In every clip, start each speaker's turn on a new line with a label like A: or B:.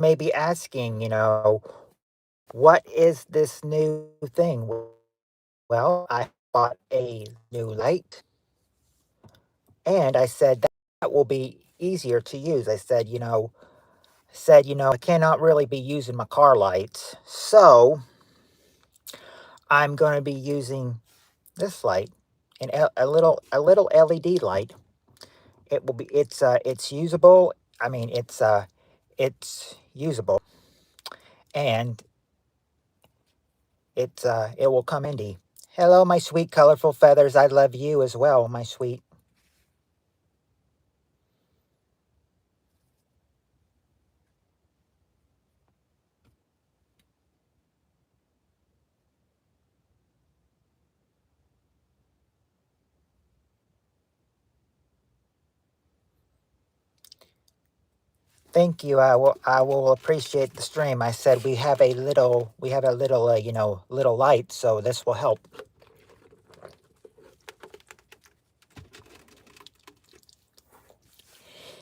A: may be asking, what is this new thing? Well, I bought a new light, and I said that will be easier to use. I said, I cannot really be using my car lights, so I'm going to be using this light, a little LED light. It's usable. I mean, it's usable, and it will come handy. Hello, my sweet colorful feathers. I love you as well, my sweet. Thank you. I will appreciate the stream. I said we have a little little light, so this will help.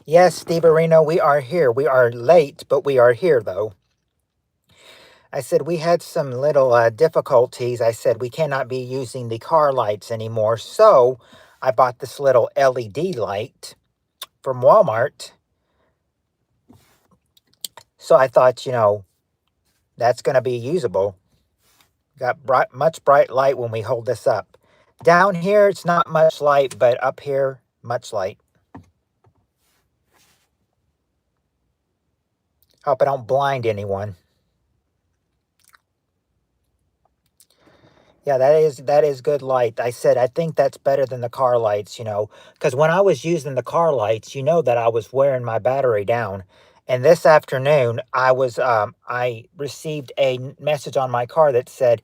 A: Yes, Steve Areno, we are here. We are late, but we are here though. I said we had some little difficulties. I said we cannot be using the car lights anymore, so I bought this little LED light from Walmart. So I thought, that's going to be usable. Got much bright light when we hold this up. Down here, it's not much light, but up here, much light. Hope I don't blind anyone. Yeah, that is good light. I said I think that's better than the car lights, because when I was using the car lights, that I was wearing my battery down. And this afternoon, I received a message on my car that said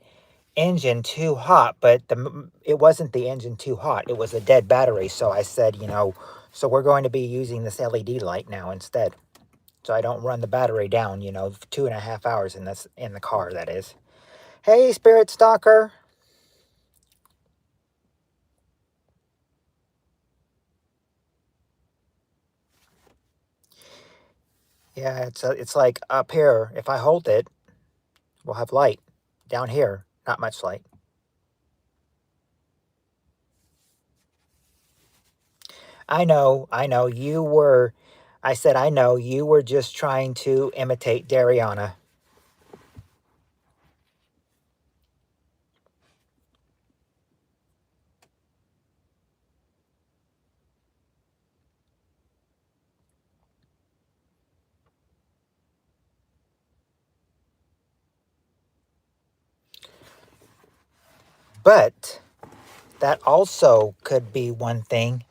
A: engine too hot, but it wasn't the engine too hot. It was a dead battery. So I said, so we're going to be using this LED light now instead. So I don't run the battery down, for 2.5 hours in the car, that is. Hey, Spirit Stalker. Yeah, it's like up here. If I hold it, we'll have light. Down here, not much light. I know. I said, I know you were just trying to imitate Dariana. But that also could be one thing.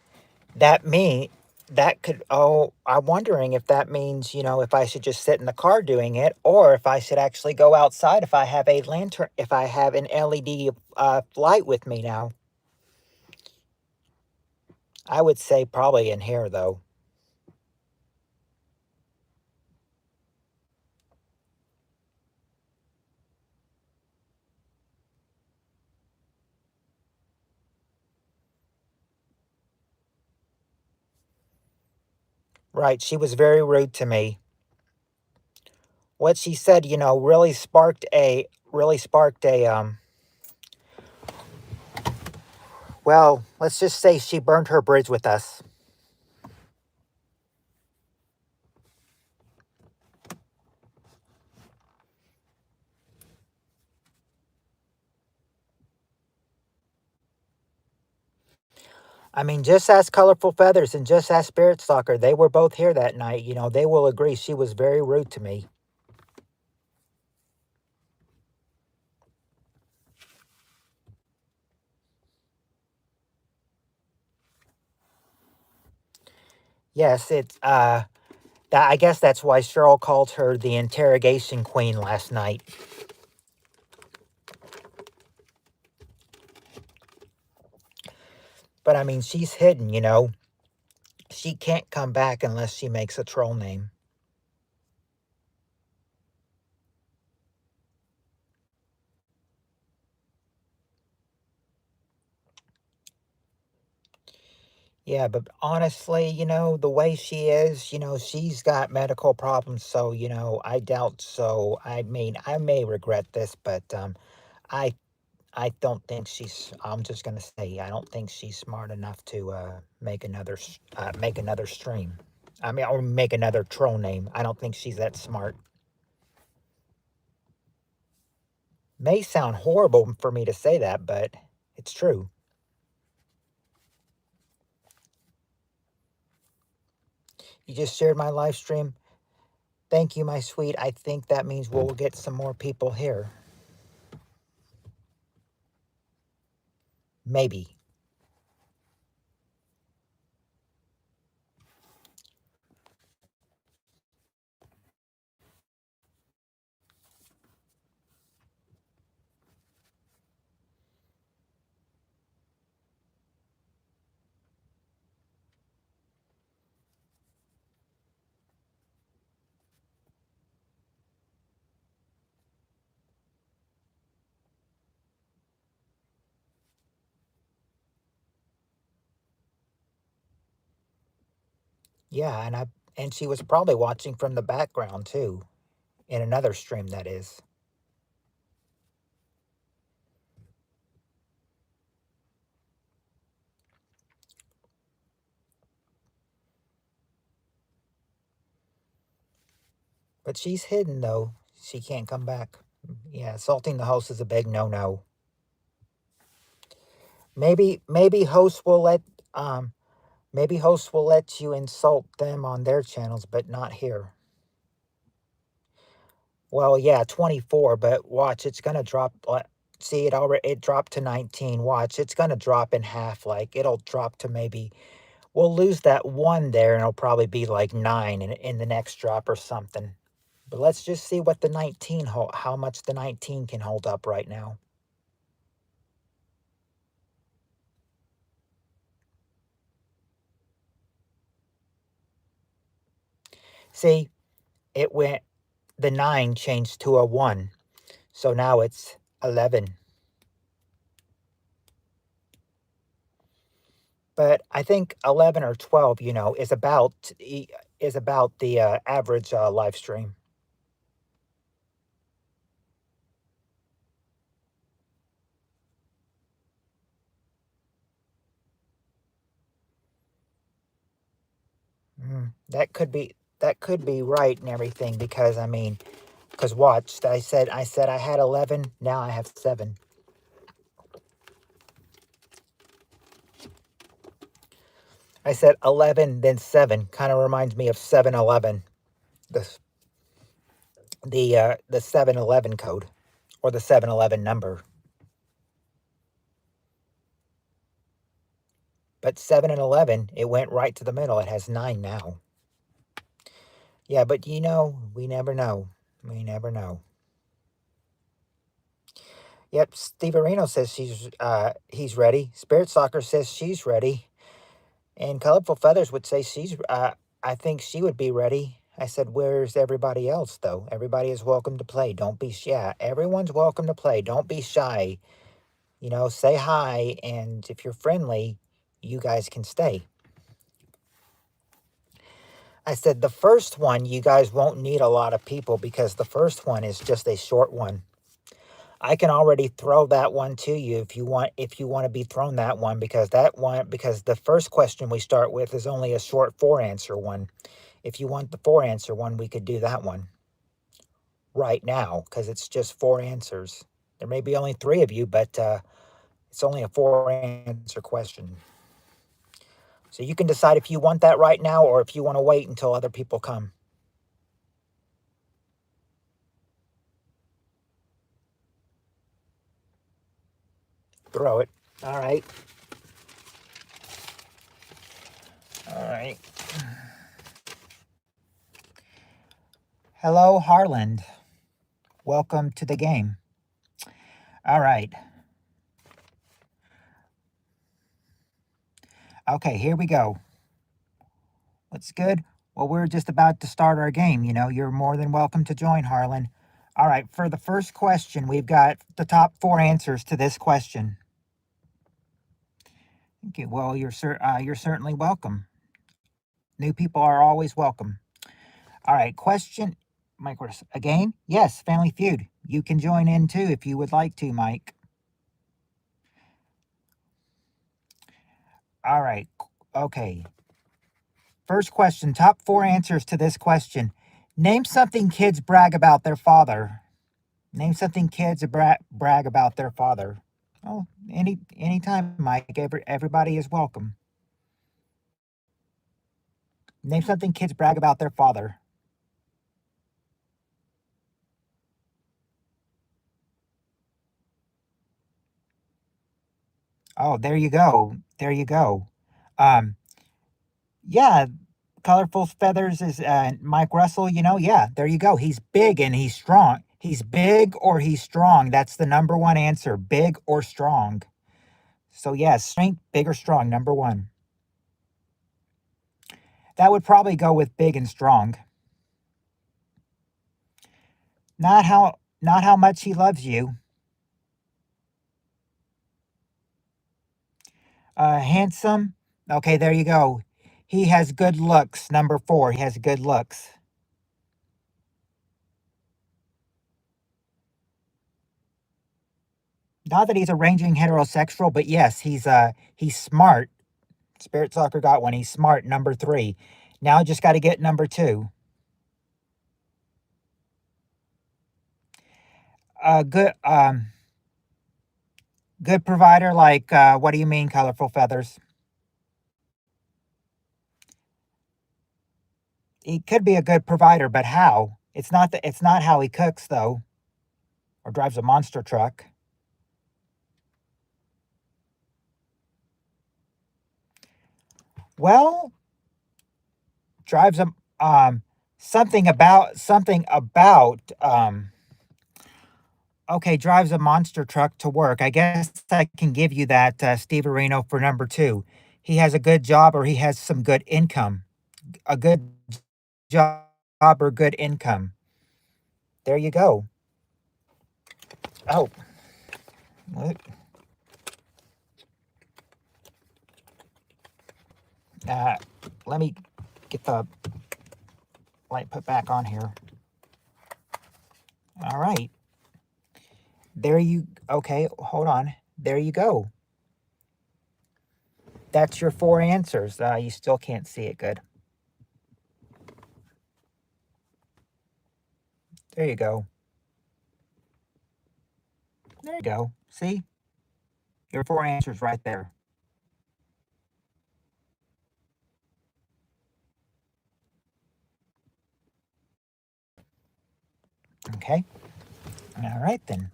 A: That mean that could I'm wondering if that means, if I should just sit in the car doing it, or if I should actually go outside if I have a lantern, if I have an LED light with me now. I would say probably in here though. Right, she was very rude to me. What she said, really sparked a well, let's just say she burned her bridge with us. I mean, just ask Colorful Feathers and just ask Spirit Stalker. They were both here that night. They will agree she was very rude to me. Yes, I guess that's why Cheryl called her the interrogation queen last night. But I mean, she's hidden. She can't come back unless she makes a troll name. Yeah, but honestly, the way she is, she's got medical problems, so, I doubt so. I mean, I may regret this, but I I don't think I'm just gonna say I don't think she's smart enough to make another stream. I mean, or make another troll name. I don't think she's that smart. May sound horrible for me to say that, but it's true. You just shared my live stream. Thank you, my sweet. I think that means we'll get some more people here. Maybe. Yeah, and she was probably watching from the background too, in another stream that is. But she's hidden though. She can't come back. Yeah, assaulting the host is a big no-no. Maybe hosts will let um maybe hosts will let you insult them on their channels, but not here. Well, yeah, 24, but watch, it's gonna drop. See, it dropped to 19. Watch, it's gonna drop in half. Like it'll drop to maybe we'll lose that one there, and it'll probably be like 9 in the next drop or something. But let's just see what the 19 how much the 19 can hold up right now. See, it went the 9 changed to a 1. So now it's 11. But I think 11 or 12, is about the average live stream. That could be right and everything because I mean, because watch, I said I had 11, now I have 7. I said 11 then 7, kind of reminds me of 7-Eleven, the the 7-Eleven code or the 7-Eleven number. But 7 and 11, it went right to the middle. It has 9 now. Yeah, but we never know. We never know. Yep, Steve Areno says he's ready. Spirit Soccer says she's ready. And Colorful Feathers would say I think she would be ready. I said, where's everybody else though? Everybody is welcome to play. Don't be shy. Yeah, everyone's welcome to play. Don't be shy. Say hi, and if you're friendly, you guys can stay. I said the first one you guys won't need a lot of people because the first one is just a short one. I can already throw that one to you if you want to be thrown that one because the first question we start with is only a short 4 answer one. If you want the 4 answer one, we could do that one right now because it's just 4 answers. There may be only 3 of you, but it's only a 4 answer question. So you can decide if you want that right now or if you want to wait until other people come. Throw it. All right. All right. Hello, Harland. Welcome to the game. All right. Okay, here we go. What's good? Well, we're just about to start our game. You're more than welcome to join, Harlan. All right, for the first question, we've got the top 4 answers to this question. Okay, well, you're certainly welcome. New people are always welcome. All right, question, Mike. Again, yes, Family Feud. You can join in too if you would like to, Mike. All right, okay. First question. Top four answers to this question. Name something kids brag about their father. Name something kids brag about their father. Oh, anytime, Mike. Everybody is welcome. Name something kids brag about their father. Oh, there you go. There you go. Um, yeah, colorful feathers is Mike Russell. Yeah, there you go. He's big and he's strong. He's big or he's strong. That's the number one answer. Big or strong. So yes, strength, big or strong. Number one. That would probably go with big and strong. Not how much he loves you. Handsome. Okay, there you go. He has good looks. Number four. He has good looks. Not that he's a ranging heterosexual, but yes, he's smart. Spirit Soccer got one. He's smart. Number three. Now I just got to get number two. Good. Good provider. Like, what do you mean, colorful feathers? He could be a good provider, but how? It's not how he cooks though, or drives a monster truck. Well, drives a something about okay, drives a monster truck to work. I guess I can give you that, Steve Areno, for number two. He has a good job or he has some good income. A good job or good income. There you go. Oh, what? Uh, let me get the light put back on here. All right. Okay, hold on. There you go. That's your four answers. You still can't see it good. There you go. There you go. See? Your four answers right there. Okay. All right then.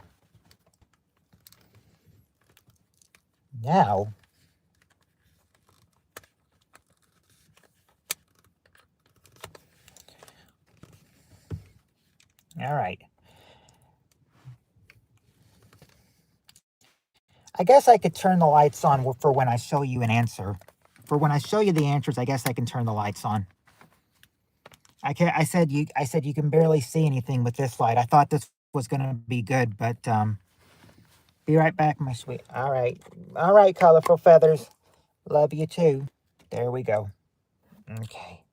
A: Now, all right. I guess I could turn the lights on for when I show you an answer. For when I show you the answers, I guess I can turn the lights on. I said you can barely see anything with this light. I thought this was gonna be good, but be right back, my sweet. All right. All right, colorful feathers. Love you too. There we go. Okay.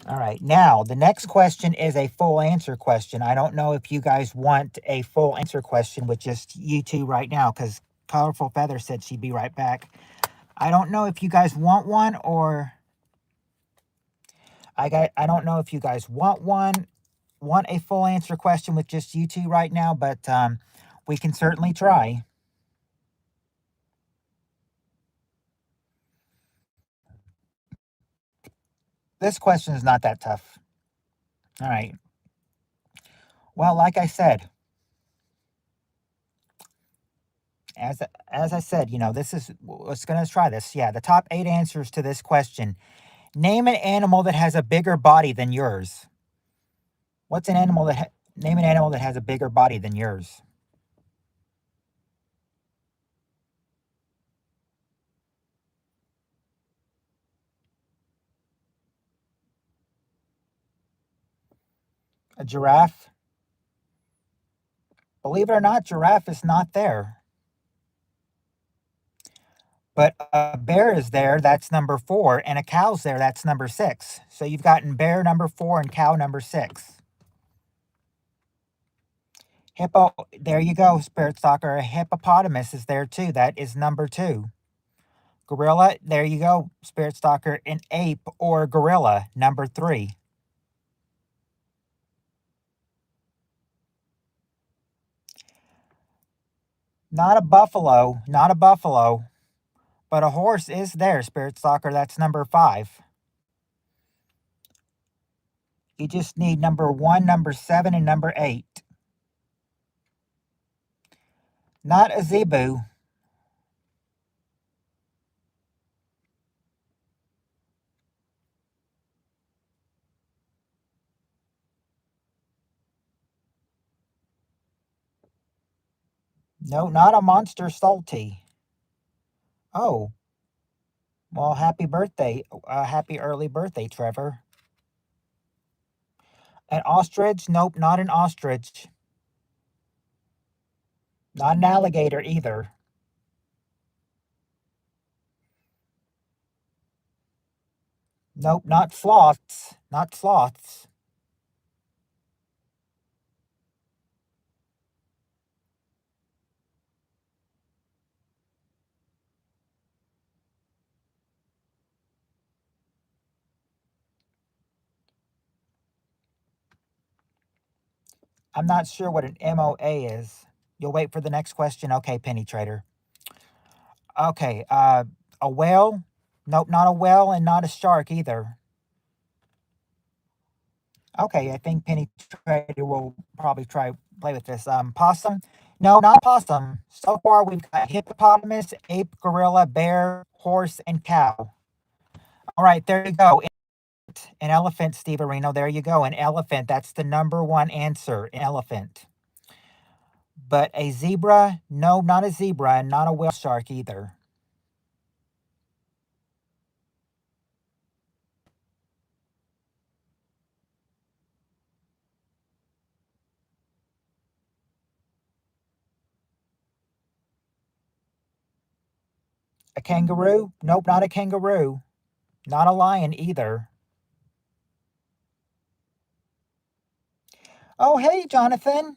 A: All right. Now, the next question is a full answer question. I don't know if you guys want a full answer question with just you two right now, because Colorful Feather said she'd be right back. I don't know if you guys want one, or I don't know if you guys want a full answer question with just you two right now, but we can certainly try. This question is not that tough. All right. Well, like I said, as I said, this is let's gonna try this. Yeah, the top eight answers to this question. Name an animal that has a bigger body than yours. What's an animal that name an animal that has a bigger body than yours? A giraffe. Believe it or not, giraffe is not there. But a bear is there, that's number 4, and a cow's there, that's number 6. So you've gotten bear number 4 and cow number 6. Hippo, there you go, Spirit Stalker. A hippopotamus is there too, that is number 2. Gorilla, there you go, Spirit Stalker. An ape or gorilla, number 3. Not a buffalo, not a buffalo, but a horse is there, Spirit Stalker. That's number 5. You just need number 1, number 7, and number 8. Not a zebu. No, not a monster salty. Oh, well, happy birthday. Happy early birthday, Trevor. An ostrich? Nope, not an ostrich. Not an alligator either. Nope, not sloths. Not sloths. I'm not sure what an MOA is. You'll wait for the next question? Okay, Penny Trader. Okay, a whale? Nope, not a whale and not a shark either. Okay, I think Penny Trader will probably try play with this. Possum? No, not possum. So far, we've got hippopotamus, ape, gorilla, bear, horse, and cow. All right, there you go. An elephant, Steve Areno. There you go. An elephant. That's the number 1 answer. An elephant. But a zebra? No, not a zebra, and not a whale shark either. A kangaroo? Nope, not a kangaroo. Not a lion either. Oh, hey, Jonathan.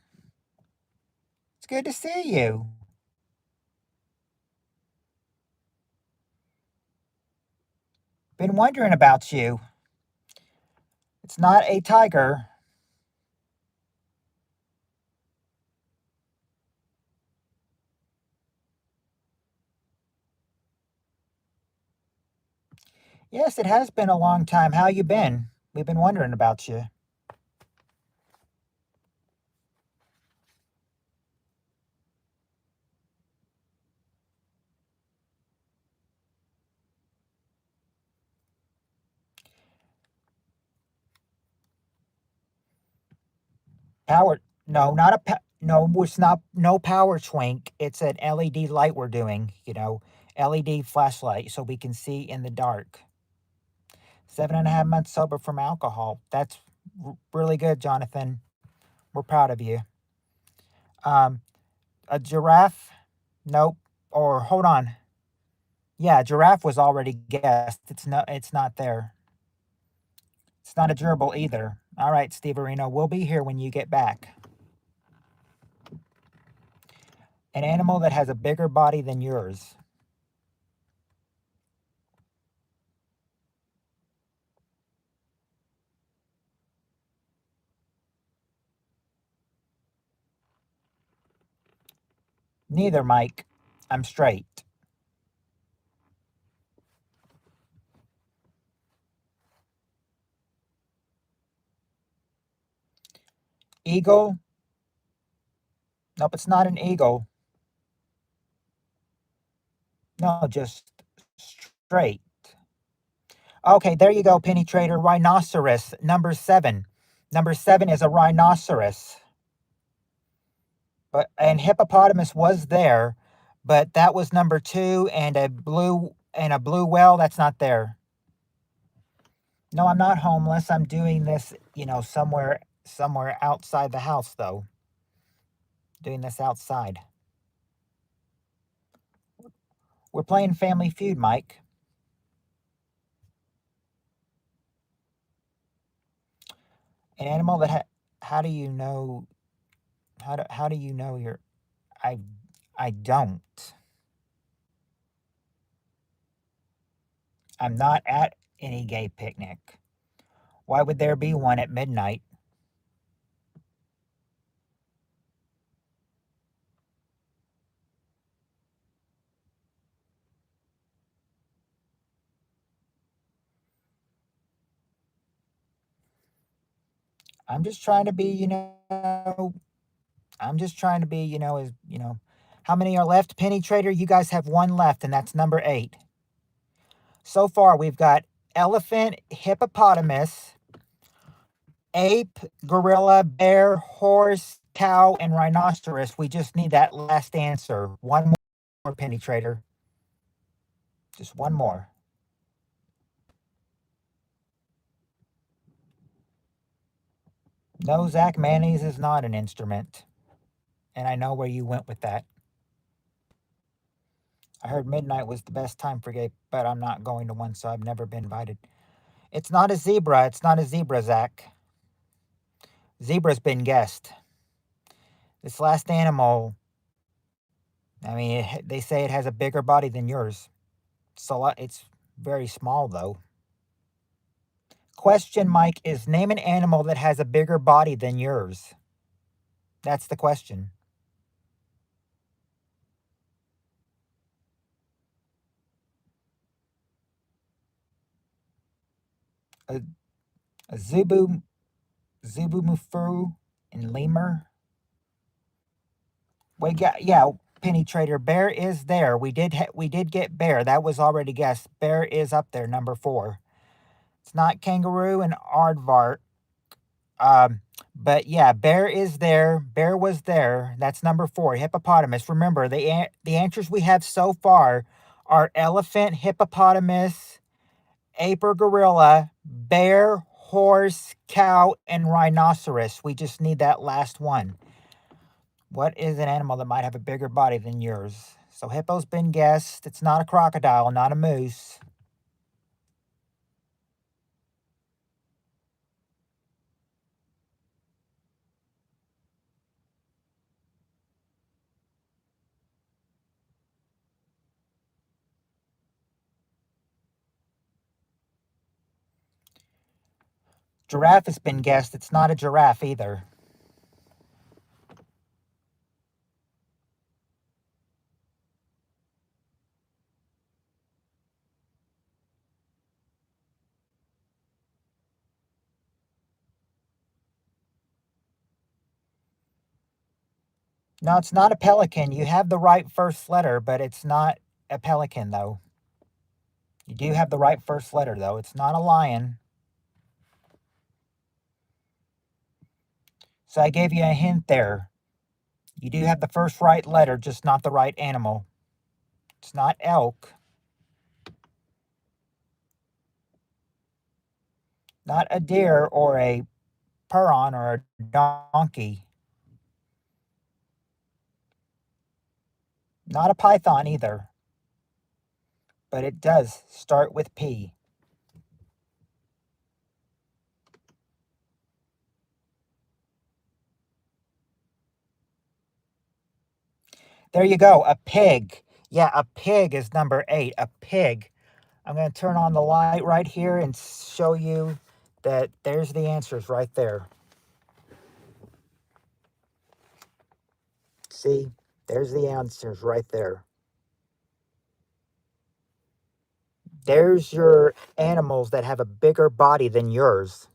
A: It's good to see you. Been wondering about you. It's not a tiger. Yes, it has been a long time. How you been? We've been wondering about you. Power? No, not a no. It's not no power twink. It's an LED light we're doing. LED flashlight so we can see in the dark. 7.5 months sober from alcohol. That's really good, Jonathan. We're proud of you. Um, a giraffe? Nope. Or hold on. Yeah, giraffe was already guessed. It's not there. It's not a gerbil either. All right, Steve Areno, we'll be here when you get back. An animal that has a bigger body than yours. Neither, Mike. I'm straight. Eagle? Nope, it's not an eagle. No, just straight. Okay, there you go, Penny Trader. Rhinoceros, number 7. Number 7 is a rhinoceros. And hippopotamus was there, but that was number 2, and a blue whale, that's not there. No, I'm not homeless. I'm doing this, somewhere outside the house though. Doing this outside. We're playing Family Feud, Mike. An animal that how do you know how do you know you're I I don't. I'm not at any gay picnic. Why would there be one at midnight? I'm just trying to be, I'm just trying to be, how many are left? Penny Trader, you guys have one left, and that's number 8. So far, we've got elephant, hippopotamus, ape, gorilla, bear, horse, cow, and rhinoceros. We just need that last answer. One more, Penny Trader. Just one more. No, Zach, mayonnaise is not an instrument. And I know where you went with that. I heard midnight was the best time for gay, but I'm not going to one, so I've never been invited. It's not a zebra. It's not a zebra, Zach. Zebra's been guessed. This last animal, I mean, they say it has a bigger body than yours. It's very small, though. Question, Mike, is name an animal that has a bigger body than yours. That's the question. A, a Zubu Mufuru, and lemur. We got, yeah, Penny Trader. Bear is there. We did get bear. That was already guessed. Bear is up there, number 4. It's not kangaroo and aardvark. Um, but yeah, bear is there. Bear was there. That's number 4. Hippopotamus. Remember, the answers we have so far are elephant, hippopotamus, ape or gorilla, bear, horse, cow, and rhinoceros. We just need that last one. What is an animal that might have a bigger body than yours? So hippo's been guessed. It's not a crocodile, not a moose. Giraffe has been guessed. It's not a giraffe either. No, it's not a pelican. You have the right first letter, but it's not a pelican, though. You do have the right first letter, though. It's not a lion. So I gave you a hint there. You do have the first right letter, just not the right animal. It's not elk. Not a deer or a peron or a donkey. Not a python either. But it does start with P. There you go. A pig. Yeah, a pig is number 8. A pig. I'm going to turn on the light right here and show you that there's the answers right there. See, there's the answers right there. There's your animals that have a bigger body than yours.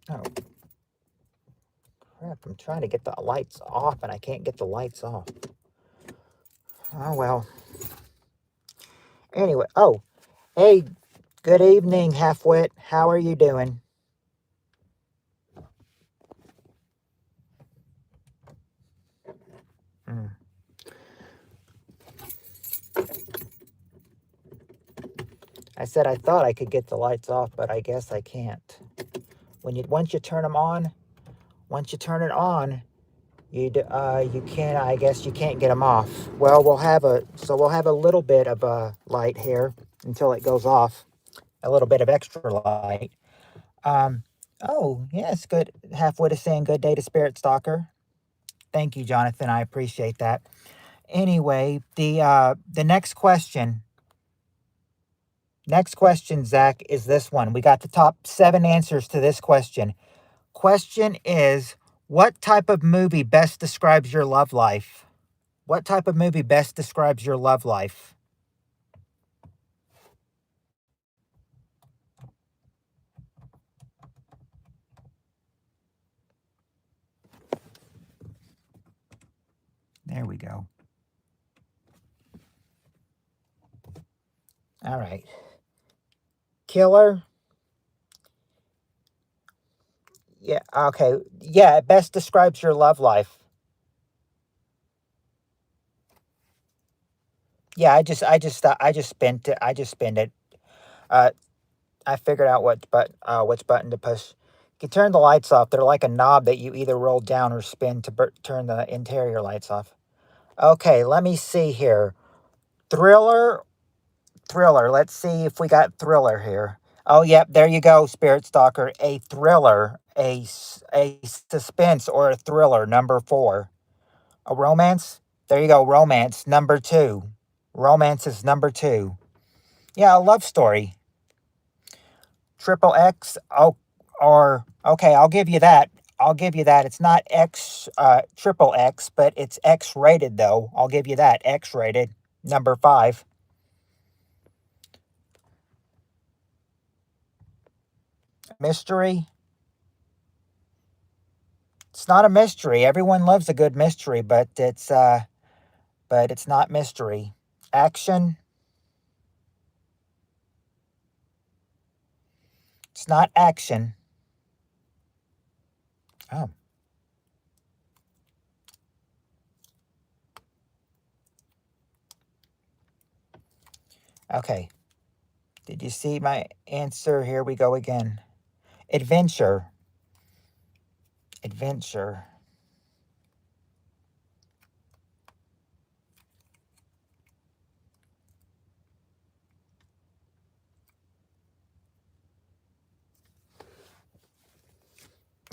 A: Oh, crap. I'm trying to get the lights off and I can't get the lights off. Oh, well. Anyway, oh, hey, good evening, Halfwit. How are you doing? Mm. I said I thought I could get the lights off, but I guess I can't. Once you turn them on, once you turn it on, you can't. I guess you can't get them off. Well, we'll have a little bit of light here until it goes off. A little bit of extra light. Um, oh yes, good. Halfway to saying good day to Spirit Stalker. Thank you, Jonathan. I appreciate that. Anyway, the next question. Next question, Zach, is this one. We got the top 7 answers to this question. Question is, what type of movie best describes your love life? What type of movie best describes your love life? There we go. All right. Killer. Yeah, okay. Yeah, it best describes your love life. Yeah, I just spent it. I just spent it. Uh I figured out which button to push. You can turn the lights off. They're like a knob that you either roll down or spin to turn the interior lights off. Okay, let me see here. Thriller, thriller. Let's see if we got thriller here. Oh, yep, there you go, Spirit Stalker. A thriller, a suspense or a thriller, number 4. A romance? There you go, romance, number 2. Romance is number 2. Yeah, a love story. Triple X. Oh, or okay, I'll give you that. I'll give you that. It's not triple X, but it's X rated though. I'll give you that. X rated, number 5. Mystery. It's not a mystery. Everyone loves a good mystery, but it's not mystery. Action. It's not action. Oh. Okay. Did you see my answer? Here we go again. Adventure. Adventure.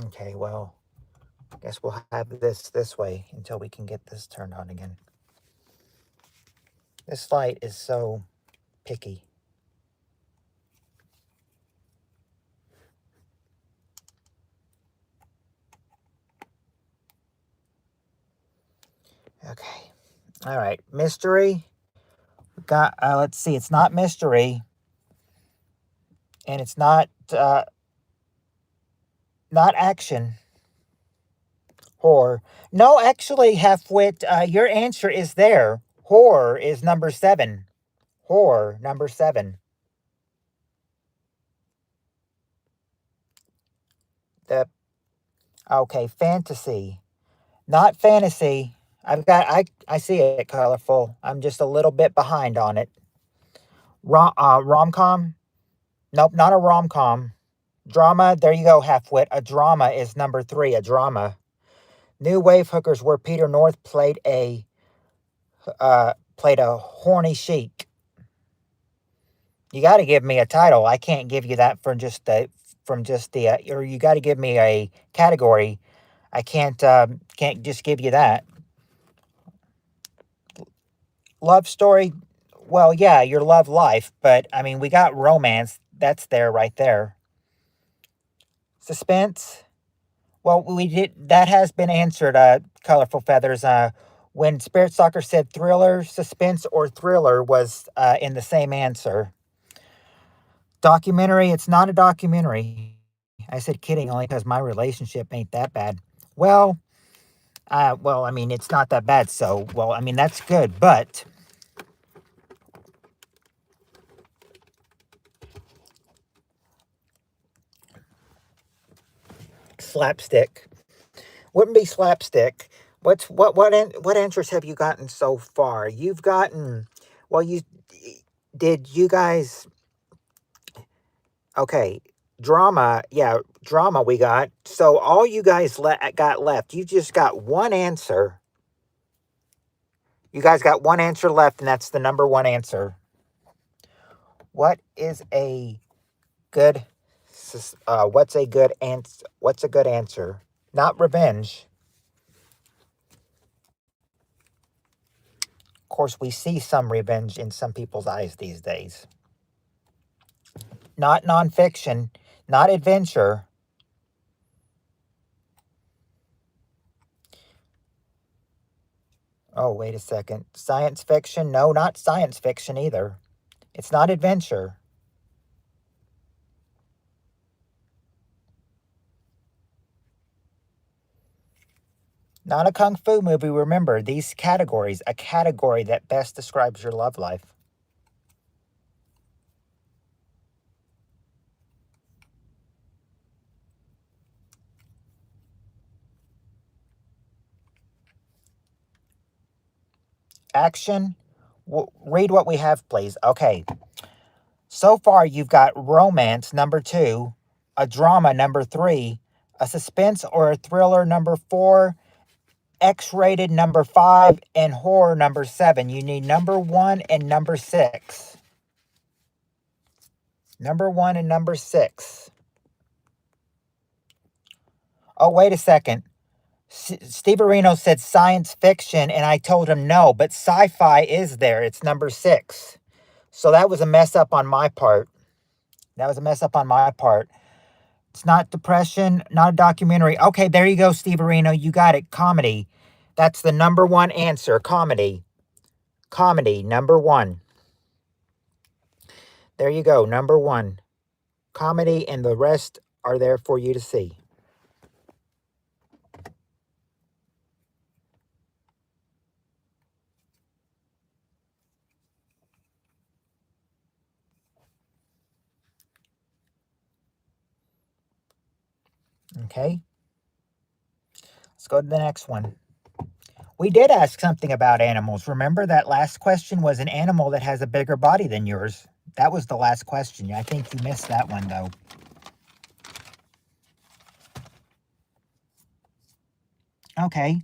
A: Okay, well, I guess we'll have this way until we can get this turned on again. This light is so picky. Okay. All right. Mystery. We got, let's see. It's not mystery. And it's not action. Horror. No, actually, Halfwit, your answer is there. Horror is number 7. Horror, number 7. The Okay, fantasy. Not fantasy. I see it colorful. I'm just a little bit behind on it. Rom-com? Nope, not a rom-com. Drama, there you go, Halfwit. A drama is number 3, a drama. New Wave Hookers, where Peter North played a horny sheik. You got to give me a title. I can't give you that or you got to give me a category. I can't just give you that. Love story. Well, yeah, your love life, but I mean, we got romance. That's there right there. Suspense. Well, we did. That has been answered. Colorful feathers. When Spirit Stalker said thriller, suspense, or thriller was in the same answer. Documentary. It's not a documentary. I said kidding only because my relationship ain't that bad. Well, I mean, it's not that bad. So, well, I mean, that's good, but slapstick wouldn't be slapstick. What answers have you gotten so far? You've gotten, well, you guys. Okay, drama. Yeah, drama we got. So all you guys got left, you just got one answer. You guys got one answer left, and that's the number one answer. What is a good what's a good answer? What's a good answer? Not revenge. Of course, we see some revenge in some people's eyes these days. Not nonfiction, not adventure. Oh, wait a second. Science fiction? No, not science fiction either. It's not adventure. Not a kung fu movie. Remember these categories, a category that best describes your love life. Action. Read what we have, please. Okay. So far, you've got romance, number 2, a drama, number 3, a suspense or a thriller, number 4, X-rated, number 5, and horror, number 7. You need number 1 and number 6. Number 1 and number 6. Oh, wait a second. Steve Areno said science fiction, and I told him no, but sci-fi is there. It's number 6. So that was a mess up on my part. It's not depression, not a documentary. Okay, there you go, Steve Areno. You got it. Comedy. That's the number one answer. Comedy. Comedy, number 1. There you go, number 1. Comedy, and the rest are there for you to see. Okay? Let's go to the next one. We did ask something about animals. Remember that last question was an animal that has a bigger body than yours. That was the last question. I think you missed that one, though. Okay.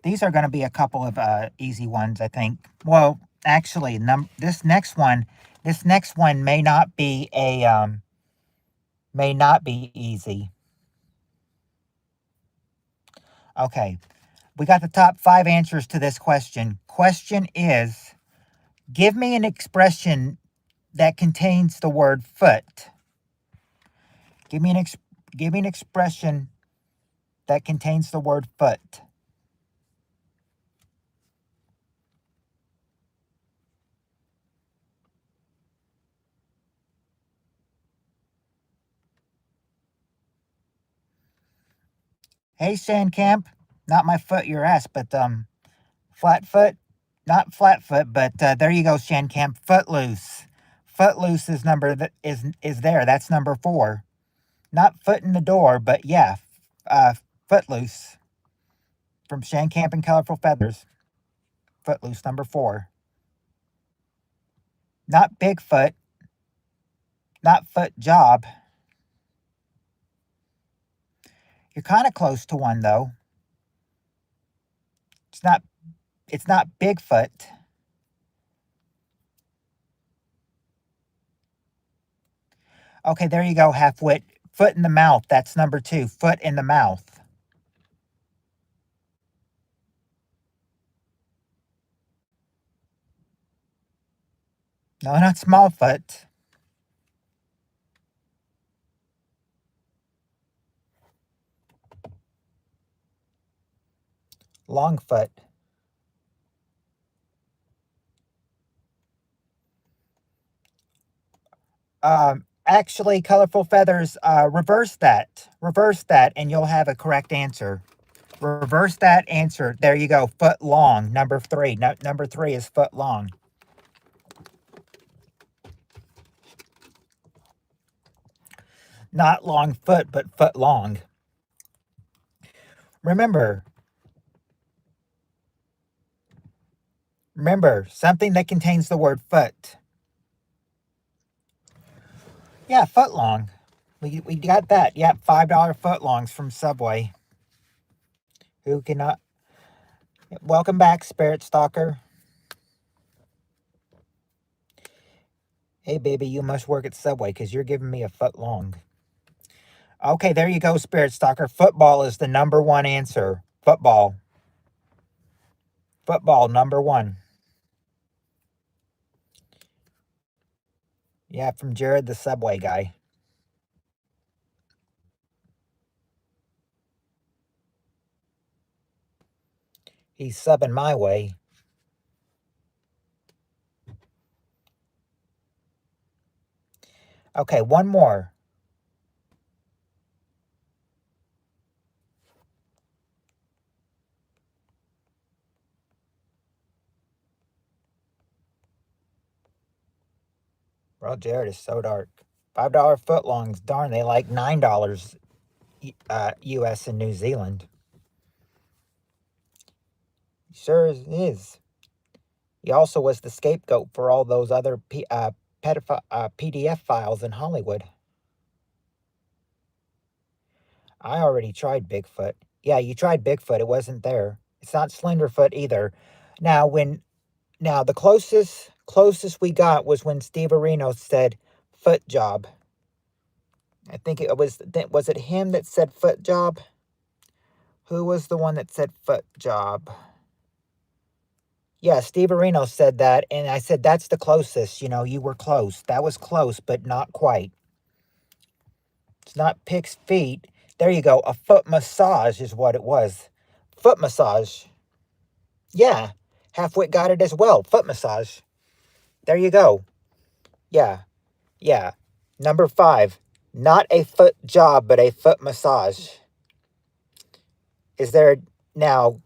A: These are going to be a couple of easy ones, I think. Well, actually, this next one may not be easy. Okay. We got the top 5 answers to this question. Question is, give me an expression that contains the word foot. Give me an expression that contains the word foot. Hey, Sandcamp, not my foot, your ass, but Flatfoot, not Flatfoot, but there you go, Sandcamp. Footloose. Footloose is is there. That's number 4. Not foot in the door, but yeah, Footloose from Sandcamp and Colorful Feathers. Footloose, number 4. Not Bigfoot, not Foot Job. You're kind of close to one though. It's not Bigfoot. Okay, there you go, halfwit. Foot in the mouth. That's number 2. Foot in the mouth. No, not Smallfoot. Longfoot. Actually, Colorful Feathers, reverse that, and you'll have a correct answer. Reverse that answer. There you go. Foot long, number 3. No, number 3 is foot long. Not long foot, but foot long. Remember, something that contains the word foot. Yeah, footlong. We got that. Yep, $5 footlongs from Subway. Who cannot? Welcome back, Spirit Stalker. Hey, baby, you must work at Subway because you're giving me a foot long. Okay, there you go, Spirit Stalker. Football is the number one answer. Football. Football, number one. Yeah, from Jared the Subway guy. He's subbing my way. Okay, one more. Bro, Jared is so dark. $5 footlongs. Darn, they like $9 US and New Zealand. Sure is. He also was the scapegoat for all those other PDF files in Hollywood. I already tried Bigfoot. Yeah, you tried Bigfoot. It wasn't there. It's not Slenderfoot either. Now, the closest we got was when Steve Areno said foot job. I think it was it him that said foot job? Who was the one that said foot job? Yeah, Steve Areno said that, and I said that's the closest. You were close. That was close, but not quite. It's not pig's feet. There you go. A foot massage is what it was. Foot massage. Yeah, Halfwit got it as well. Foot massage. There you go. Yeah, yeah. Number 5. Not a foot job, but a foot massage. Is there now?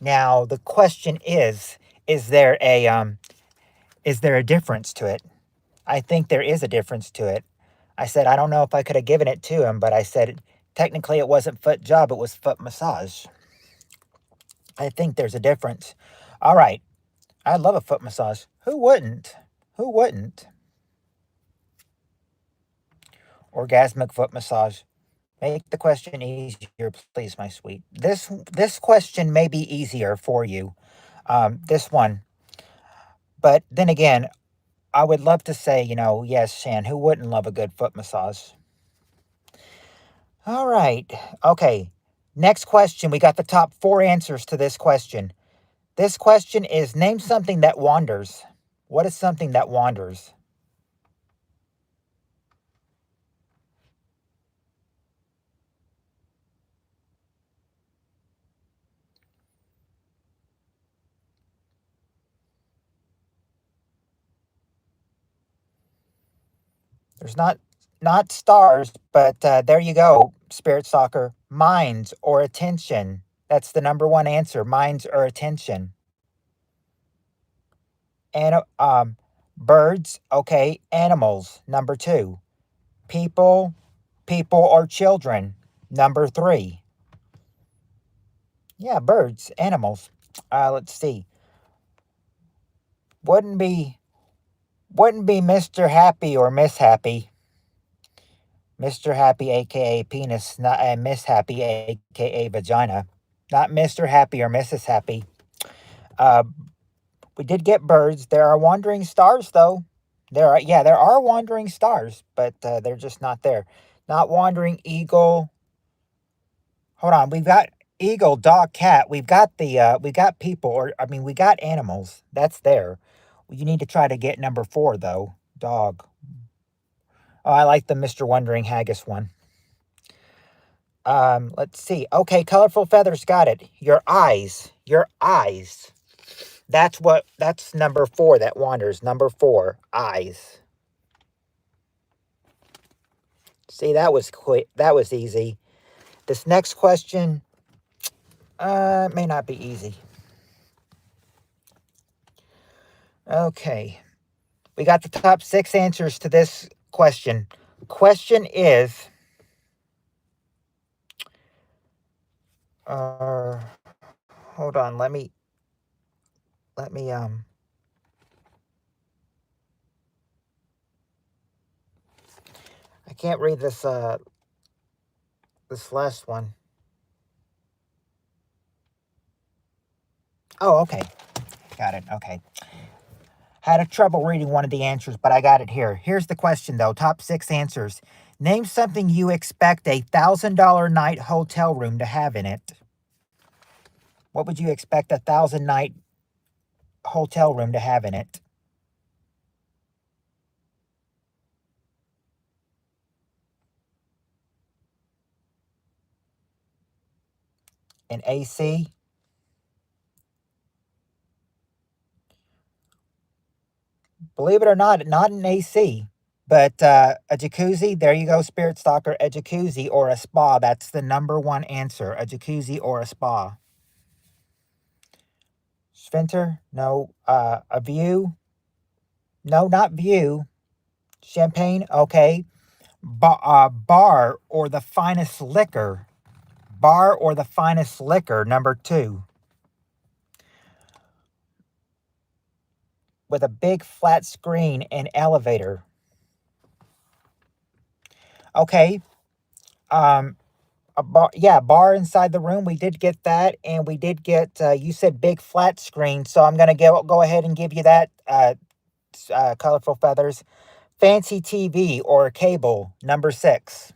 A: Now the question is there a difference to it? I think there is a difference to it. I said I don't know if I could have given it to him, but I said technically it wasn't foot job, it was foot massage. I think there's a difference. All right. I love a foot massage. Who wouldn't? Who wouldn't? Orgasmic foot massage. Make the question easier, please, my sweet. This question may be easier for you. This one. But then again, I would love to say, yes, Shan, who wouldn't love a good foot massage? All right. Okay. Next question. We got the top 4 answers to this question. This question is name something that wanders. What is something that wanders? There's not stars, but there you go, Spirit Soccer. Minds or attention. That's the number one answer. Minds or attention. And birds. Okay. Animals. Number 2. People or children. Number 3. Yeah, birds, animals. Let's see. Wouldn't be Mr. Happy or Miss Happy. Mr. Happy, aka penis, not Miss Happy, aka vagina. Not Mr. Happy or Mrs. Happy. Uh, we did get birds. There are wandering stars, though. There are wandering stars, but they're just not there. Not wandering eagle. Hold on, we've got eagle, dog, cat. We got people, we got animals. That's there. You need to try to get number 4 though. Dog. Oh, I like the Mr. Wondering Haggis one. Let's see. Okay, colorful feathers, got it. Your eyes. Your eyes. That's number 4 that wanders. Number 4, eyes. See, that was quick. That was easy. This next question may not be easy. Okay. We got the top 6 answers to this question. Question is hold on, let me can't read this last one. Oh, okay. Got it. Okay. Had a trouble reading one of the answers, but I got it here. Here's the question, though. Top 6 answers. Name something you expect a $1,000 night hotel room to have in it. What would you expect a 1,000 night hotel room to have in it? An AC? Believe it or not an AC. But a jacuzzi, there you go, Spirit Stalker. A jacuzzi or a spa. That's the number one answer. A jacuzzi or a spa. Sphinter? No. A view? No, not view. Champagne? Okay. Bar or the finest liquor. Bar or the finest liquor, number 2. With a big flat screen and elevator. Okay. A bar, yeah, bar inside the room. We did get that, and we did get. You said big flat screen, so I'm gonna go ahead and give you that. Colorful feathers, fancy TV or cable. Number 6.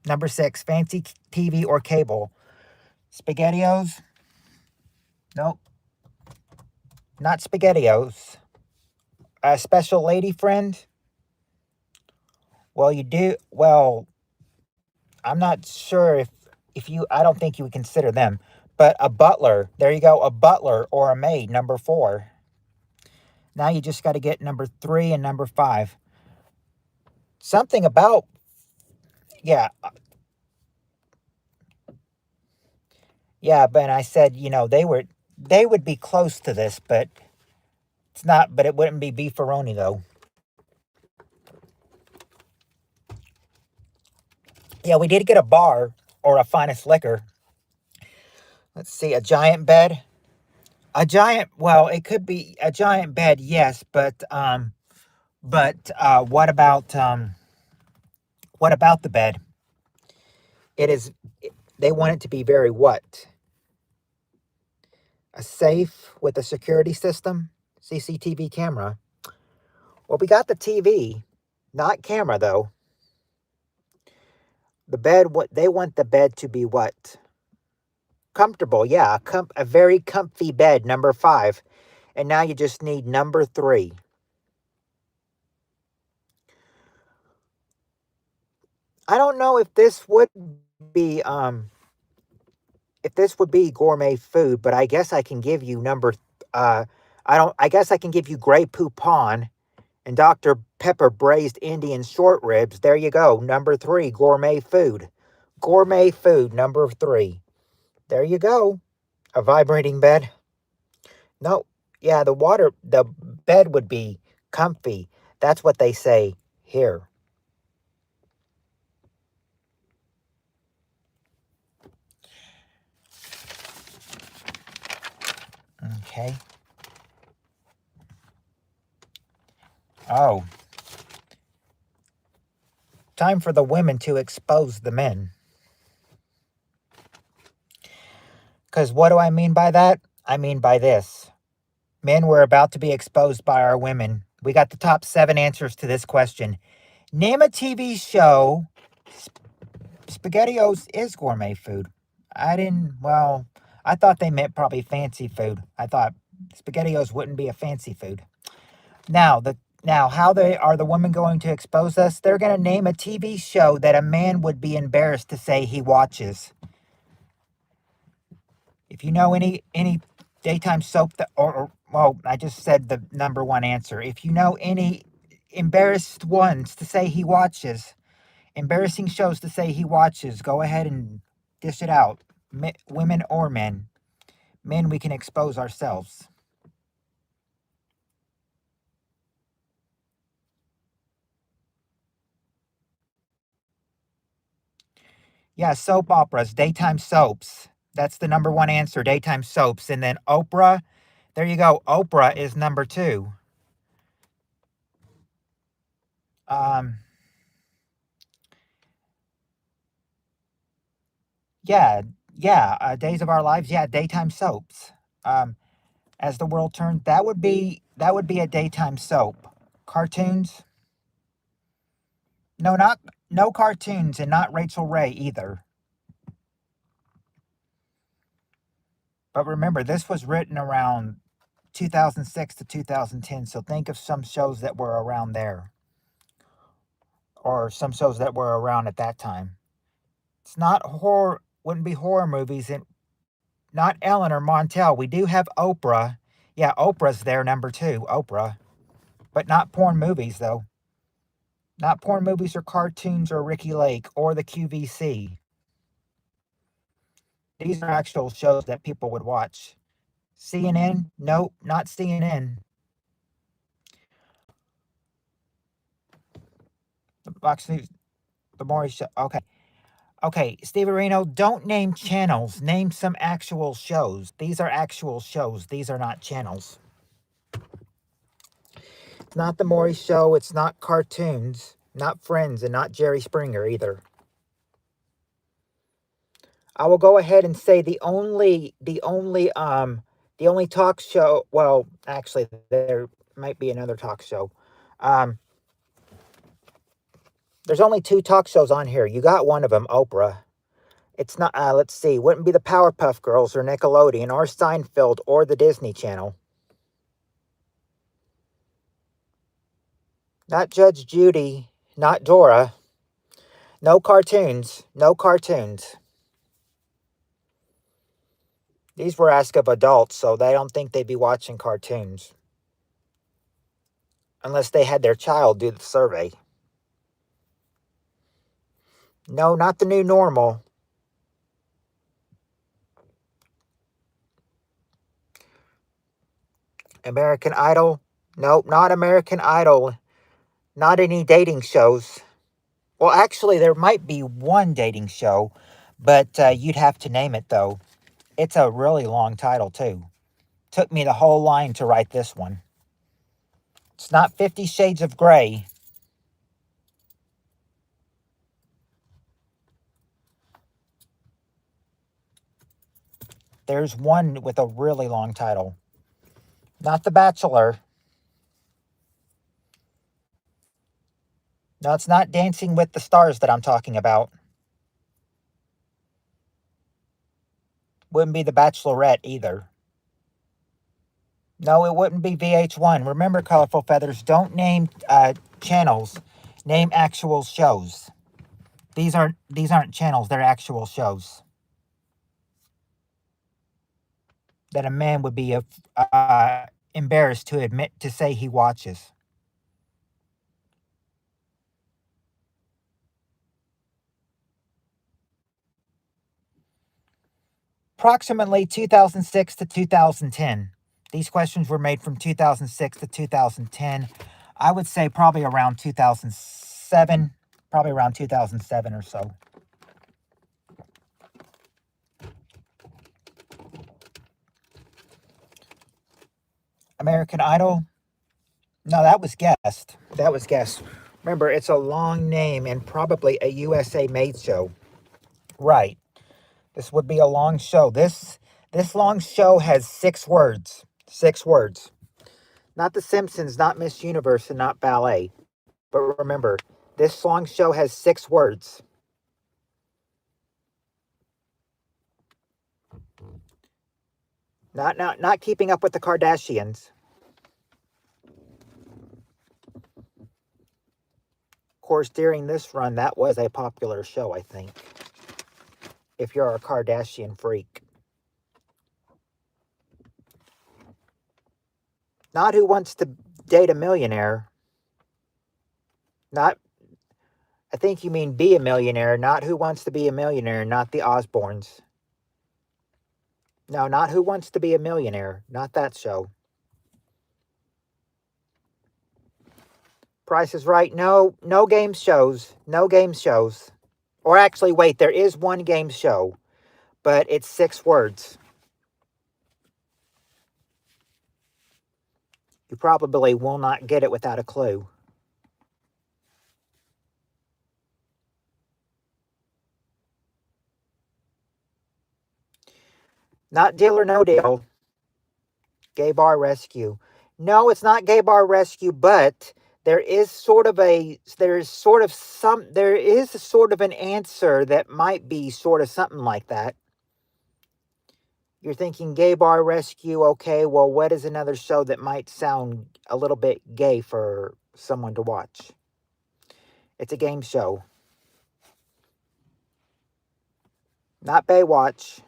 A: Number 6, fancy TV or cable. Spaghettios. Nope, not Spaghettios. A special lady friend. Well, you do. Well, I'm not sure if you. I don't think you would consider them. But a butler. There you go. A butler or a maid. Number 4. Now you just got to get number 3 and number 5. Something about, yeah, yeah. But I said, they would be close to this, but it's not. But it wouldn't be beefaroni though. Yeah, we did get a bar or a finest liquor. Let's see, a giant bed. A giant. Well, it could be a giant bed, yes, but what about the bed? It is. They want it to be very what? A safe with a security system, CCTV camera. Well, we got the TV, not camera though. The bed. What they want the bed to be what? Comfortable. Yeah, a very comfy bed. Number 5, and now you just need number 3. I don't know be if this would be gourmet food, but I guess I can give you I guess I can give you Grey Poupon and Dr. Pepper braised Indian short ribs. There you go. Number 3, gourmet food. Gourmet food, number 3. There you go. A vibrating bed. No, yeah, the bed would be comfy. That's what they say here. Okay. Oh, time for the women to expose the men. Because what do I mean by that? I mean by this. Men were about to be exposed by our women. We got the top 7 answers to this question. Name a TV show. SpaghettiOs is gourmet food. I thought they meant probably fancy food. I thought SpaghettiOs wouldn't be a fancy food. Now, how are the women going to expose us? They're going to name a TV show that a man would be embarrassed to say he watches. If you know any daytime soap I just said the number 1 answer. If you know any embarrassed ones to say he watches, embarrassing shows to say he watches, go ahead and dish it out. Women or men. Men, we can expose ourselves. Yeah, soap operas, daytime soaps. That's the number 1 answer, daytime soaps. And then Oprah, there you go. Oprah is number 2. Um, Yeah, yeah, Days of Our Lives, yeah, daytime soaps. Um, as the world turns, that would be a daytime soap. Cartoons? No, not no cartoons, and not Rachel Ray either. But remember, this was written around 2006 to 2010, so think of some shows that were around there, or some shows that were around at that time. It's not horror, wouldn't be horror movies, and not Ellen or Montel. We do have Oprah. Yeah, Oprah's there, number two, Oprah. But not porn movies, though. Not porn movies or cartoons or Ricky Lake or the QVC. These are actual shows that people would watch. CNN? Nope, not CNN. The Fox News, the Maury Show. Okay. Okay, Steve Reno, don't name channels. Name some actual shows. These are actual shows. These are not channels. It's not the Maury Show. It's not cartoons. Not Friends, and not Jerry Springer either. I will go ahead and say the only talk show. Well, actually, there might be another talk show. Um, there's only two talk shows on here. You got one of them, Oprah. It's not. Let's see. Wouldn't be the Powerpuff Girls or Nickelodeon or Seinfeld or the Disney Channel. Not Judge Judy. Not Dora. No cartoons. No cartoons. These were asked of adults, so they don't think they'd be watching cartoons unless they had their child do the survey. No, not the new normal. American Idol? Nope, not American Idol. Not any dating shows. Well, actually, there might be one dating show, but you'd have to name it, though. It's a really long title, too. Took me the whole line to write this one. It's not 50 Shades of Grey. There's one with a really long title. Not The Bachelor. No, it's not Dancing with the Stars that I'm talking about. Wouldn't be The Bachelorette either. No, it wouldn't be VH1. Remember, Colorful Feathers, don't name channels. Name actual shows. These aren't channels, they're actual shows that a man would be embarrassed to admit to say he watches. Approximately 2006 to 2010. These questions were made from 2006 to 2010. I would say probably around 2007, probably around 2007 or so. American Idol? No, that was guessed. That was guessed. Remember, it's a long name and probably a USA made show. Right. This would be a long show. This long show has 6 words. 6 words. Not The Simpsons, not Miss Universe, and not ballet. But remember, this long show has 6 words. Not keeping up with the Kardashians. Of course, during this run, that was a popular show, I think. If you're a Kardashian freak. Not Who Wants to Date a Millionaire. Not, I think you mean Be a Millionaire, not Who Wants to Be a Millionaire, not the Osbournes. No, not Who Wants to Be a Millionaire, not that show. Price is Right. No, no game shows. No game shows. Or actually, wait, there is one game show, but it's 6 words. You probably will not get it without a clue. Not Deal or No Deal. Gay Bar Rescue. No, it's not Gay Bar Rescue, but there is sort of an answer that might be sort of something like that. You're thinking Gay Bar Rescue, okay, well, what is another show that might sound a little bit gay for someone to watch? It's a game show. Not Baywatch.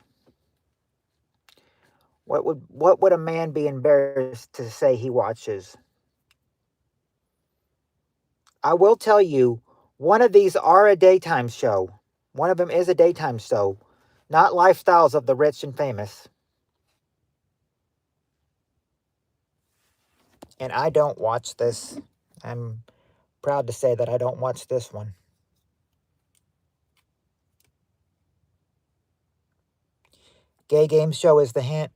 A: What would a man be embarrassed to say he watches? I will tell you, one of these are a daytime show. One of them is a daytime show, not Lifestyles of the Rich and Famous. And I don't watch this. I'm proud to say that I don't watch this one. Gay game show is the hint.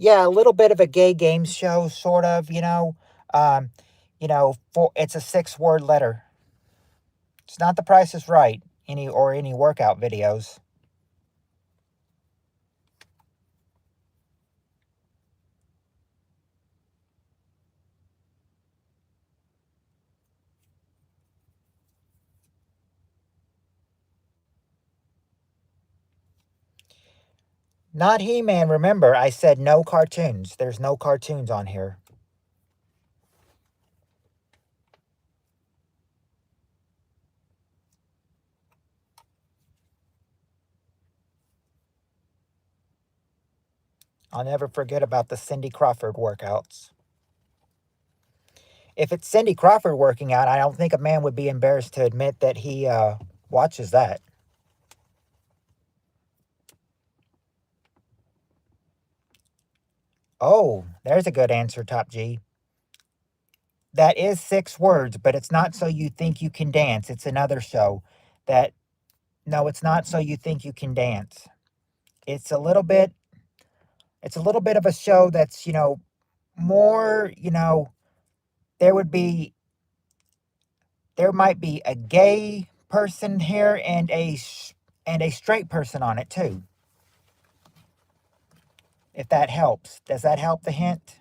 A: Yeah, a little bit of a gay game show, sort of. Um, it's a 6-word letter. It's not The Price is Right, any workout videos. Not He-Man. Remember, I said no cartoons. There's no cartoons on here. I'll never forget about the Cindy Crawford workouts. If it's Cindy Crawford working out, I don't think a man would be embarrassed to admit that he watches that. Oh, there's a good answer, Top G. That is 6 words, but it's not So You Think You Can Dance. It's another show that, no, it's not So You Think You Can Dance. It's a little bit, of a show that's, more, there would be, there might be a gay person here and a straight person on it too. If that helps. Does that help the hint?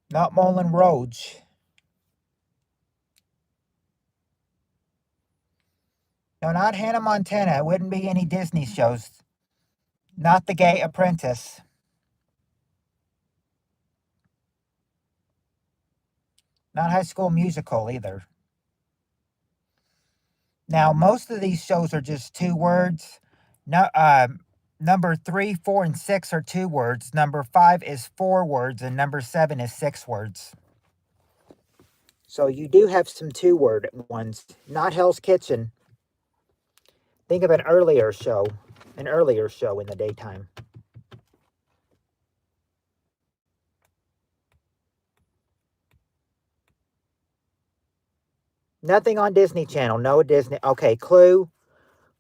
A: Not Moulin Rouge. No, not Hannah Montana. It wouldn't be any Disney shows. Not The Gay Apprentice. Not High School Musical either. Now, most of these shows are just 2 words. No, number 3, 4, and 6 are 2 words. Number 5 is 4 words, and number 7 is 6 words. So you do have some 2-word ones. Not Hell's Kitchen. Think of an earlier show in the daytime. Nothing on Disney Channel. No Disney. Okay, Clue.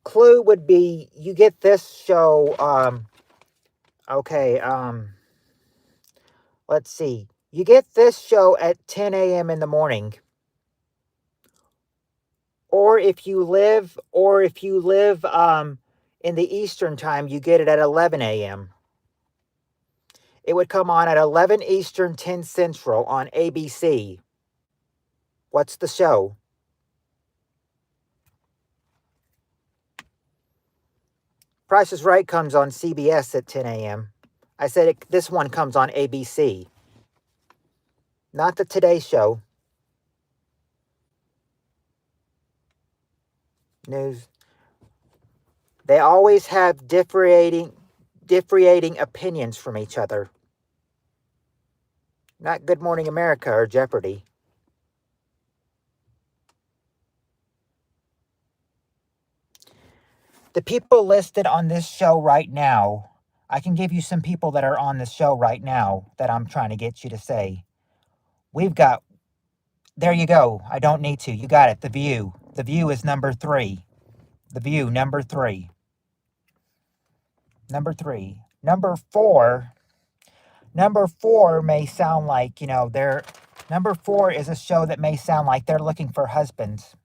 A: Clue would be, you get this show, let's see. You get this show at 10 a.m. in the morning. Or if you live in the Eastern time, you get it at 11 a.m. It would come on at 11 Eastern, 10 Central on ABC. What's the show? Price is Right comes on CBS at 10 a.m. I said this one comes on ABC. Not the Today Show. News. They always have differentiating opinions from each other. Not Good Morning America or Jeopardy. The people listed on this show right now, I can give you some people that are on this show right now that I'm trying to get you to say. We've got, there you go. I don't need to. You got it. The View. The View is number 3. The View, number 3. Number three. Number four may sound like, number four is a show that may sound like they're looking for husbands.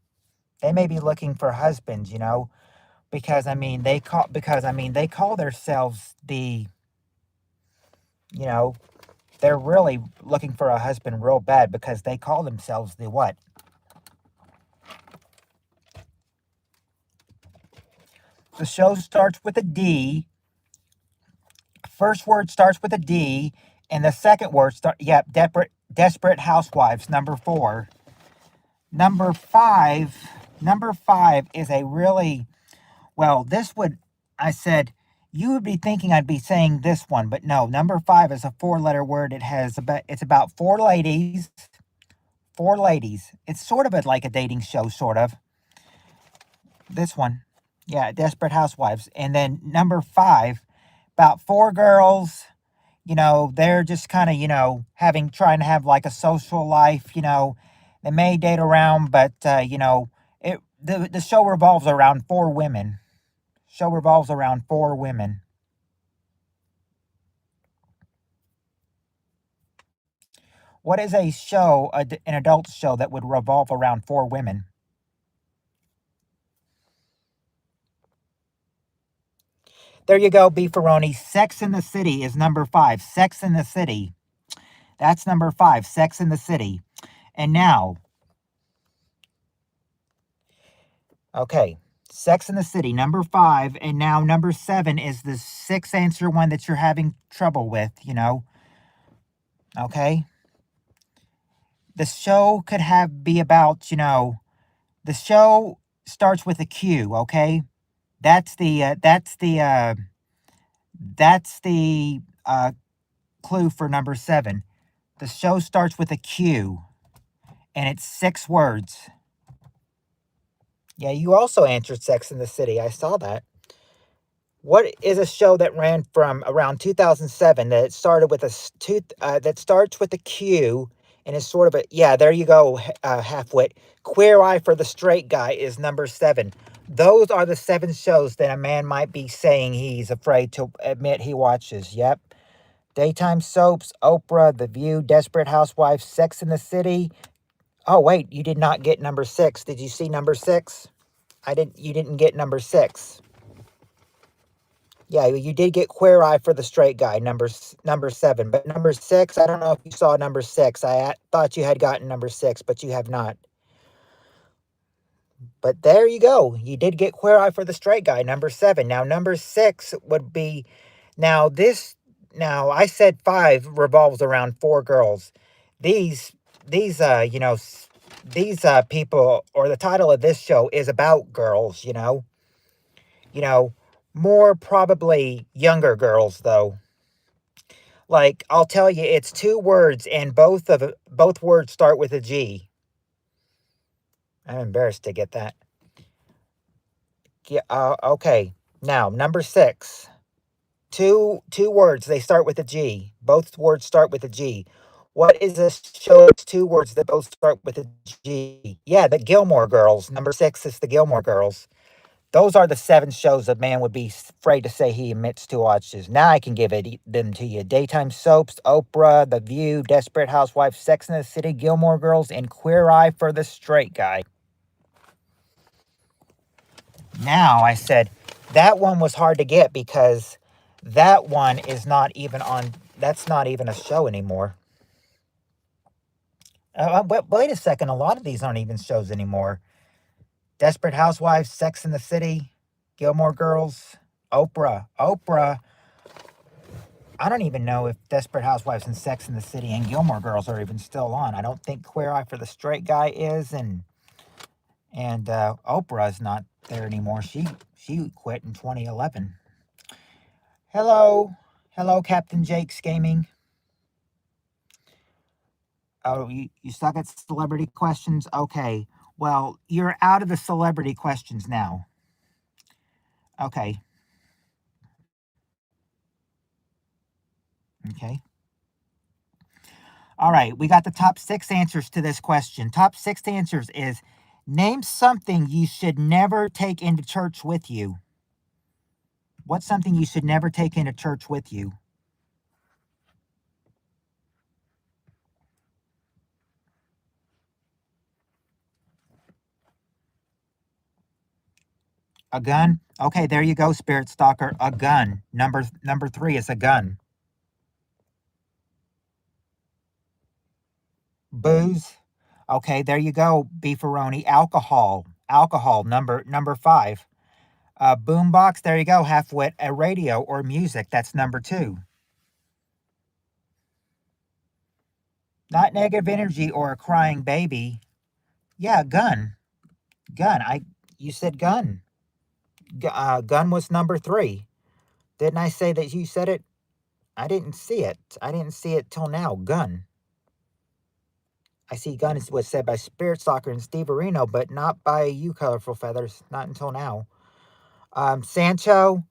A: They may be looking for husbands, because they call themselves you know, they're really looking for a husband real bad because they call themselves the what? The show starts with a D. First word starts with a D, and the second word Desperate Housewives, number four. Number five, number five is a really, well, I said, you would be thinking I'd be saying this one, but no, number five is a four-letter word. It's about four ladies. It's sort of like a dating show, sort of. This one, yeah, Desperate Housewives. And then number five, about four girls, they're just kind of, trying to have like a social life, they may date around, but, the show revolves around four women. Show revolves around four women. What is a show, an adult show that would revolve around four women? There you go, Beefaroni. Sex in the City is number five. Sex in the City. That's number five. Sex in the City. And now, okay, Sex in the City, number five. And now number seven is the sixth answer one that you're having trouble with, Okay. The show could be about, the show starts with a Q, okay? That's the clue for number seven. The show starts with a Q, and it's six words. Yeah, you also answered Sex in the City. I saw that. What is a show that ran from around 2007 that started with that starts with a Q and is sort of a, yeah, there you go, halfwit. Queer Eye for the Straight Guy is number seven. Those are the seven shows that a man might be saying he's afraid to admit he watches. Yep. Daytime soaps, Oprah, The View, Desperate Housewives, Sex in the City. Oh, wait, you did not get number six. Did you see number six? You didn't get number six. Yeah, you did get Queer Eye for the Straight Guy, number seven. But number six, I don't know if you saw number six. I thought you had gotten number six, but you have not. But there you go. You did get Queer Eye for the Straight Guy, number seven. Now, number six would be, now I said five revolves around four girls. These, these, people, or the title of this show is about girls, you know, more probably younger girls, though. Like, I'll tell you, it's two words, and both words start with a G. I'm embarrassed to get that. Yeah. Okay. Now, number six. Two words. They start with a G. Both words start with a G. What is this show? It's two words that both start with a G. Yeah, the Gilmore Girls. Number six is the Gilmore Girls. Those are the seven shows a man would be afraid to say he admits to watches. Now I can give them to you. Daytime soaps, Oprah, The View, Desperate Housewives, Sex and the City, Gilmore Girls, and Queer Eye for the Straight Guy. Now I said that one was hard to get because that one is not even on, that's not even a show anymore. Wait a second. A lot of these aren't even shows anymore. Desperate Housewives, Sex and the City, Gilmore Girls, Oprah. I don't even know if Desperate Housewives and Sex and the City and Gilmore Girls are even still on. I don't think Queer Eye for the Straight Guy is, and Oprah is not there anymore. She quit in 2011. Hello, Captain Jake's Gaming. Oh, you suck at celebrity questions? Okay. Well, you're out of the celebrity questions now. Okay. Okay. All right. We got the top six answers to this question. Top six answers is name something you should never take into church with you. What's something you should never take into church with you? A gun? Okay, there you go, Spirit Stalker. A gun. Number three is a gun. Booze. Okay, there you go, Beefaroni. Alcohol. Alcohol. Number five. Boombox. There you go. Half-wit. A radio or music. That's number two. Not negative energy or a crying baby. Yeah, gun. Gun. You said gun. Gun was number three. Didn't I say that you said it? I didn't see it. I didn't see it till now. Gun. I see gun was said by Spirit Stalker and Steve Areno, but not by you, Colorful Feathers. Not until now. Sancho.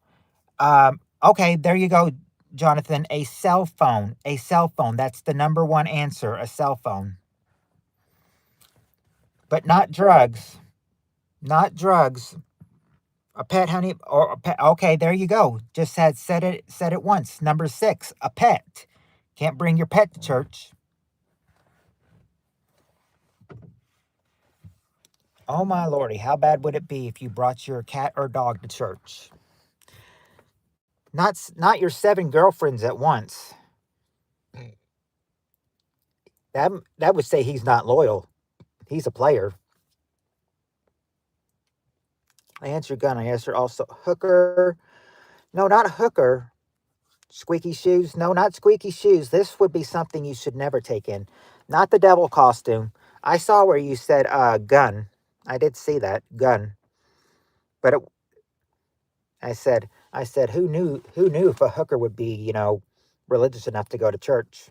A: Okay, there you go, Jonathan. A cell phone. A cell phone. That's the number one answer. A cell phone. But not drugs. Not drugs. A pet, honey, or a pet. Okay, there you go. Just said it once. Number six. A pet. Can't bring your pet to church. Oh my lordy, how bad would it be if you brought your cat or dog to church? Not your 7 girlfriends at once. That would say he's not loyal. He's a player. I answered gun. I answered also hooker. No, not hooker. Squeaky shoes. No, not squeaky shoes. This would be something you should never take in. Not the devil costume. I saw where you said gun. I did see that gun. But I said who knew if a hooker would be, religious enough to go to church.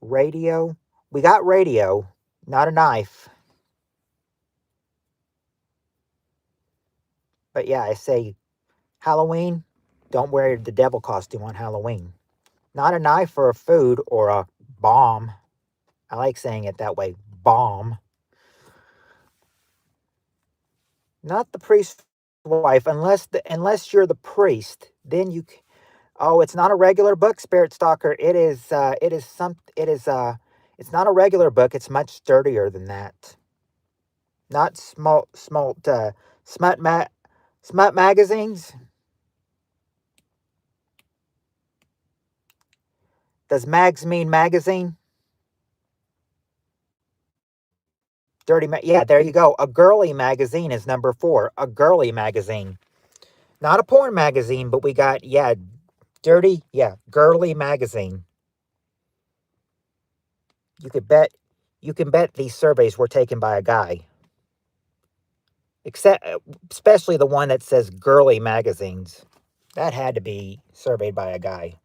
A: Radio. We got radio, not a knife. But yeah, I say Halloween, don't wear the devil costume on Halloween. Not a knife or a food or a bomb. I like saying it that way. Bomb. Not the priest's wife, unless you're the priest. Then you. Oh, it's not a regular book, Spirit Stalker. It is. It's not a regular book. It's much sturdier than that. Not smut magazines. Does mags mean magazine? Yeah, there you go. A girly magazine is number 4. A girly magazine. Not a porn magazine, but we got, dirty, girly magazine. You can bet these surveys were taken by a guy. Especially the one that says girly magazines. That had to be surveyed by a guy.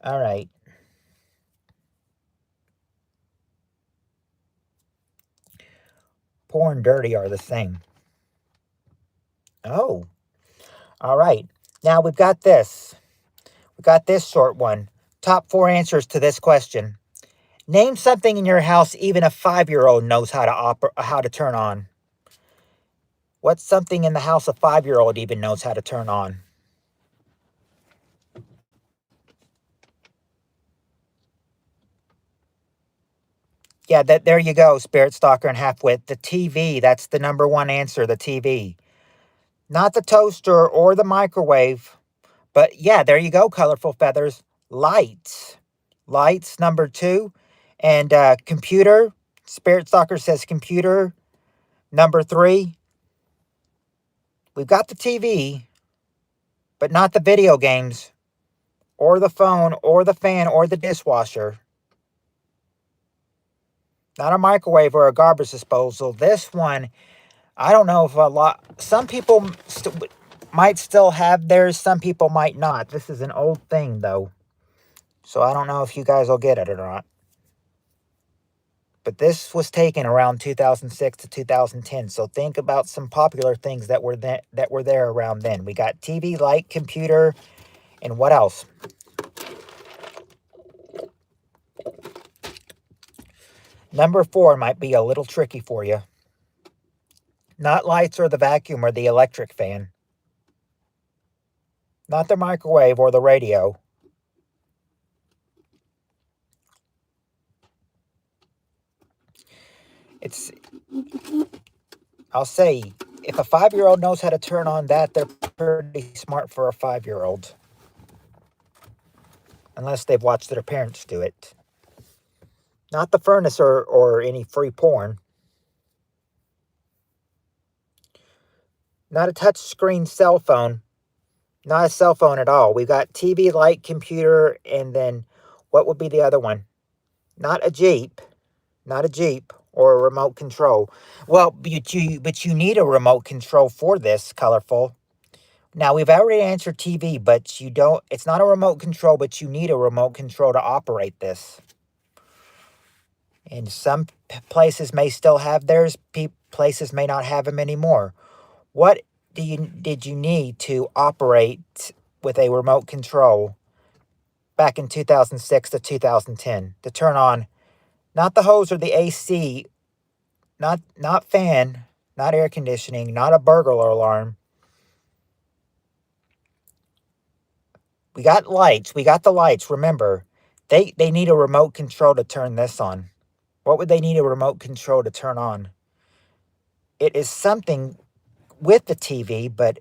A: All right. Poor and dirty are the same. Oh. All right. Now we've got this. We got this short one. Top 4 answers to this question. Name something in your house even a 5-year-old knows how to turn on. What's something in the house a 5-year-old even knows how to turn on? Yeah, there you go, Spirit Stalker and Halfwit. The TV, that's the number 1 answer, the TV. Not the toaster or the microwave. But yeah, there you go, Colorful Feathers. Lights. Lights, number 2. And computer. Spirit Stalker says computer. Number 3. We've got the TV, but not the video games, or the phone, or the fan, or the dishwasher. Not a microwave or a garbage disposal. This one, I don't know if some people might still have theirs, some people might not. This is an old thing, though. So I don't know if you guys will get it or not. But this was taken around 2006 to 2010. So think about some popular things that were there around then. We got TV, light, computer, and what else? Number 4 might be a little tricky for you. Not lights or the vacuum or the electric fan. Not the microwave or the radio. It's, I'll say, if a 5-year-old knows how to turn on that, they're pretty smart for a 5-year-old. Unless they've watched their parents do it. Not the furnace or any free porn. Not a touchscreen cell phone. Not a cell phone at all. We've got TV, light, computer, and then what would be the other one? Not a Jeep. Not a Jeep or a remote control. Well, but you need a remote control for this, Colorful. Now, we've already answered TV, but you don't, it's not a remote control, but you need a remote control to operate this. And some places may still have theirs, places may not have them anymore. What did you need to operate with a remote control back in 2006 to 2010 to turn on not the hose or the AC, not fan, not air conditioning, not a burglar alarm. We got lights. We got the lights. Remember, they need a remote control to turn this on. What would they need a remote control to turn on? It is something with the TV, but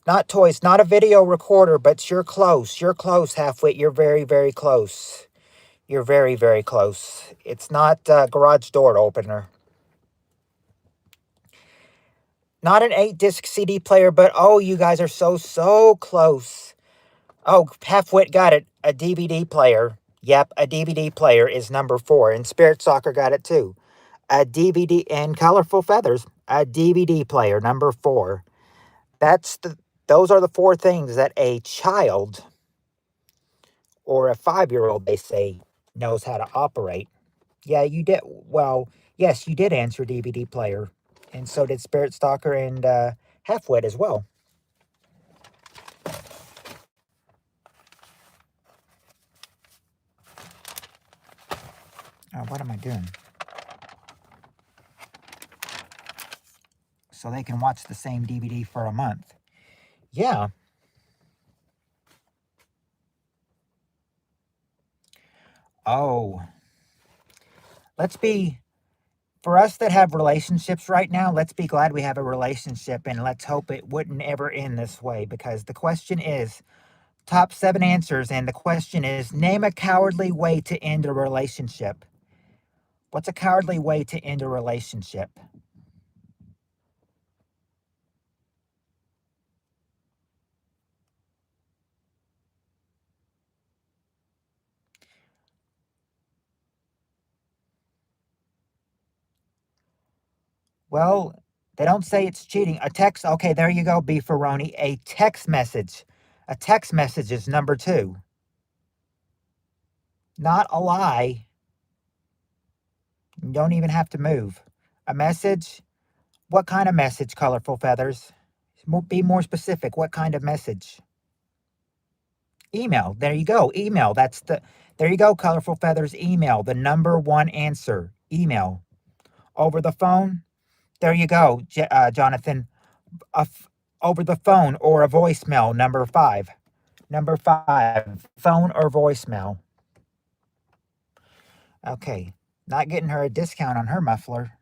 A: not toys, not a video recorder, but you're close. You're close, Halfwit. You're very, very close. You're very, very close. It's not a garage door opener. Not an 8-disc CD player, but oh, you guys are so close. Oh, Halfwit got it. A DVD player. Yep, a DVD player is number 4. And Spirit Soccer got it too. A DVD and Colorful Feathers. A DVD player, number 4. Those are the 4 things that a child or a 5-year-old, they say, knows how to operate. Yeah, you did. Well, yes, you did answer DVD player. And so did Spirit Stalker and Halfwit as well. Oh, what am I doing? So they can watch the same DVD for a month. Yeah. Oh. For us that have relationships right now, let's be glad we have a relationship and let's hope it wouldn't ever end this way because the question is top 7 answers and the question is name a cowardly way to end a relationship. What's a cowardly way to end a relationship? Well, they don't say it's cheating. A text, okay, there you go, Beefaroni. A text message. A text message is number 2. Not a lie. You don't even have to move. A message? What kind of message, Colorful Feathers? Be more specific. What kind of message? Email. There you go. Email. There you go, Colorful Feathers. Email. The number 1 answer. Email. Over the phone? There you go, Jonathan. Over the phone or a voicemail. Number 5. Number 5. Phone or voicemail. Okay. Not getting her a discount on her muffler.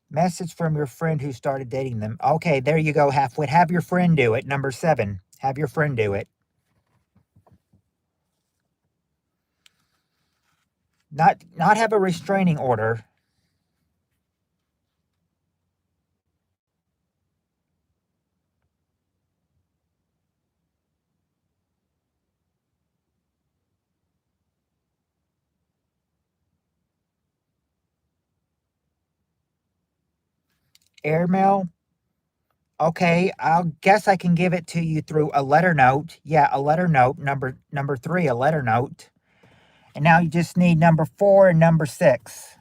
A: Message from your friend who started dating them. Okay, there you go, Halfwit. Have your friend do it. Number 7. Have your friend do it. Not have a restraining order. Airmail. Okay, I'll guess I can give it to you through a letter note. Yeah, a letter note. Number 3, a letter note. And now you just need number 4 and number 6.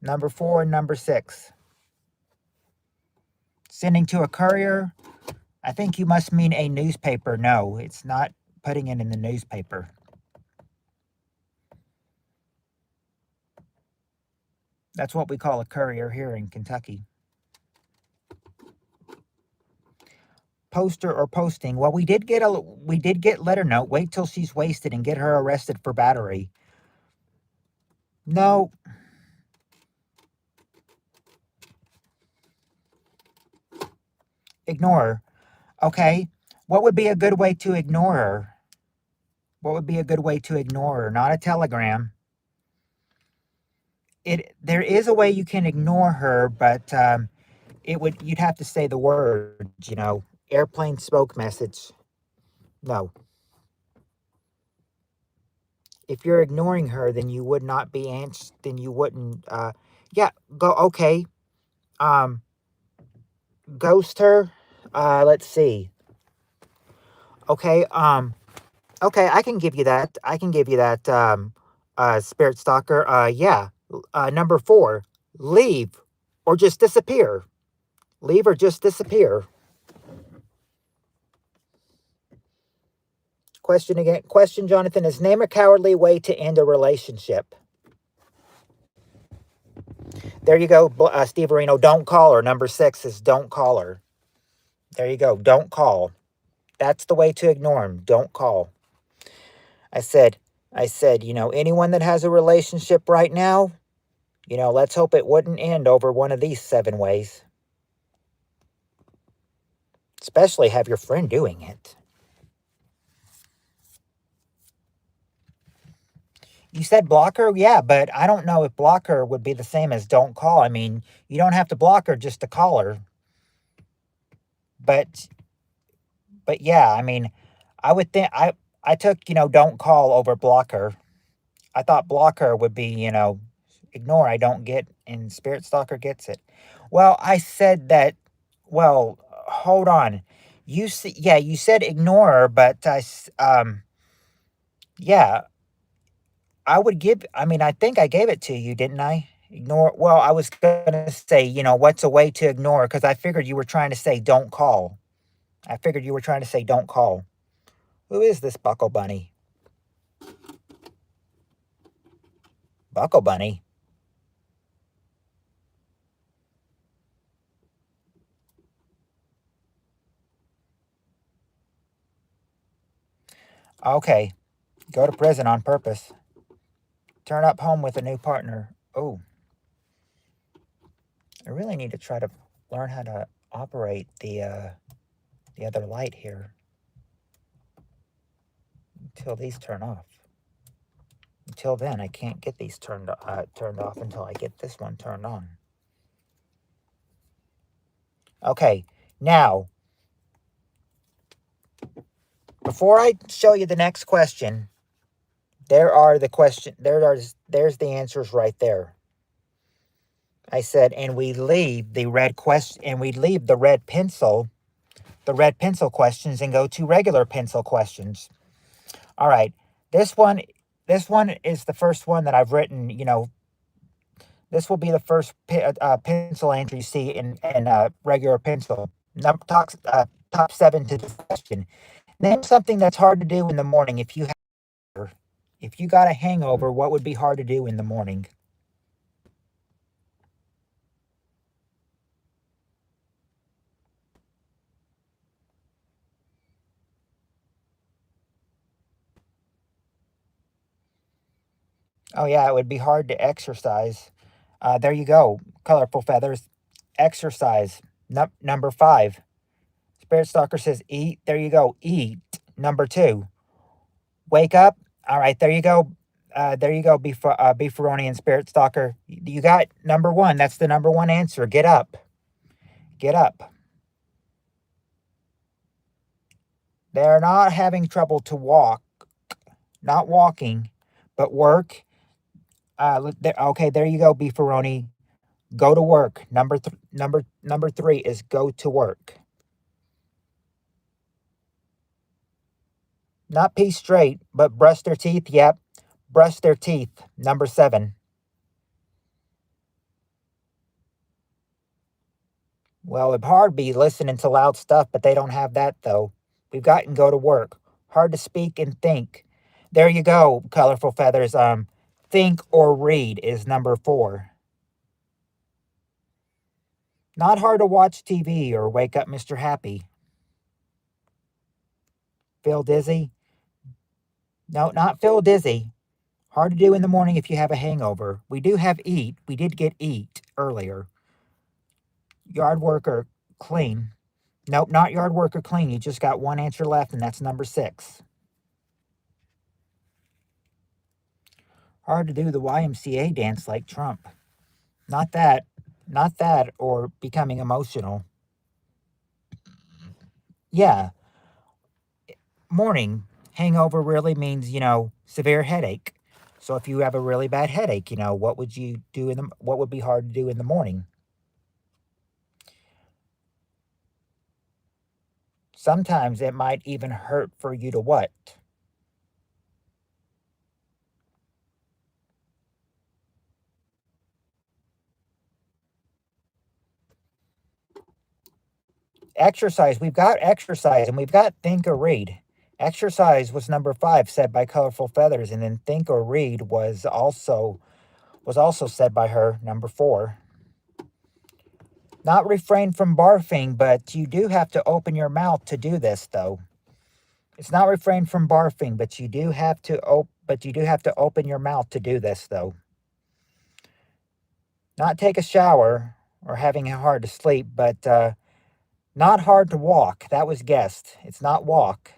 A: Number 4 and number 6. Sending to a courier. I think you must mean a newspaper. No, it's not putting it in the newspaper. That's what we call a courier here in Kentucky. Poster or posting. Well, we did get letter note. Wait till she's wasted and get her arrested for battery. No, ignore her. Okay. What would be a good way to ignore her? What would be a good way to ignore her? Not a telegram. There is a way you can ignore her, but you'd have to say the words, airplane smoke message. No. If you're ignoring her, then you would not be then you wouldn't yeah, go okay. Um Ghost her. Let's see. Okay, okay, I can give you that. I can give you that spirit stalker. Yeah. Number 4, leave or just disappear. Leave or just disappear. Question again. Question, Jonathan. Is name a cowardly way to end a relationship? There you go, Steve Areno. Don't call her. Number 6 is don't call her. There you go. Don't call. That's the way to ignore him. Don't call. I said, anyone that has a relationship right now, let's hope it wouldn't end over one of these 7 ways. Especially have your friend doing it. You said block her? Yeah, but I don't know if block her would be the same as don't call. I mean, you don't have to block her just to call her. But yeah, I mean, I would think I took, don't call over block her. I thought block her would be, ignore. I don't get, and Spirit Stalker gets it. Well, I said that, well, hold on. You said ignore her, but yeah, I think I gave it to you, didn't I? Ignore, well, I was going to say, what's a way to ignore? Because I figured you were trying to say don't call. I figured you were trying to say don't call. Who is this Buckle Bunny? Buckle Bunny? Okay. Go to prison on purpose. Turn up home with a new partner. Oh. I really need to try to learn how to operate the other light here. Until these turn off. Until then, I can't get these turned off until I get this one turned on. Okay. Now, before I show you the next question, there's the answers right there. I said, and we leave the red pencil questions, and go to regular pencil questions. All right. This one is the first one that I've written, this will be the first pencil answer you see in regular pencil. Top 7 to this question. Name something that's hard to do in the morning if you got a hangover. What would be hard to do in the morning? Oh yeah, it would be hard to exercise. There you go. Colorful feathers. Exercise. Number 5. Spirit Stalker says eat. There you go. Eat. Number 2. Wake up. All right, there you go. Beefaroni and Spirit Stalker. You got number 1. That's the number 1 answer. Get up. Get up. They're not having trouble to walk. Not walking, but work. Okay, there you go, Beefaroni. Go to work. Number 3 is go to work. Not pee straight, but brush their teeth. Yep, brush their teeth. Number 7. Well, it'd hard be listening to loud stuff, but they don't have that though. We've got and go to work. Hard to speak and think. There you go, colorful feathers. Think or read is number 4. Not hard to watch TV or wake up Mr. Happy. Feel dizzy? No, not feel dizzy. Hard to do in the morning if you have a hangover. We do have eat. We did get eat earlier. Yard work or clean. Nope, not yard work or clean. You just got one answer left, and that's number 6. Hard to do the YMCA dance like Trump. Not that. Not that or becoming emotional. Yeah. Morning. Hangover really means, severe headache. So if you have a really bad headache, what would you do what would be hard to do in the morning? Sometimes it might even hurt for you to what? Exercise. We've got exercise and we've got think or read. Exercise was number 5, said by Colorful Feathers, and then think or read was also said by her, number 4. Not refrain from barfing, but you do have to open your mouth to do this, though. It's not refrain from barfing, but you do have to open your mouth to do this, though. Not take a shower or having a hard to sleep, but not hard to walk. That was guessed. It's not walk,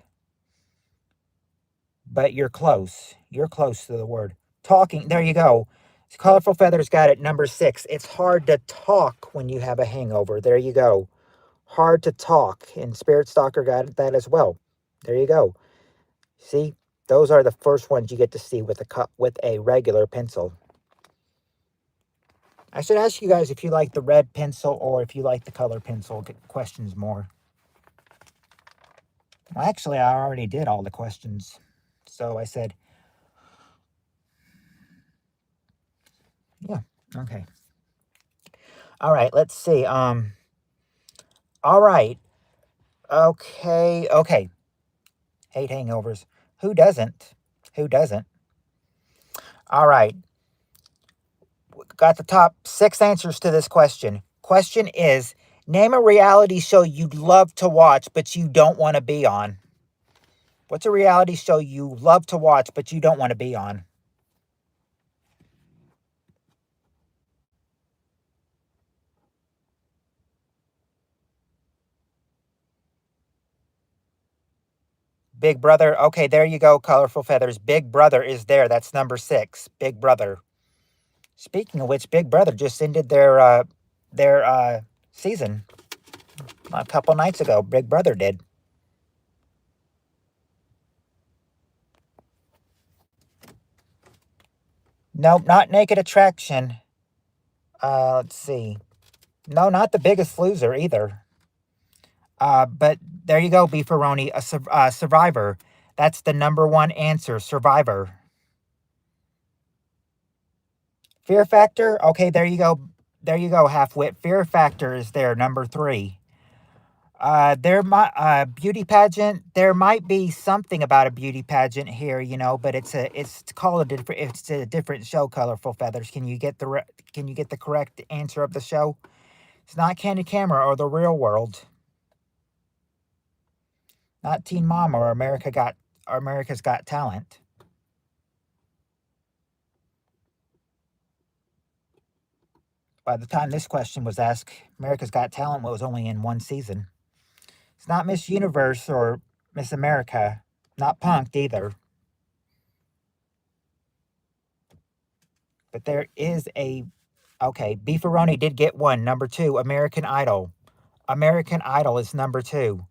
A: but you're close. You're close to the word. Talking. There you go. Colorful Feathers got it. Number 6. It's hard to talk when you have a hangover. There you go. Hard to talk. And Spirit Stalker got that as well. There you go. See, those are the first ones you get to see with a regular pencil. I should ask you guys if you like the red pencil or if you like the color pencil questions more. Well, actually, I already did all the questions. So I said, yeah, okay. All right, let's see. All right. Okay. Hate hangovers. Who doesn't? Who doesn't? All right. Got the top 6 answers to this question. Question is, name a reality show you'd love to watch, but you don't want to be on. What's a reality show you love to watch, but you don't want to be on? Big Brother. Okay, there you go, Colorful Feathers. Big Brother is there. That's number 6. Big Brother. Speaking of which, Big Brother just ended their season a couple nights ago. Big Brother did. Nope, not Naked Attraction. Let's see. No, not The Biggest Loser either. But there you go, Beefaroni. Survivor. That's the number 1 answer. Survivor. Fear Factor. Okay, there you go. There you go, Halfwit. Fear Factor is there. Number 3. There might beauty pageant. There might be something about a beauty pageant here, but it's a different show. Colorful Feathers. Can you get the correct answer of the show? It's not Candid Camera or The Real World. Not Teen Mom or America's Got Talent. By the time this question was asked, America's Got Talent was only in 1 season. It's not Miss Universe or Miss America. Not Punk'd either. But there is a... Okay, Beefaroni did get 1. Number 2, American Idol. American Idol is number 2.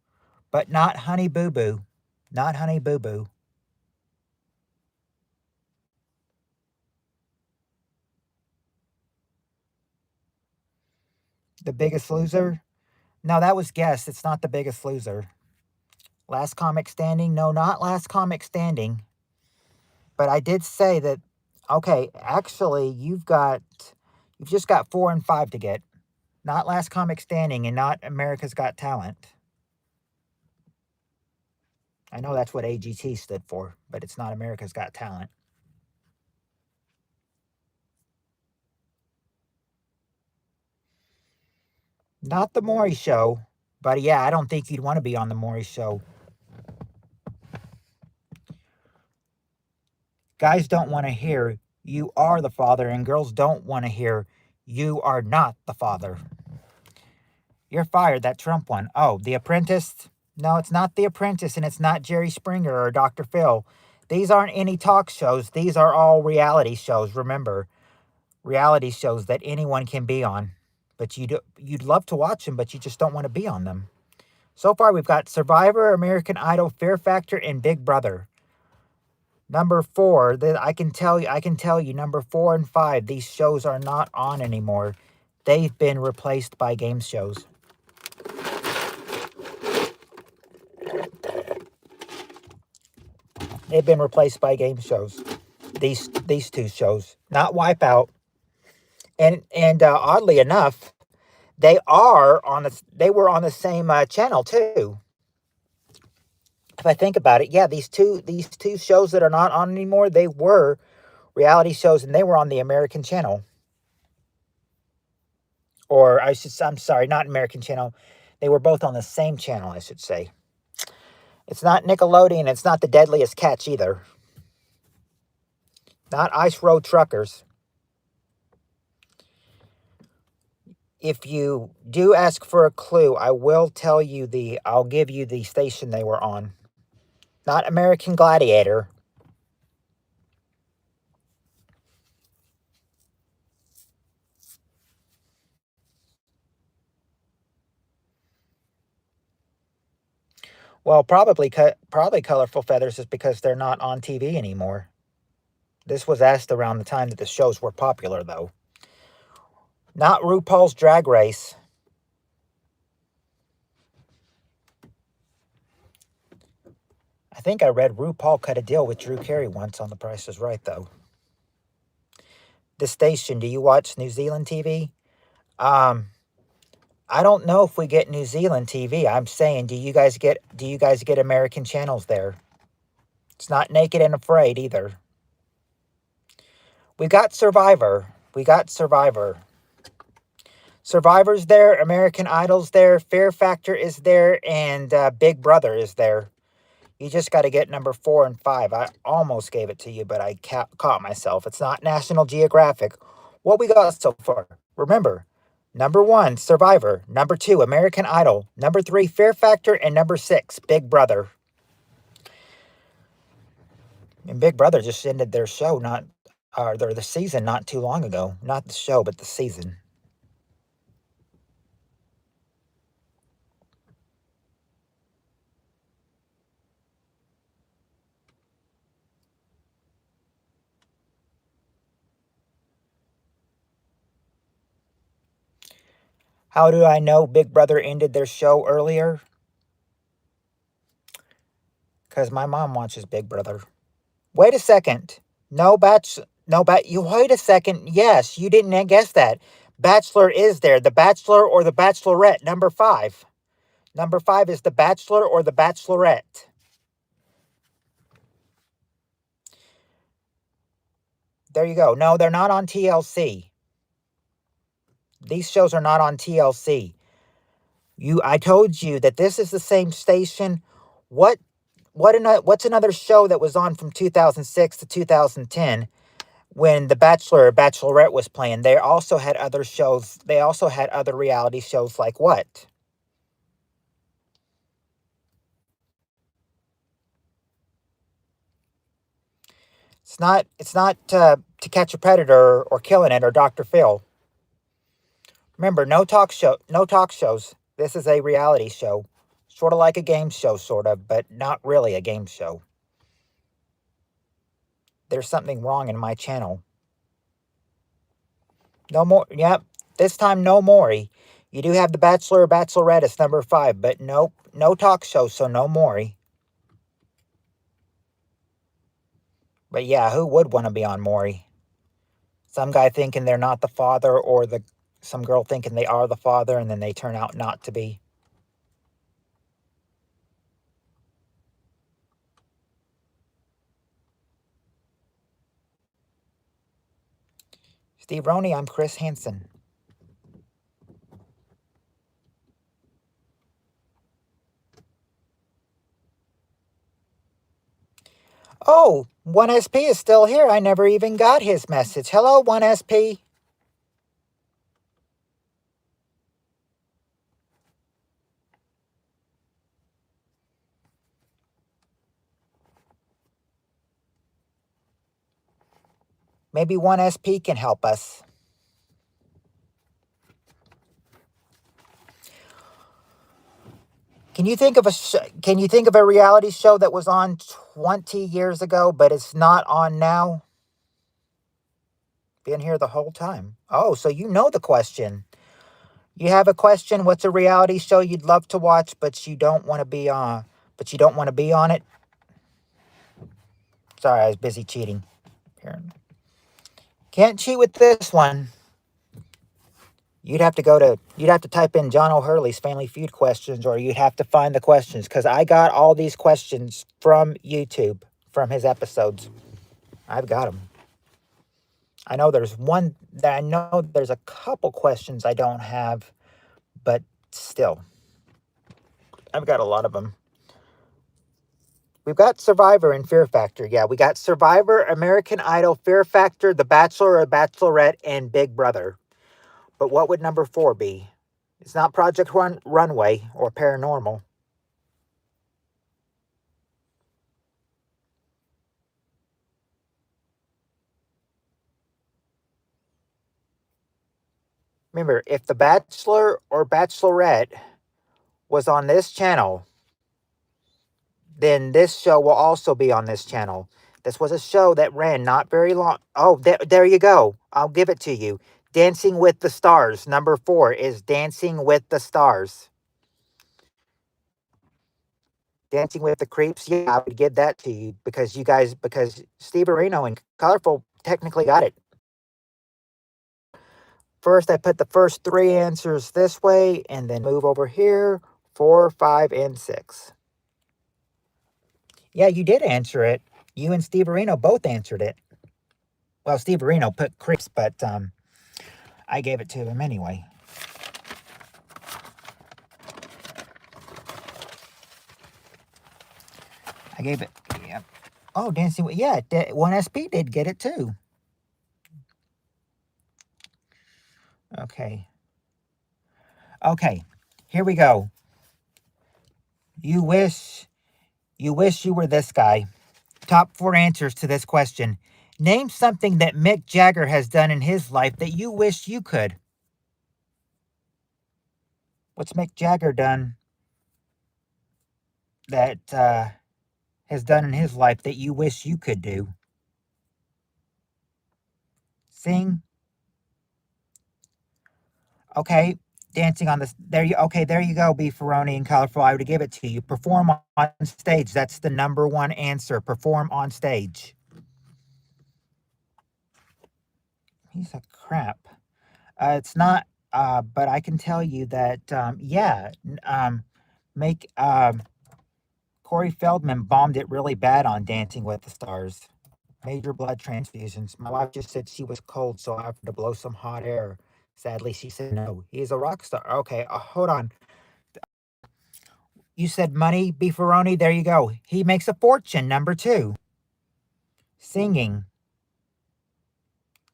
A: But not Honey Boo Boo. Not Honey Boo Boo. The Biggest Loser? No, that was guessed. It's not The Biggest Loser. Last Comic Standing? No, not Last Comic Standing. But I did say that, okay, actually, you've just got 4 and 5 to get. Not Last Comic Standing and not America's Got Talent. I know that's what AGT stood for, but it's not America's Got Talent. Not the Maury Show, but yeah, I don't think you'd want to be on the Maury Show. Guys don't want to hear you are the father, and girls don't want to hear you are not the father. You're fired, that Trump one. Oh, The Apprentice? No, it's not The Apprentice, and it's not Jerry Springer or Dr. Phil. These aren't any talk shows. These are all reality shows. Remember, reality shows that anyone can be on. But you'd love to watch them, but you just don't want to be on them. So far, we've got Survivor, American Idol, Fear Factor, and Big Brother. Number 4, I can tell you, number 4 and 5, these shows are not on anymore. They've been replaced by game shows. They've been replaced by game shows. These two shows, not Wipeout, and oddly enough, they were on the same channel too. If I think about it, yeah, these two shows that are not on anymore, they were reality shows, and they were on the American channel. Or I'm sorry, not American channel. They were both on the same channel, I should say. It's not Nickelodeon. It's not The Deadliest Catch either. Not Ice Road Truckers. If you do ask for a clue, I'll give you the station they were on. Not American Gladiator. Well, probably Colorful Feathers is because they're not on TV anymore. This was asked around the time that the shows were popular, though. Not RuPaul's Drag Race. I think I read RuPaul cut a deal with Drew Carey once on The Price is Right, though. This station, do you watch New Zealand TV? I don't know if we get New Zealand TV. I'm saying, do you guys get American channels there? It's not Naked and Afraid either. We got Survivor. Survivor's there, American Idol's there, Fear Factor is there, and Big Brother is there. You just got to get number 4 and 5. I almost gave it to you, but I caught myself. It's not National Geographic. What we got so far? Remember, number 1, Survivor. Number 2, American Idol. Number 3, Fear Factor. And number 6, Big Brother. And Big Brother just ended their show, the season not too long ago. Not the show, but the season. How do I know Big Brother ended their show earlier? Because my mom watches Big Brother. Wait a second. You wait a second. Yes, you didn't guess that. Bachelor is there. The Bachelor or the Bachelorette, number 5. Number 5 is the Bachelor or the Bachelorette. There you go. No, they're not on TLC. These shows are not on TLC. I told you that this is the same station. What's another show that was on from 2006 to 2010 when The Bachelor or Bachelorette was playing? They also had other shows. They also had other reality shows like what? It's not To Catch a Predator or Killing It or Dr. Phil. Remember, no talk shows. This is a reality show. Sort of like a game show, sort of, but not really a game show. There's something wrong in my channel. No more. Yep. This time, no Maury. You do have The Bachelor or Bachelorette as number 5, but nope. No talk show, so no Maury. But yeah, who would want to be on Maury? Some guy thinking they're not the father, or some girl thinking they are the father, and then they turn out not to be. Steve Roney, I'm Chris Hansen. Oh, 1SP is still here. I never even got his message. Hello, 1SP. Maybe 1SP can help us. Can you think of can you think of a reality show that was on 20 years ago but it's not on now? Been here the whole time. Oh, so you know the question. You have a question, what's a reality show you'd love to watch but you don't want to be on it? Sorry, I was busy cheating. Here. Can't cheat with this one. You'd have to type in John O'Hurley's Family Feud questions, or you'd have to find the questions, because I got all these questions from YouTube, from his episodes. I've got them. I know there's a couple questions I don't have, but still, I've got a lot of them. We've got Survivor and Fear Factor. Yeah, we got Survivor, American Idol, Fear Factor, The Bachelor or Bachelorette, and Big Brother. But what would number 4 be? It's not Project Runway or Paranormal. Remember, if The Bachelor or Bachelorette was on this channel, then this show will also be on this channel. This was a show that ran not very long. Oh, there you go. I'll give it to you. Dancing with the Stars. Number 4 is Dancing with the Stars. Dancing with the Creeps. Yeah, I would give that to you because Steve Areno and Colorful technically got it. First, I put the first 3 answers this way and then move over here. 4, 5, and 6. Yeah, you did answer it. You and Steve Areno both answered it. Well, Steve Areno put Creeps, but I gave it to him anyway. I gave it. Yeah. Oh, Dancing with. Yeah, 1SP did get it too. Okay. Okay. Here we go. You wish you were this guy. Top 4 answers to this question. Name something that Mick Jagger has done in his life that you wish you could. What's Mick Jagger done that has done in his life that you wish you could do? Sing. Okay, dancing on this. There you go, Beefaroni and Colorful. I would give it to you. Perform on stage. That's the number 1 answer. Perform on stage. Piece of crap. It's not. But I can tell you that. Yeah. Make. Corey Feldman bombed it really bad on Dancing with the Stars. Major blood transfusions. My wife just said she was cold, so I offered to blow some hot air. Sadly, she said no. He's a rock star. Okay, hold on. You said money, Beefaroni. There you go. He makes a fortune. Number 2. Singing.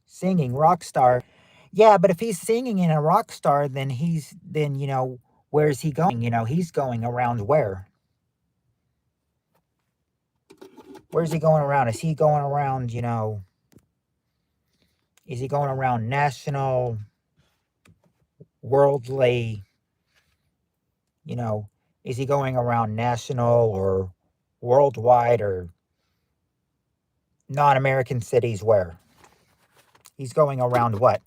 A: Singing, rock star. Yeah, but if he's singing in a rock star, then where's he going? He's going around where? Where's he going around? Is he going around, is he going around national, worldly, is he going around national or worldwide or non-American cities where? He's going around what?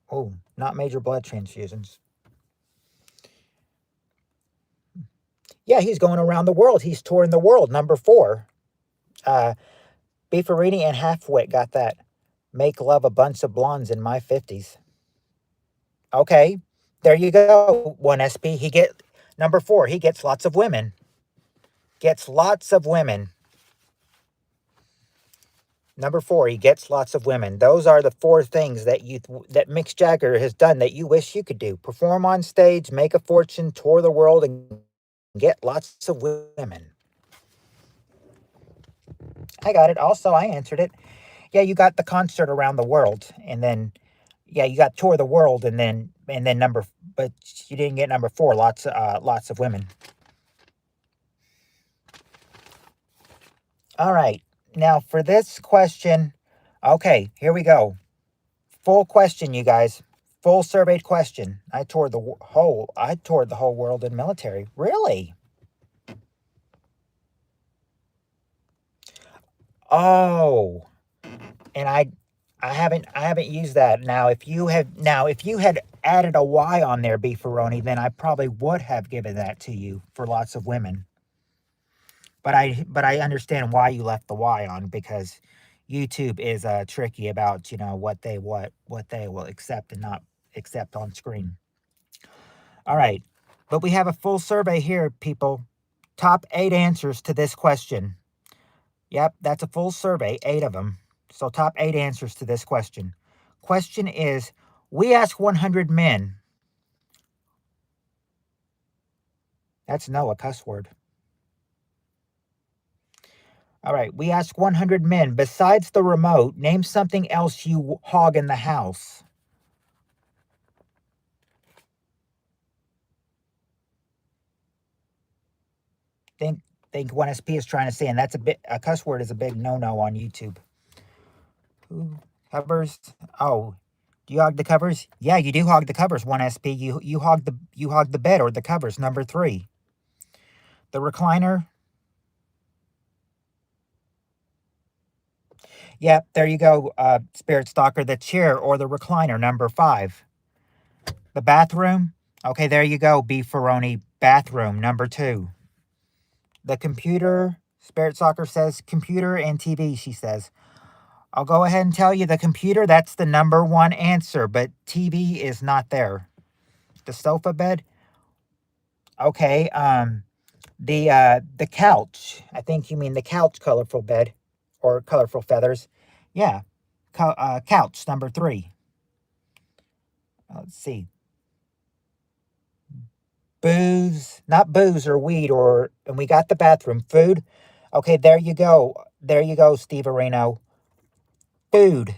A: Oh, not major blood transfusions. Yeah, he's going around the world. He's touring the world. Number 4. Beefarini and Halfwit got that. Make love a bunch of blondes in my 50s. Okay, there you go. 1SP. Number 4. He gets lots of women. Gets lots of women. Number 4. He gets lots of women. Those are the 4 things that Mick Jagger has done that you wish you could do. Perform on stage, make a fortune, tour the world, and get lots of women. I got it. Also, I answered it. Yeah, you got the concert around the world, and then yeah, you got tour the world, and then number, but you didn't get number four. Lots of women. All right, now for this question, okay, here we go. Full question, you guys. Full surveyed question. I toured the whole world in military. Really? Oh, and I haven't used that. Now if you had added a Y on there, Beefaroni, then I probably would have given that to you for lots of women. But I understand why you left the Y on, because YouTube is tricky about what they will accept and not accept on screen. All right, but we have a full survey here, people. Top 8 answers to this question. Yep, that's a full survey, 8 of them. So, top 8 answers to this question. Question is, we asked 100 men. That's no, a cuss word. All right, we asked 100 men, besides the remote, name something else you hog in the house. Think, think 1SP is trying to say, and a cuss word is a big no-no on YouTube. Ooh, covers. Oh, do you hog the covers? Yeah, you do hog the covers, 1SP. You hog the bed or the covers, number 3. The recliner. Yep, there you go, Spirit Stalker. The chair or the recliner, number 5. The bathroom. Okay, there you go, Beefaroni. Bathroom, number 2. The computer. Spirit Stalker says computer and TV, she says. I'll go ahead and tell you the computer, that's the number 1 answer, but TV is not there. The sofa bed. Okay, the couch. I think you mean the couch colorful bed or colorful feathers. Yeah. Couch, number 3. Let's see. Booze, not booze or weed, and we got the bathroom. Food. Okay, there you go. There you go, Steve Areno. Food.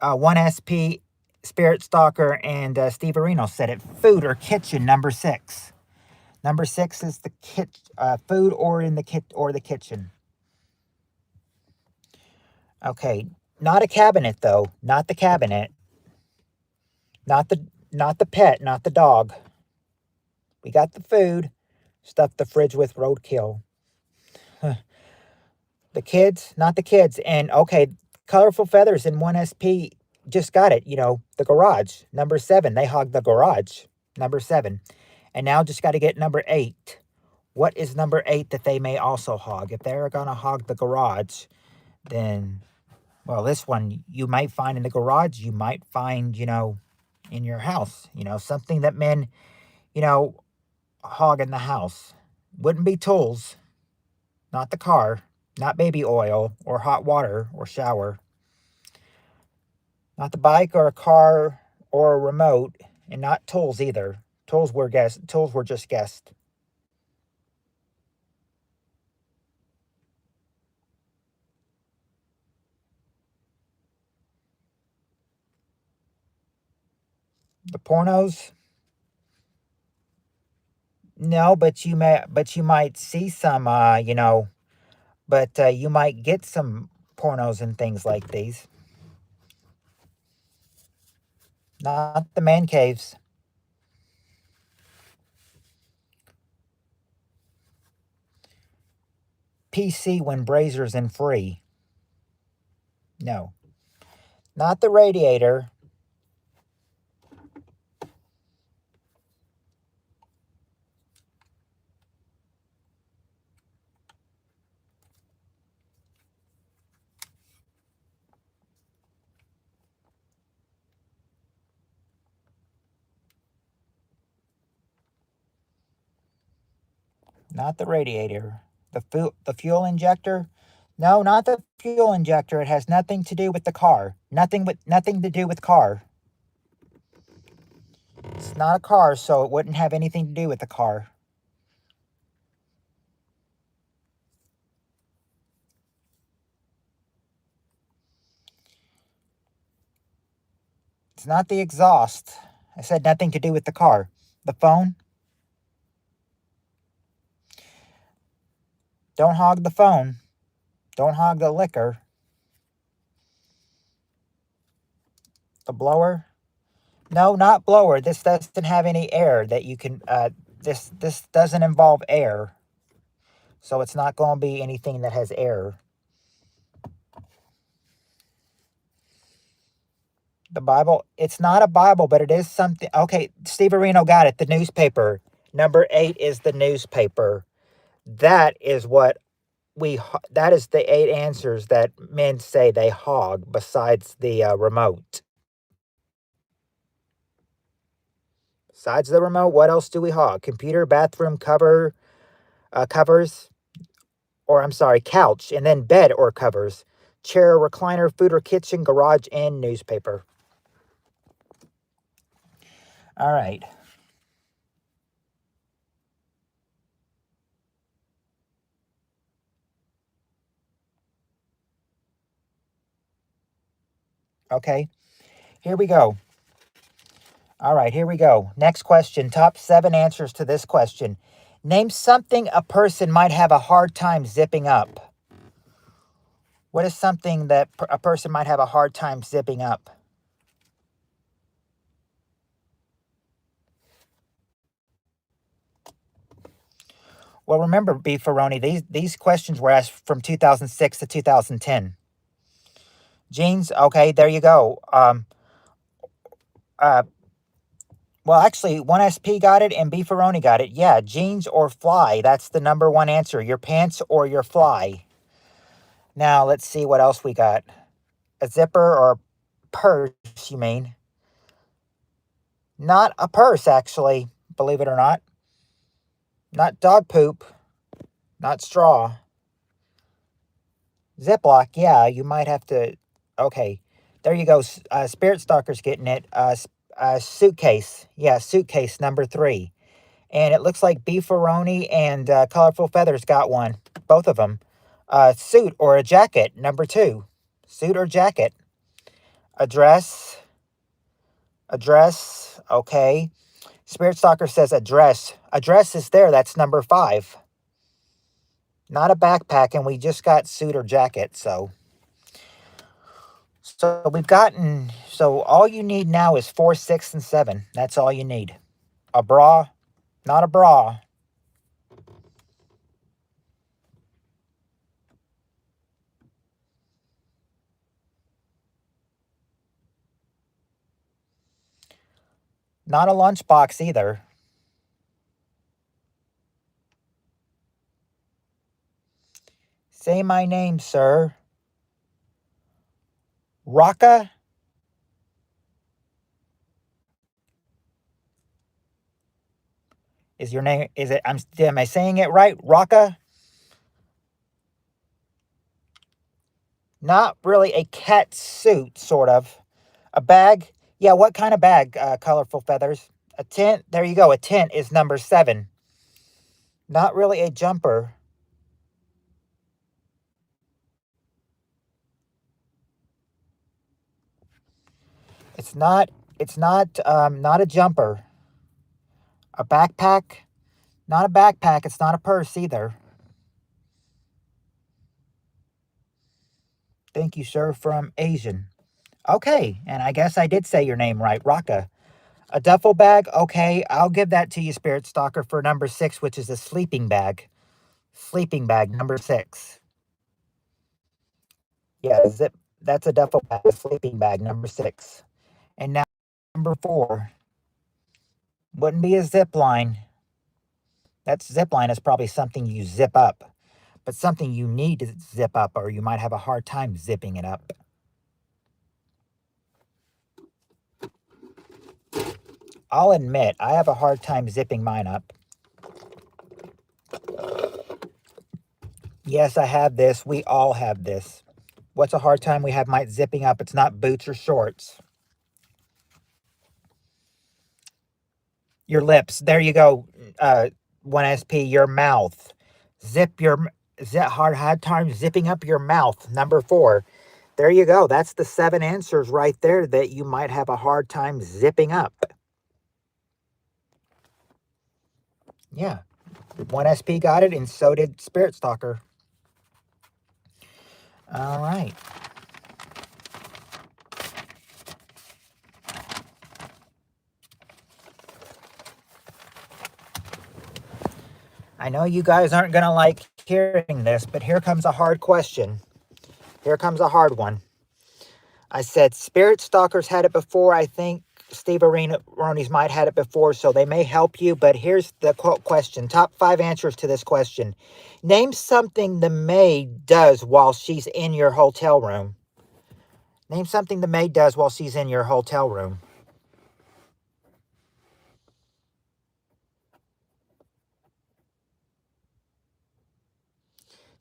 A: 1SP, Spirit Stalker, and Steve Areno said it. Food or kitchen, number 6. Number 6 is the food or in the the kitchen. Okay, not a cabinet though. Not the cabinet. Not the pet. Not the dog. We got the food. Stuff the fridge with roadkill. The kids, not the kids. And okay, colorful feathers in 1SP just got it. The garage, number 7. They hog the garage, number 7. And now just got to get number 8. What is number 8 that they may also hog? If they're going to hog the garage, then, well, this one you might find in the garage, you might find, in your house, something that men, hog in the house. Wouldn't be tools, not the car, not baby oil or hot water or shower, not the bike or a car or a remote, and not tools either. Tools were just guessed. The pornos? No, but you might see some, but you might get some pornos and things like these. Not the man caves. PC when Brazer's in free. No. Not the radiator. Not the radiator. The fuel injector? No, not the fuel injector. It has nothing to do with the car. Nothing to do with car. It's not a car, so it wouldn't have anything to do with the car. It's not the exhaust. I said nothing to do with the car. The phone? Don't hog the phone. Don't hog the liquor. The blower? No, not blower. This doesn't have any air that you can, this doesn't involve air. So it's not going to be anything that has air. The Bible, it's not a Bible, but it is something. Okay, Steve Areno got it. The newspaper. Number 8 is the newspaper. That is what that is the 8 answers that men say they hog besides the remote. Besides the remote, what else do we hog? Computer, bathroom, covers, or I'm sorry, couch, and then bed or covers, chair, recliner, food or kitchen, garage, and newspaper. All right. Okay, here we go. All right, here we go. Next question. Top 7 answers to this question. Name something a person might have a hard time zipping up. What is something that a person might have a hard time zipping up? Well, remember, Beefaroni, these questions were asked from 2006 to 2010. Jeans, okay, there you go. Well, actually, 1SP got it and Beefaroni got it. Yeah, jeans or fly. That's the number 1 answer. Your pants or your fly. Now, let's see what else we got. A zipper or purse, you mean? Not a purse, actually, believe it or not. Not dog poop. Not straw. Ziploc, yeah, you might have to... Okay, there you go. Spirit Stalker's getting it. Suitcase. Yeah, suitcase, number 3. And it looks like Beefaroni and Colorful Feathers got one. Both of them. Suit or a jacket, number 2. Suit or jacket. Address. Address, okay. Spirit Stalker says address. Address is there, that's number 5. Not a backpack, and we just got suit or jacket, so we've gotten, so all you need now is 4, 6, and 7. That's all you need. A bra, not a bra. Not a lunchbox either. Say my name, sir. Rocka? Is your name, is it, am I saying it right? Rocka? Not really a cat suit, sort of. A bag? Yeah, what kind of bag, Colorful Feathers? A tent? There you go. A tent is number 7. Not really a jumper. Not a jumper. A backpack? Not a backpack. It's not a purse either. Thank you, sir, from Asian. Okay, and I guess I did say your name right, Raka. A duffel bag? Okay, I'll give that to you, Spirit Stalker, for number 6, which is a sleeping bag. Sleeping bag, number 6. Yeah, that's a duffel bag, a sleeping bag, number 6. And now, number 4. Wouldn't be a zip line. That zip line is probably something you zip up, but something you need to zip up, or you might have a hard time zipping it up. I'll admit, I have a hard time zipping mine up. Yes, I have this. We all have this. What's a hard time we have might zipping up? It's not boots or shorts. Your lips. There you go. 1SP, your mouth. Hard time zipping up your mouth. Number 4. There you go. That's the 7 answers right there that you might have a hard time zipping up. Yeah. 1SP got it, and so did Spirit Stalker. All right. I know you guys aren't going to like hearing this, but here comes a hard question. Here comes a hard one. I said Spirit Stalkers had it before. I think Steve Aronis might had it before, so they may help you. But here's the question. Top 5 answers to this question. Name something the maid does while she's in your hotel room. Name something the maid does while she's in your hotel room.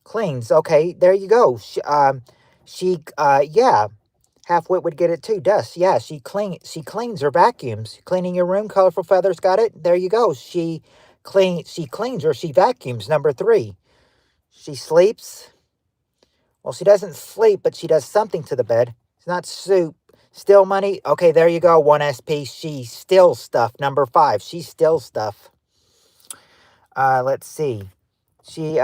A: Cleans. Okay, there you go. Yeah. Halfwit would get it too. Dust. Yeah, she cleans or vacuums. Cleaning your room. Colorful Feathers got it. There you go. She cleans or she vacuums. Number 3. She sleeps. Well, she doesn't sleep, but she does something to the bed. It's not soup. Still money. Okay, there you go. 1SP. She steals stuff. Number 5. She steals stuff. Let's see. She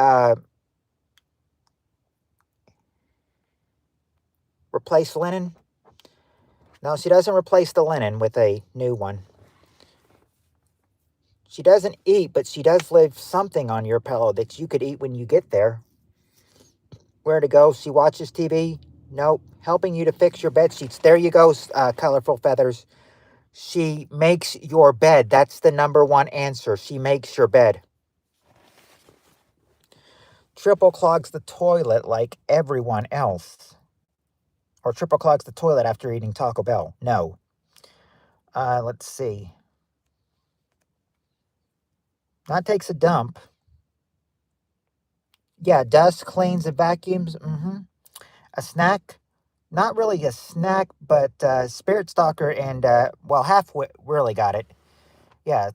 A: replace linen. No, she doesn't replace the linen with a new one. She doesn't eat, but she does leave something on your pillow that you could eat when you get there. Where to go? She watches TV? Nope. Helping you to fix your bed sheets. There you go, Colorful Feathers. She makes your bed. That's the number 1 answer. She makes your bed. Triple clogs the toilet like everyone else. Or triple clogs the toilet after eating Taco Bell. No. Let's see. Not takes a dump. Yeah, dust, cleans, and vacuums. A snack. Not really a snack, but Spirit Stalker and, well, Halfwit really got it. Yeah,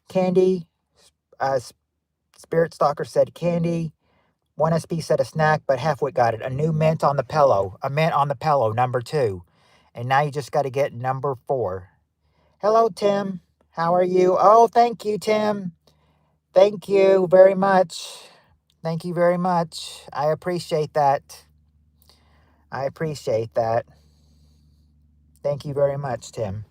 A: candy. Spirit Stalker said candy. 1SP said a snack, but Halfwit got it. A new mint on the pillow. A mint on the pillow, number 2. And now you just got to get number 4. Hello, Tim. How are you? Oh, thank you, Tim. Thank you very much. Thank you very much. I appreciate that. I appreciate that. Thank you very much, Tim.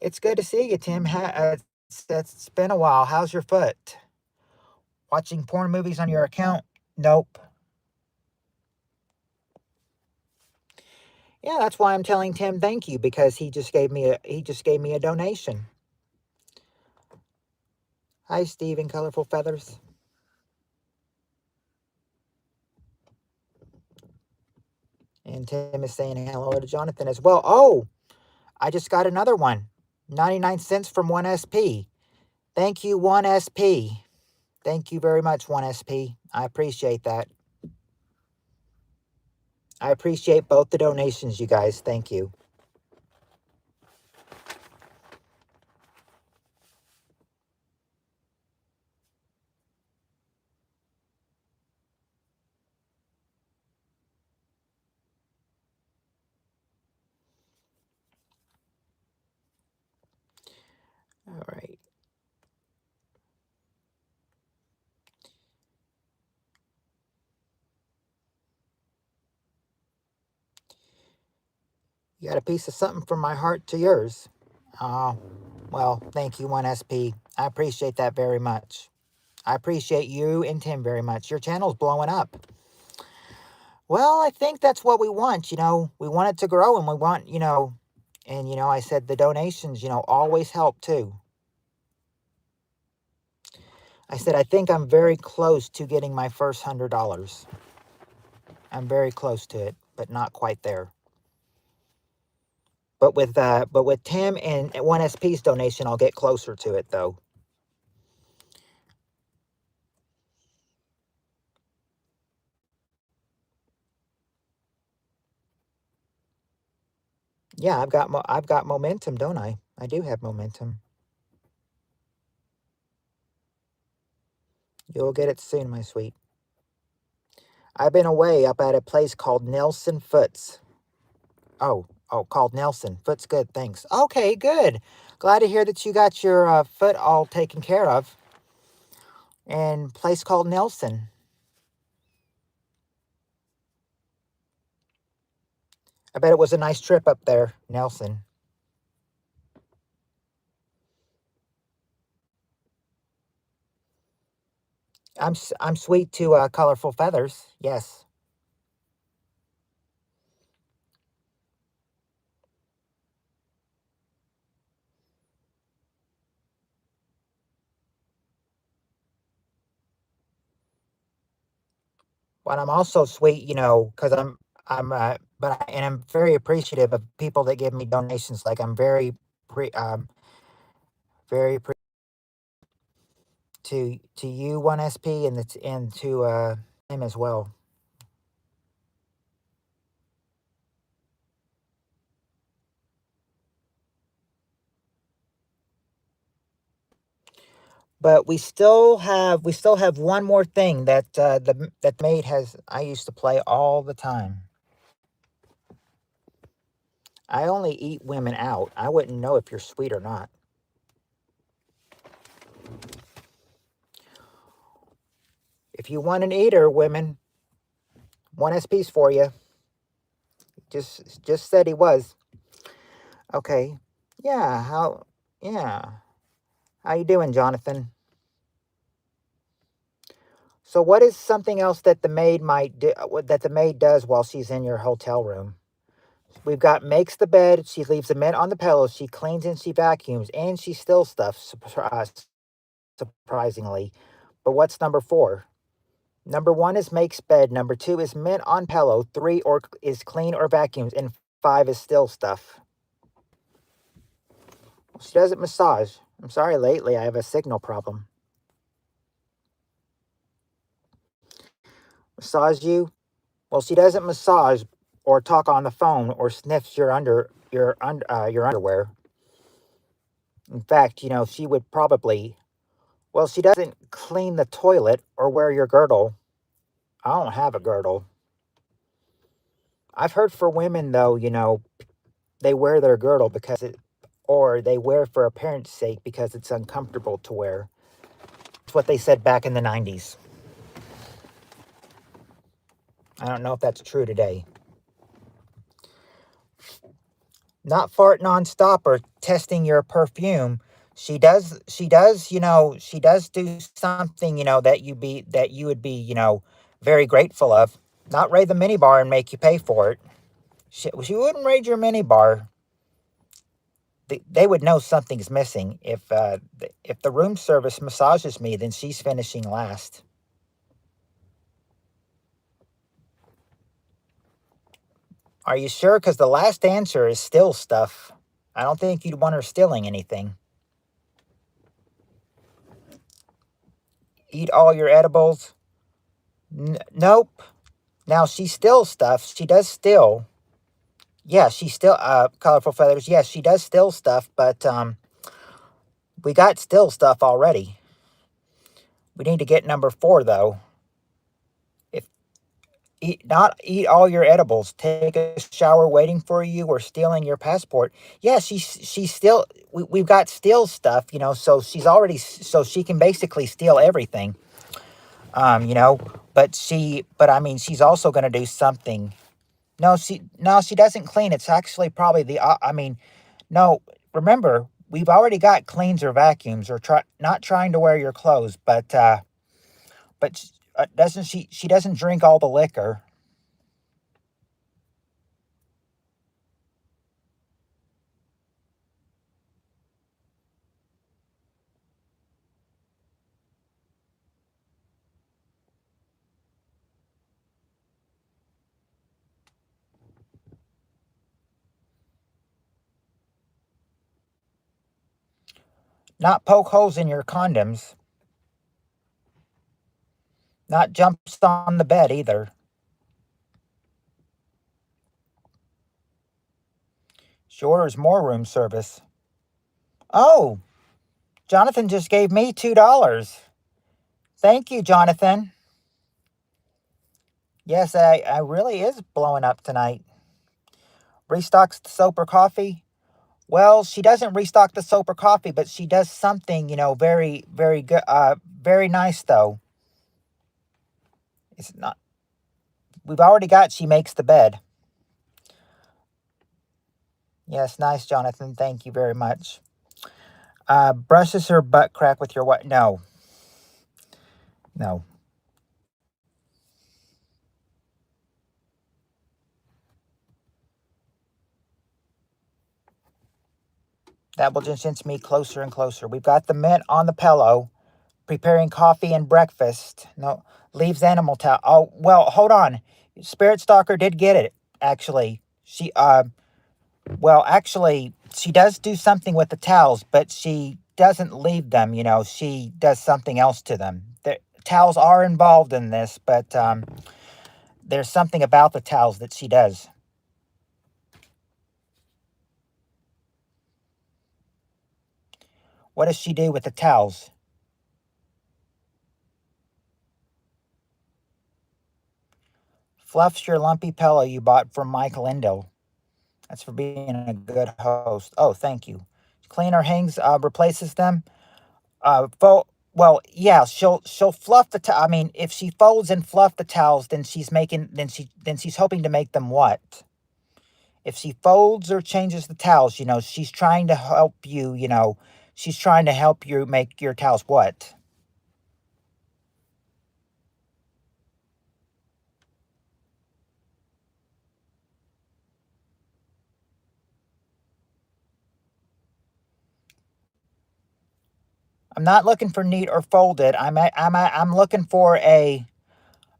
A: It's good to see you, Tim. It's been a while. How's your foot? Watching porn movies on your account? Nope. Yeah, that's why I'm telling Tim thank you, because he just gave me a donation. Hi, Steve and Colorful Feathers. And Tim is saying hello to Jonathan as well. Oh, I just got another one. 99 cents from 1SP. Thank you, 1SP. Thank you very much, 1SP. I appreciate that. I appreciate both the donations, you guys. Thank you. All right. You got a piece of something from my heart to yours. Oh, well, thank you, 1SP. I appreciate that very much. I appreciate you and Tim very much. Your channel's blowing up. Well, I think that's what we want. We want it to grow, and we want, and, I said the donations, always help too. I said, I think I'm very close to getting my first $100. I'm very close to it, but not quite there. But with Tim and 1SP's donation, I'll get closer to it though. Yeah, I've got momentum, don't I? I do have momentum. You'll get it soon, my sweet. I've been away up at a place called Nelson Foots. Oh, called Nelson. Foot's good, thanks. Okay, good. Glad to hear that you got your foot all taken care of. And place called Nelson. I bet it was a nice trip up there, Nelson. I'm sweet to colorful feathers. Yes. But I'm also sweet, because and I'm very appreciative of people that give me donations. Like I'm very to you, one SP, and to him as well. But we still have one more thing that the maid has. I used to play all the time. I only eat women out. I wouldn't know if you're sweet or not. If you want an eater, women, one SP's for you. Just said he was. Okay. Yeah. How? Yeah. How you doing, Jonathan? So, what is something else that the maid might do? That the maid does while she's in your hotel room? We've got makes the bed. She leaves the mint on the pillow. She cleans and she vacuums, and she still stuffs. Surprisingly, but what's number four? Number one is makes bed. Number two is mint on pillow. Three or is clean or vacuums, and five is still stuff. She doesn't massage. I'm sorry. Lately, I have a signal problem. Massage you? Well, she doesn't massage or talk on the phone or sniffs your underwear. In fact, she would probably. Well, she doesn't clean the toilet or wear your girdle. I don't have a girdle. I've heard for women though, they wear their girdle or they wear for appearance sake because it's uncomfortable to wear. It's what they said back in the 90s. I don't know if that's true today. Not fart nonstop or testing your perfume. She does do something, that you would be, very grateful of. Not raid the minibar and make you pay for it. She wouldn't raid your minibar. They would know something's missing. If the room service massages me, then she's finishing last. Are you sure? Because the last answer is still stuff. I don't think you'd want her stealing anything. Eat all your edibles? Nope. Now she steals stuff. She does steal. Yeah, she still colorful feathers. Yes, she does steal stuff, but we got still stuff already. We need to get number four though. If not eat all your edibles, take a shower waiting for you, or stealing your passport. Yeah, she's still. We've got steal stuff, so so she can basically steal everything. Um, you know, but I mean, she's also going to do something. No, she doesn't clean. It's actually probably I mean, no. Remember, we've already got cleans or vacuums, or not trying to wear your clothes, but doesn't she? She doesn't drink all the liquor. Not poke holes in your condoms. Not jumps on the bed either. She orders more room service. Oh, Jonathan just gave me $2. Thank you, Jonathan. Yes, I really is blowing up tonight. Restocks the soap or coffee. Well, she doesn't restock the soap or coffee, but she does something, very, very good, very nice though. It's not, we've already got, she makes the bed. Yes, nice, Jonathan. Thank you very much. Brushes her butt crack with your what? No, no. That will just inch me closer and closer. We've got the mint on the pillow, preparing coffee and breakfast. No, leaves animal towel. Oh, well, hold on. Spirit Stalker did get it, actually. Actually, she does do something with the towels, but she doesn't leave them, she does something else to them. The towels are involved in this, but there's something about the towels that she does. What does she do with the towels? Fluffs your lumpy pillow you bought from Mike Lindo. That's for being a good host. Oh, thank you. Clean or hangs, replaces them. Well, yeah, she'll fluff the. I mean, if she folds and fluff the towels, then she's hoping to make them what? If she folds or changes the towels, she's trying to help you. She's trying to help you make your towels what? I'm not looking for neat or folded. I'm looking for a.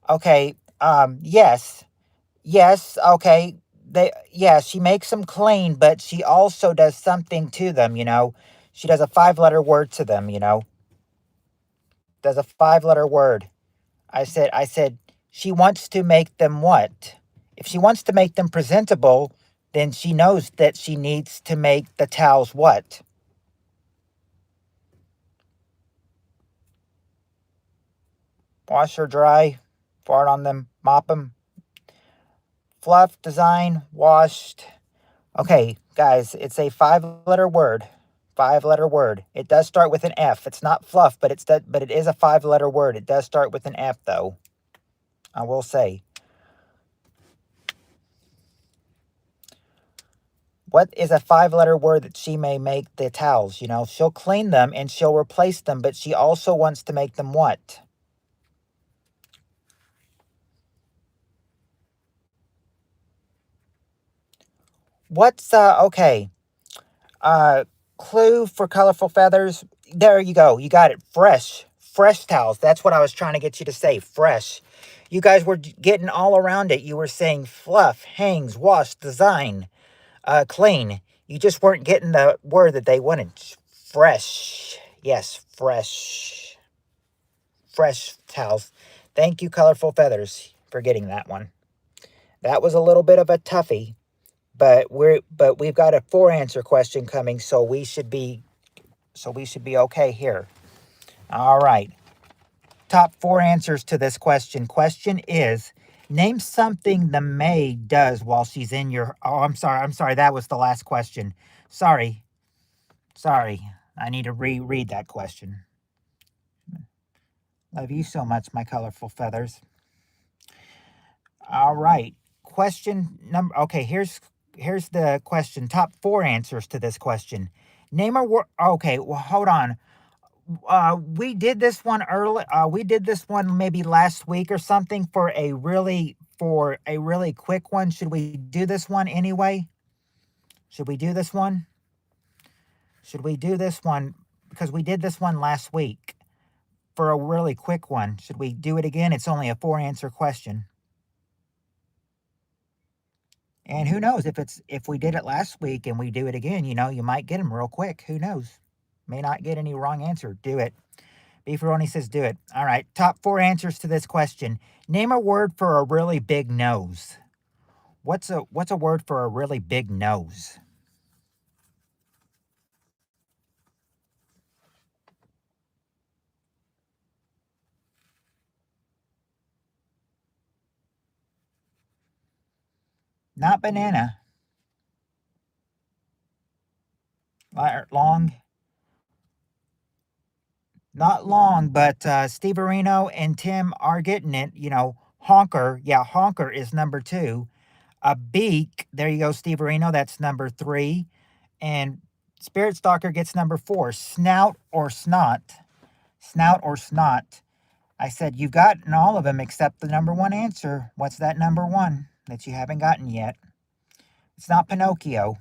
A: Okay. Yes. Yes, okay. She makes them clean, but she also does something to them. She does a five-letter word to them. Does a five-letter word. I said she wants to make them what? If she wants to make them presentable, then she knows that she needs to make the towels what? Wash or dry, fart on them, mop them, fluff, design, washed. Okay, guys, it's a five-letter word. Five-letter word. It does start with an F. It's not fluff, but it is a five-letter word. It does start with an F, though. I will say. What is a five-letter word that she may make the towels? She'll clean them and she'll replace them, but she also wants to make them what? What's okay? Uh, Clue for colorful feathers. There you go. You got it. Fresh. Fresh towels. That's what I was trying to get you to say. Fresh. You guys were getting all around it. You were saying fluff, hangs, wash, design, clean. You just weren't getting the word that they wanted. Fresh. Yes, fresh. Fresh towels. Thank you, colorful feathers, for getting that one. That was a little bit of a toughie, but we've got a four answer question coming, so we should be okay here. All right. Top four answers to this question. Question is, name something the maid does while she's in your. Oh, I'm sorry. I'm sorry. That was the last question. Sorry. Sorry. I need to reread that question. Love you so much, my colorful feathers. All right. Question number. Okay, here's the question. Top four answers to this question. Name a word. Okay, well, hold on. We did this one early. We did this one maybe last week or something for a really quick one. Should we do this one anyway? Should we do this one? Should we do this one? Because we did this one last week for a really quick one. Should we do it again? It's only a four answer question. And who knows if we did it last week and we do it again, you might get them real quick. Who knows? May not get any wrong answer. Do it. Beefaroni says do it. All right. Top four answers to this question. Name a word for a really big nose. What's a word for a really big nose? Not banana. Long. Not long, but Steve Areno and Tim are getting it. You know, honker. Yeah, honker is number 2. A beak. There you go, Steve Areno. That's number 3. And Spirit Stalker gets number 4. Snout or snot. Snout or snot. I said you've gotten all of them except the number 1 answer. What's that number 1 that you haven't gotten yet? It's not Pinocchio,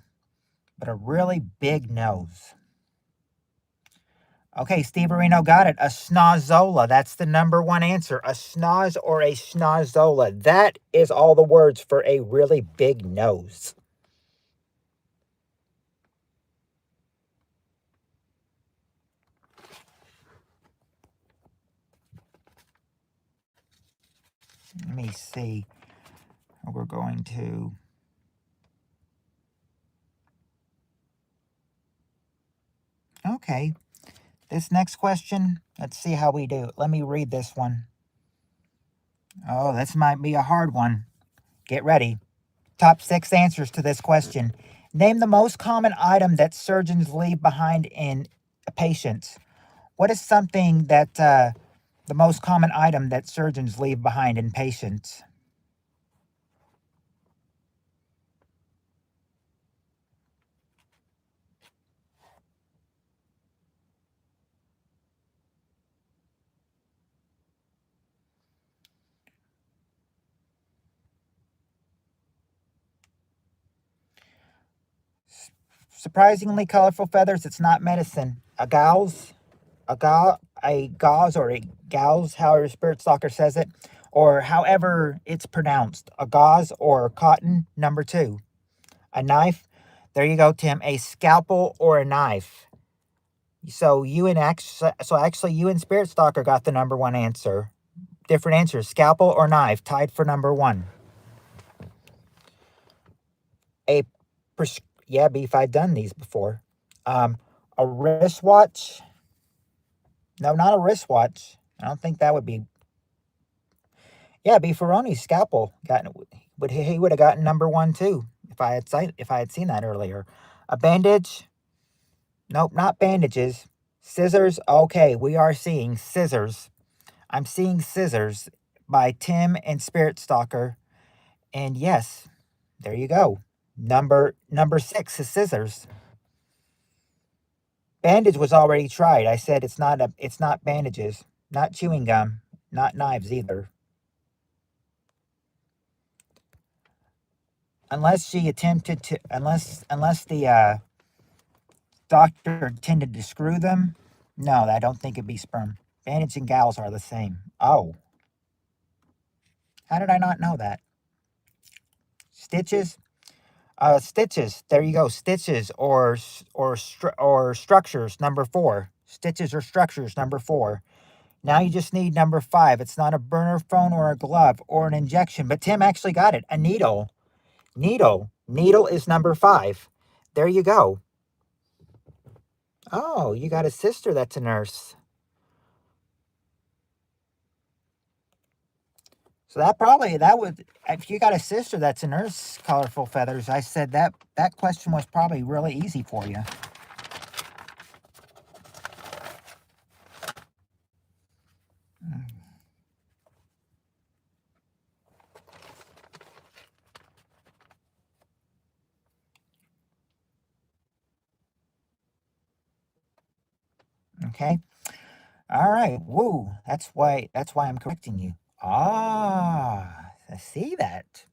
A: but a really big nose. Okay, Steve Areno got it. A schnozola. That's the number 1 answer. A schnoz or a schnozola. That is all the words for a really big nose. Let me see. We're going to... Okay. This next question, let's see how we do. Let me read this one. Oh, this might be a hard one. Get ready. Top 6 answers to this question. Name the most common item that surgeons leave behind in patients. What is something that the most common item that surgeons leave behind in patients? Surprisingly colorful feathers. It's not medicine. A gauze, a gauze or a gauze, however Spirit Stalker says it, or however it's pronounced. A gauze or cotton. Number 2. A knife. There you go, Tim. A scalpel or a knife. So actually you and Spirit Stalker got the number 1 answer. Different answers. Scalpel or knife. Tied for number 1. Yeah, Beef, I've done these before. A wristwatch. No, not a wristwatch. I don't think that would be. Yeah, Beefaroni's scalpel he would have gotten number 1 too if I had seen that earlier. A bandage. Nope, not bandages. Scissors. Okay, we are seeing scissors. I'm seeing scissors by Tim and Spirit Stalker. And yes, there you go. Number 6 is scissors. Bandage was already tried. I said it's not bandages, not chewing gum, not knives either. Unless she attempted to unless the doctor intended to screw them. No, I don't think it'd be sperm. Bandage and gauze are the same. Oh. How did I not know that? Stitches? Stitches. There you go. Stitches or structures, number 4. Stitches or structures, number 4. Now you just need number 5. It's not a burner phone or a glove or an injection, but Tim actually got it. A needle. Needle. Needle is number 5. There you go. Oh, you got a sister that's a nurse. So that would, if you got a sister that's a nurse, Colorful Feathers, I said that question was probably really easy for you. Okay. All right. Woo. That's why I'm correcting you. Ah, I see that.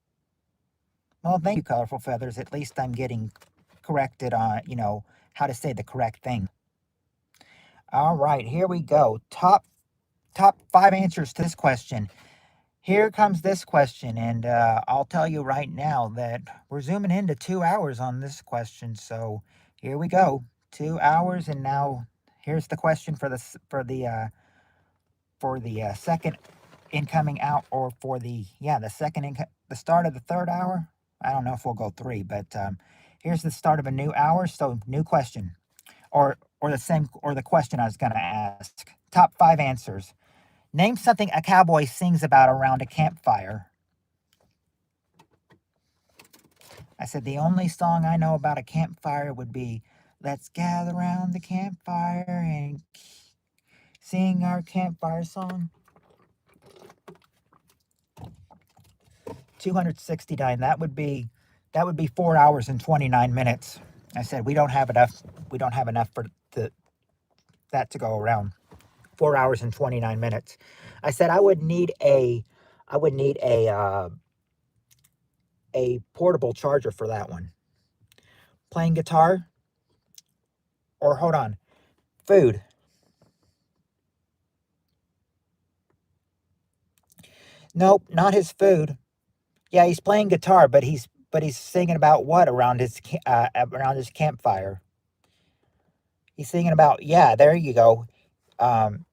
A: Well, thank you, Colorful Feathers. At least I'm getting corrected on, how to say the correct thing. All right, here we go. Top 5 answers to this question. Here comes this question, and I'll tell you right now that we're zooming into 2 hours on this question. So here we go, 2 hours, and now here's the question for the second incoming out, or for the the start of the 3rd hour. I don't know if we'll go 3, but here's the start of a new hour. So new question, or the question I was going to ask. Top 5 answers. Name something a cowboy sings about around a campfire. I said the only song I know about a campfire would be "Let's gather around the campfire and sing our campfire song." 269. That would be 4 hours and 29 minutes. I said we don't have enough. We don't have enough for that to go around. 4 hours and 29 minutes. I said I would need a portable charger for that one. Playing guitar, or hold on, food. Nope, not his food. Yeah, he's playing guitar, but he's singing about what around his campfire. He's singing about, yeah. There you go. Um,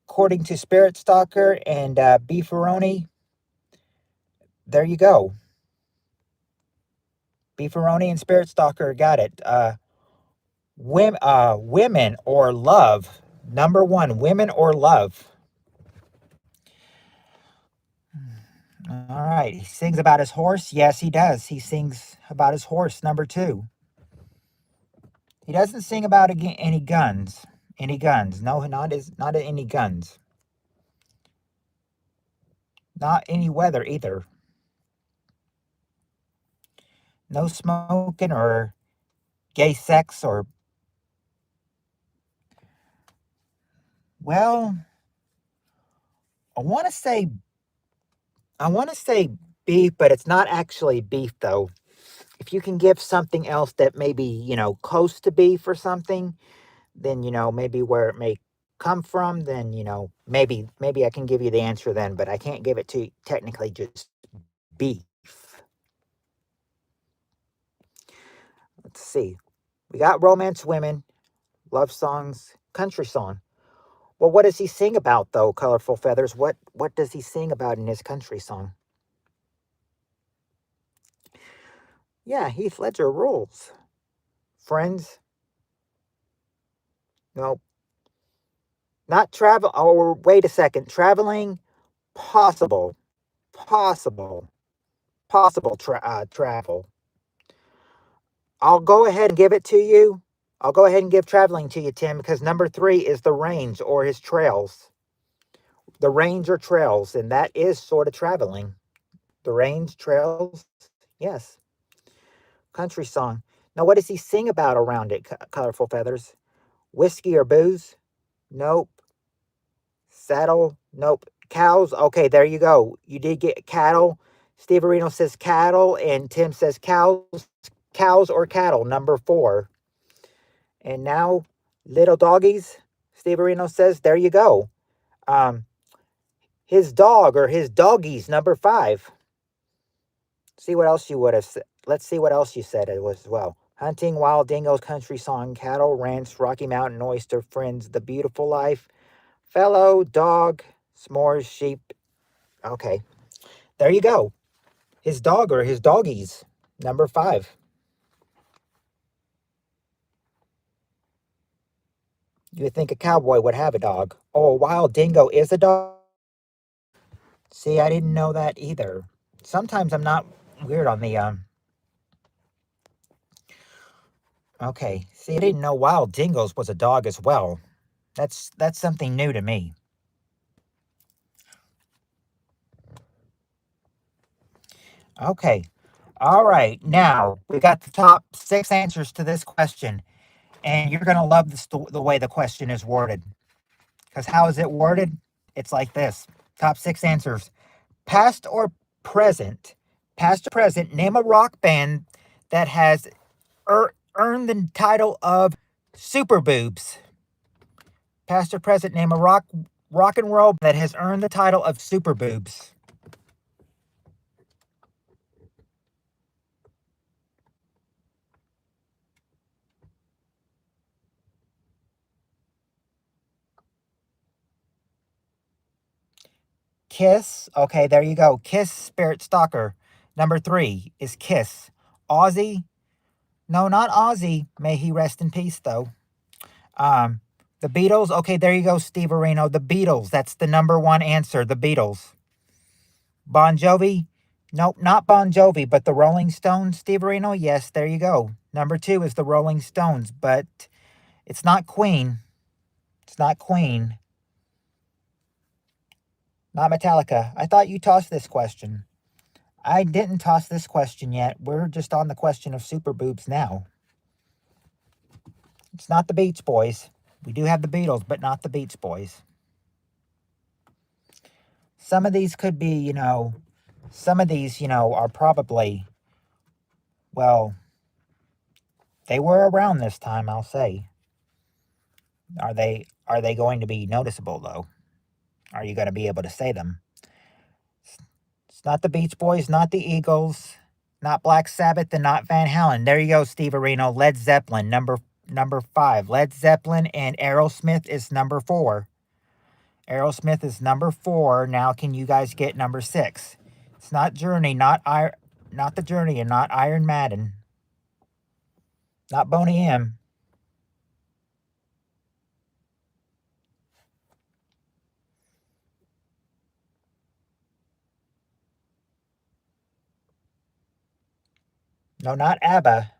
A: According to Spirit Stalker and Beefaroni, there you go. Beefaroni and Spirit Stalker got it. Women or love. Number one, women or love. All right. He sings about his horse. Yes, he does. He sings about his horse. Number two. He doesn't sing about any guns. Any guns? No, not any guns. Not any weather either. No smoking or gay sex or, well, I want to say I want to say beef, but it's not actually beef though. If you can give something else that maybe, close to beef or something, then, maybe where it may come from, then, maybe I can give you the answer then, but I can't give it to you technically just beef. Let's see. We got romance women, love songs, country song. Well, what does he sing about though, Colorful Feathers? What does he sing about in his country song? Yeah, Heath Ledger rules. Friends? No, not travel. Oh, wait a second. Traveling? Possible. Possible. Possible travel. I'll go ahead and give it to you. I'll go ahead and give traveling to you, Tim, because number three is the range or his trails. The range or trails, and that is sort of traveling. The range, trails, yes. Country song. Now, what does he sing about around it, Colorful Feathers? Whiskey or booze? Nope. Saddle? Nope. Cows? Okay, there you go. You did get cattle. Steve Areno says cattle, and Tim says cows. Cows or cattle, number four. And now, little doggies, Steve Areno says, there you go. His dog or his doggies, number five. See what else you would have said. Let's see what else you said it was as well. Hunting, wild dingoes, country song, cattle, ranch, Rocky Mountain, oyster, friends, the beautiful life, fellow, dog, s'mores, sheep. Okay, there you go. His dog or his doggies, number five. You would think a cowboy would have a dog. Oh, a wild dingo is a dog? See, I didn't know that either. Sometimes I'm not weird on the Okay. See, I didn't know wild dingoes was a dog as well. That's something new to me. Okay. All right. Now, we got the top six answers to this question, and you're going to love the way the question is worded. Because how is it worded? It's like this. Top six answers. Past or present? Past or present, name a rock band that has earned the title of Super Boobs. Past or present, name a rock and roll that has earned the title of Super Boobs. Kiss. Okay, there you go. Kiss, Spirit Stalker. Number three is Kiss. Ozzy. No, not Ozzy. May he rest in peace, though. The Beatles. Okay, there you go, Steve Areno. The Beatles. That's the number one answer. The Beatles. Bon Jovi. Nope, not Bon Jovi, but the Rolling Stones, Steve Reno. Yes, there you go. Number 2 is the Rolling Stones, but it's not Queen. It's not Queen. Not Metallica. I thought you tossed this question. I didn't toss this question yet. We're just on the question of super boobs now. It's not the Beach Boys. We do have the Beatles, but not the Beach Boys. Some of these could be, some of these, are probably, well, they were around this time, I'll say. Are they going to be noticeable though? Are you going to be able to say them? It's not the Beach Boys, not the Eagles, not Black Sabbath, and not Van Halen. There you go, Steve Areno. Led Zeppelin, number 5. Led Zeppelin and Aerosmith is number 4. Aerosmith is number 4. Now can you guys get number 6? It's not Journey, not the Journey, and not Iron Maiden. Not Boney M. No, not ABBA.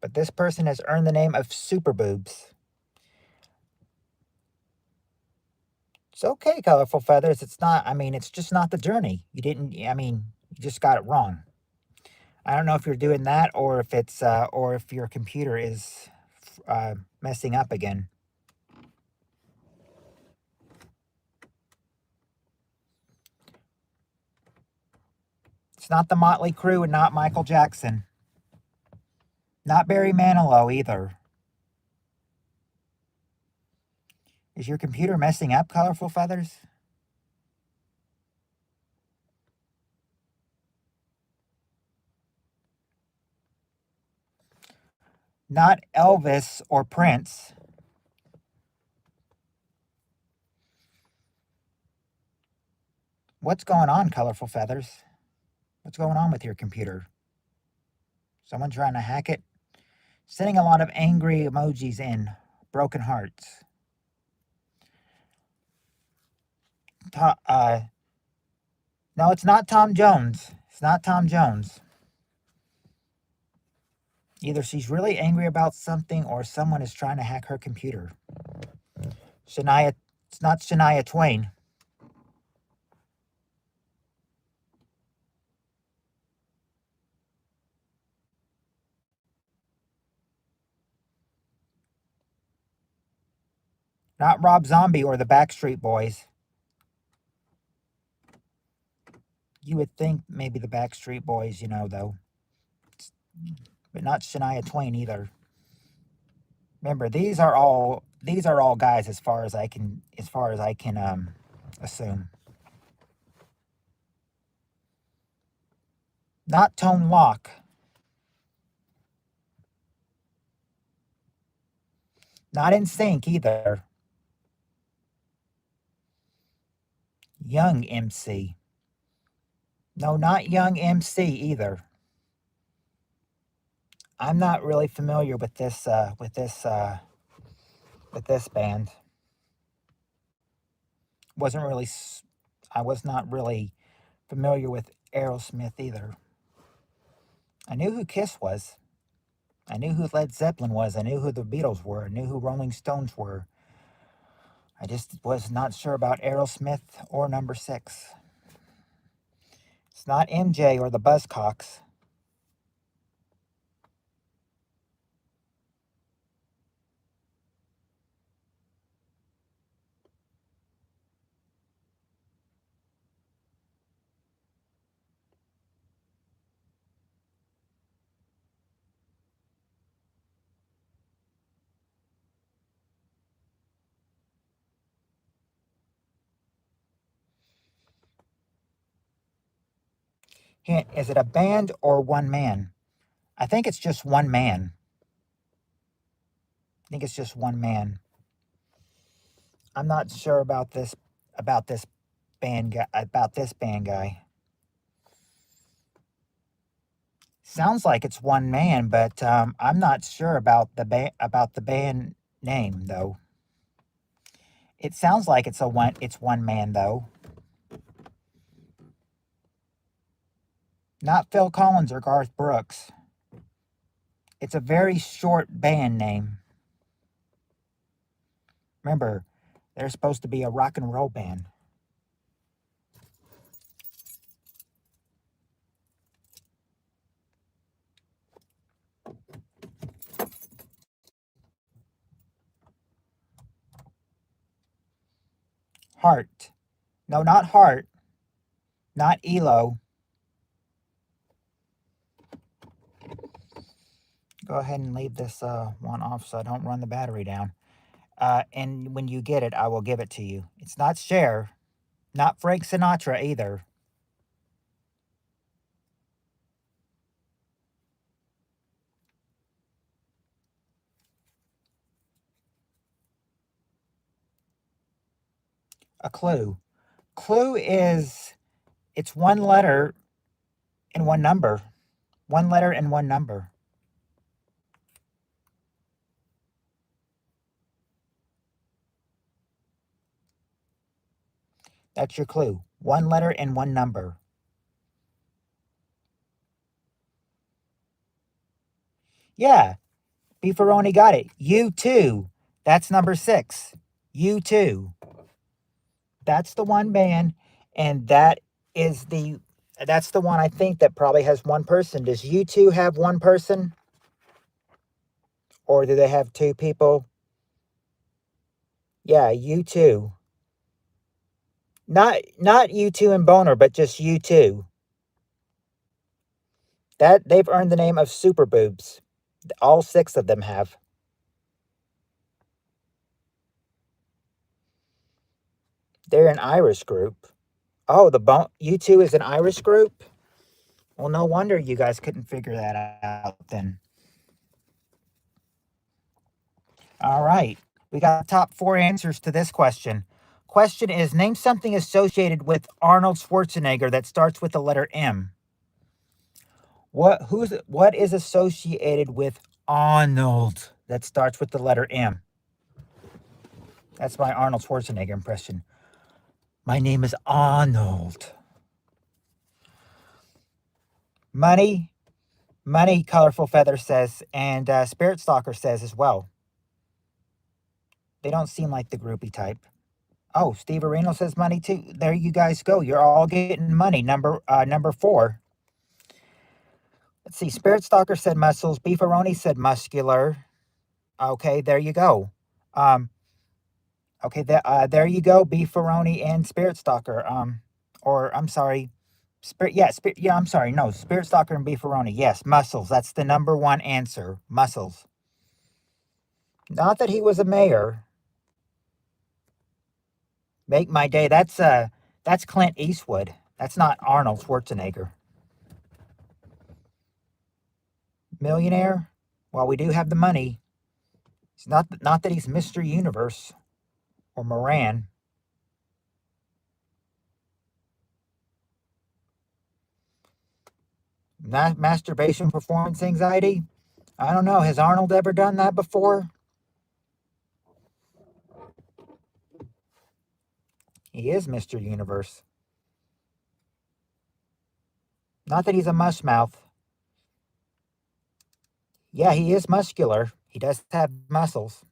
A: But this person has earned the name of Super Boobs. It's okay, Colorful Feathers. It's not, it's just not the Journey. You just got it wrong. I don't know if you're doing that or if it's, or if your computer is messing up again. It's not the Motley Crue and not Michael Jackson. Not Barry Manilow either. Is your computer messing up, Colorful Feathers? Not Elvis or Prince. What's going on, Colorful Feathers? What's going on with your computer? Someone trying to hack it? Sending a lot of angry emojis in. Broken hearts. No, it's not Tom Jones. It's not Tom Jones. Either she's really angry about something or someone is trying to hack her computer. It's not Shania Twain. Not Rob Zombie or the Backstreet Boys. You would think maybe the Backstreet Boys, though. But not Shania Twain either. Remember, these are all guys as far as I can assume. Not Tone Loc. Not In Sync either. Young MC. No, not Young MC either. I'm not really familiar with this band. I was not really familiar with Aerosmith either. I knew who Kiss was. I knew who Led Zeppelin was. I knew who the Beatles were. I knew who Rolling Stones were. I just was not sure about Aerosmith or number 6. It's not MJ or the Buzzcocks. Hint, is it a band or one man? I think it's just one man. I think it's just one man. I'm not sure about this band guy. Sounds like it's one man, but I'm not sure about the band name though. It sounds like it's one man though. Not Phil Collins or Garth Brooks. It's a very short band name. Remember, they're supposed to be a rock and roll band. Heart. No, not Heart. Not ELO. Go ahead and leave this one off so I don't run the battery down. And when you get it, I will give it to you. It's not Cher. Not Frank Sinatra either. A clue. Clue is, it's one letter and one number. One letter and one number. That's your clue. One letter and one number. Yeah, Beefaroni got it. U2. That's number 6. U2. That's the one band, and that's the one I think that probably has one person. Does U2 have one person? Or do they have two people? Yeah, U2. Not U2 and Boner, but just U2. That they've earned the name of Super Boobs. All 6 of them have. They're an Irish group. Oh, U2 is an Irish group? Well, no wonder you guys couldn't figure that out then. All right. We got top 4 answers to this question. Question is, name something associated with Arnold Schwarzenegger that starts with the letter M. What is associated with Arnold that starts with the letter M? That's my Arnold Schwarzenegger impression. My name is Arnold. Money, Colorful Feather says, and Spirit Stalker says as well. They don't seem like the groupie type. Oh, Steve Areno says money too. There you guys go. You're all getting money. Number 4. Let's see. Spirit Stalker said muscles. Beefaroni said muscular. Okay, there you go. Okay, there you go. Beefaroni and Spirit Stalker. Or I'm sorry, I'm sorry. No, Spirit Stalker and Beefaroni. Yes, muscles. That's the number 1 answer. Muscles. Not that he was a mayor. Make my day. That's Clint Eastwood. That's not Arnold Schwarzenegger. Millionaire? Well, we do have the money. It's not that he's Mr. Universe or Moran. Masturbation performance anxiety? I don't know. Has Arnold ever done that before? He is Mr. Universe. Not that he's a mushmouth. Yeah, he is muscular. He does have muscles.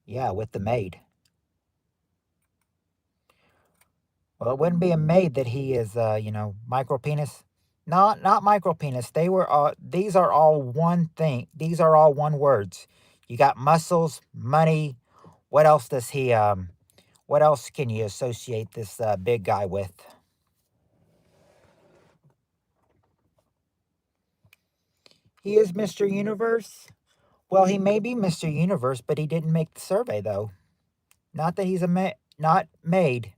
A: Yeah, with the maid. Well, it wouldn't be a maid that he is, micro penis. Not micro penis. These are all one thing. These are all one words. You got muscles, money. What else does he, what else can you associate this big guy with? He is Mr. Universe? Well, he may be Mr. Universe, but he didn't make the survey, though. Not that he's not made.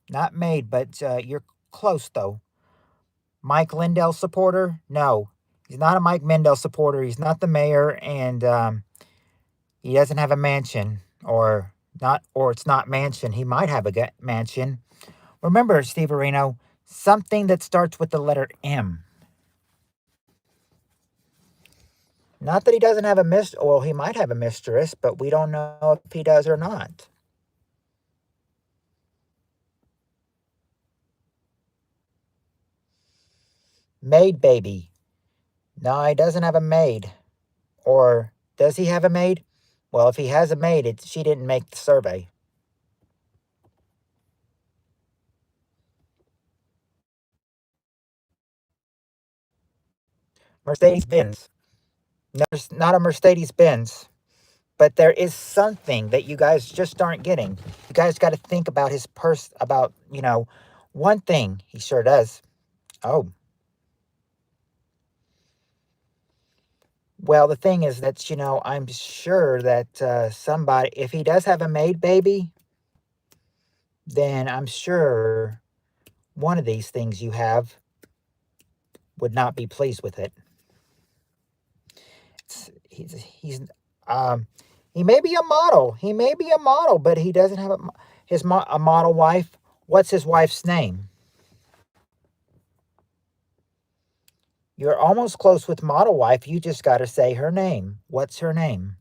A: Not made, but you're close, though. Mike Lindell supporter? No. He's not a Mike Mendel supporter. He's not the mayor, and he doesn't have a mansion, or it's not mansion. He might have a mansion. Remember, Steve Areno, something that starts with the letter M. Not that he doesn't have a well, he might have a mistress, but we don't know if he does or not. Maid baby. No, he doesn't have a maid. Or does he have a maid? Well, if he has a maid, she didn't make the survey. Mercedes Benz. No, there's not a Mercedes Benz. But there is something that you guys just aren't getting. You guys got to think about his purse, about, one thing. He sure does. Oh, well, the thing is that, I'm sure that somebody, if he does have a maid baby, then I'm sure one of these things you have would not be pleased with it. He's um he may be a model. He may be a model, but he doesn't have a model wife. What's his wife's name? You're almost close with model wife. You just got to say her name. What's her name?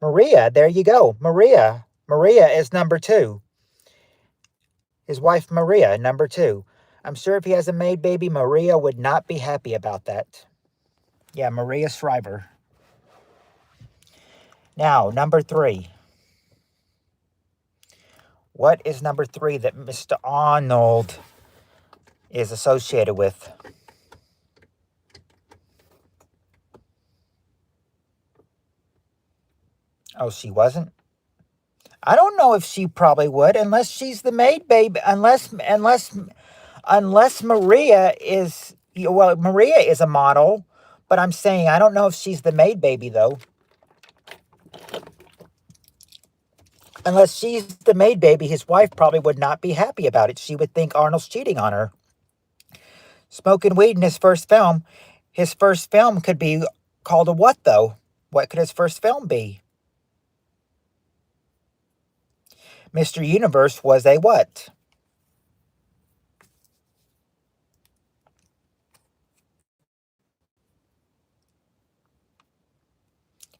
A: Maria. There you go. Maria. Maria is number 2. His wife Maria, number 2. I'm sure if he has a maid baby, Maria would not be happy about that. Yeah, Maria Shriver. Now, number 3. What is number 3 that Mr. Arnold is associated with? Oh, she wasn't? I don't know if she probably would, unless she's the maid baby. Unless Maria is, well, Maria is a model, but I'm saying I don't know if she's the maid baby though. Unless she's the maid baby, his wife probably would not be happy about it. She would think Arnold's cheating on her. Smoking weed in his first film. His first film could be called a what though? What could his first film be? Mr. Universe was a what?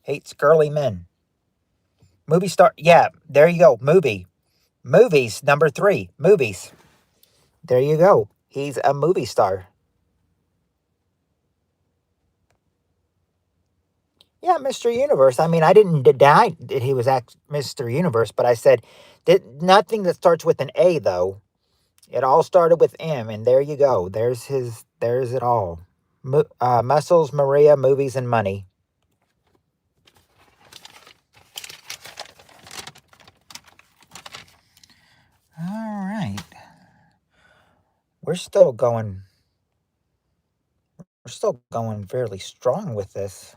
A: Hates girly men. Movie star. Yeah, there you go. Movies, number 3. Movies. There you go. He's a movie star. Yeah, Mr. Universe. I mean, I didn't deny that he was Mr. Universe, but I said that nothing that starts with an A, though. It all started with M, and there you go. There's it all. Muscles, Maria, movies, and money. All right. We're still going. We're still going fairly strong with this.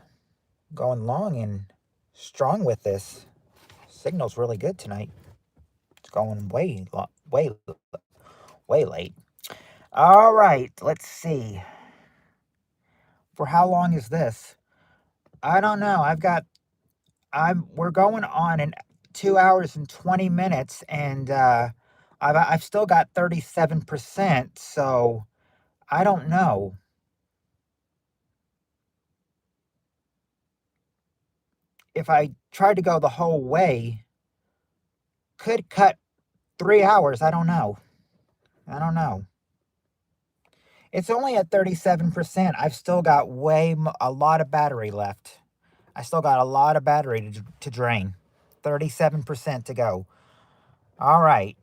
A: Going long and strong with this. Signal's really good tonight. It's going way late. All right, let's see. For how long is this? I don't know. We're going on in 2 hours and 20 minutes, and I've still got 37%. So I don't know if I tried to go the whole way. Could cut 3 hours. I don't know. I don't know. It's only at 37%. I've still got a lot of battery left. I still got a lot of battery to drain. 37% to go. All right.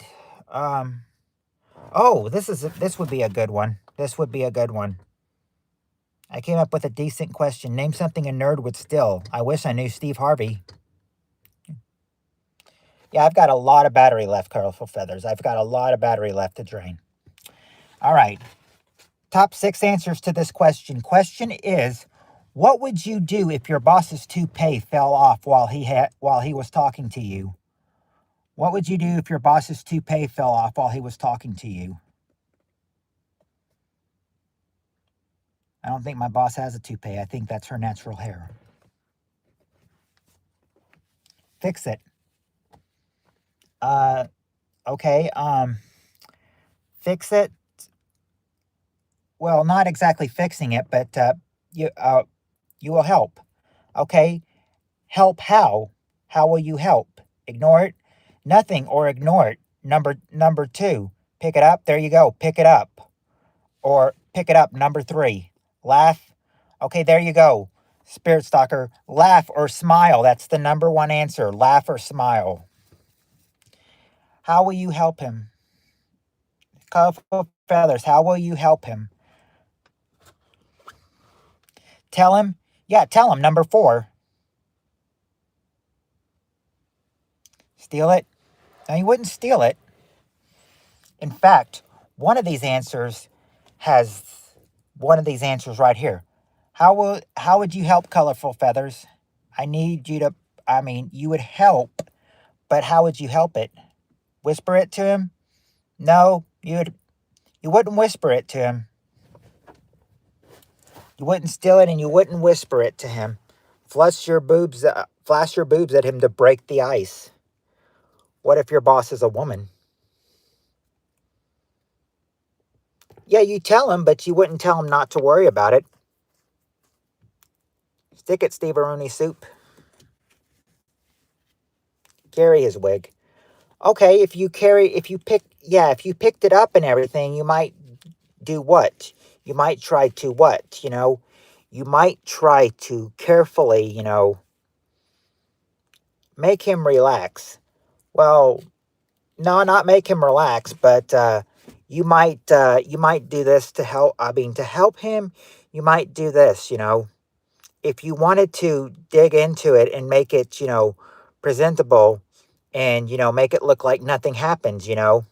A: Oh, this would be a good one. This would be a good one. I came up with a decent question. Name something a nerd would steal. I wish I knew Steve Harvey. Yeah, I've got a lot of battery left, Colorful Feathers. I've got a lot of battery left to drain. All right. Top 6 answers to this question. Question is, what would you do if your boss's toupee fell off while he was talking to you? What would you do if your boss's toupee fell off while he was talking to you? I don't think my boss has a toupee. I think that's her natural hair. Fix it. Okay. Fix it. Well, not exactly fixing it, but you will help. Okay. Help how? How will you help? Ignore it. Nothing or ignore it. Number 2. Pick it up. There you go. Pick it up. Or pick it up. Number 3. Laugh. Okay, there you go. Spirit Stalker, laugh or smile. That's the number 1 answer. Laugh or smile. How will you help him? Colorful feathers, how will you help him? Tell him. Yeah, tell him. Number 4. Steal it? No, you wouldn't steal it. In fact, one of these answers has one of these answers right here. How would you help Colorful Feathers? I need you to, you would help, but how would you help it? Whisper it to him? No, you wouldn't whisper it to him. You wouldn't steal it and you wouldn't whisper it to him. Flash your boobs at him to break the ice. What if your boss is a woman? Yeah, you tell him, but you wouldn't tell him not to worry about it. Stick it, Steve-a-roni soup. Carry his wig. Okay, if you picked it up and everything, you might do what? You might try to what? You might try to carefully, make him relax. Well, no, not make him relax, but you might do this to help. To help him, you might do this. If you wanted to dig into it and make it, presentable, and make it look like nothing happens, then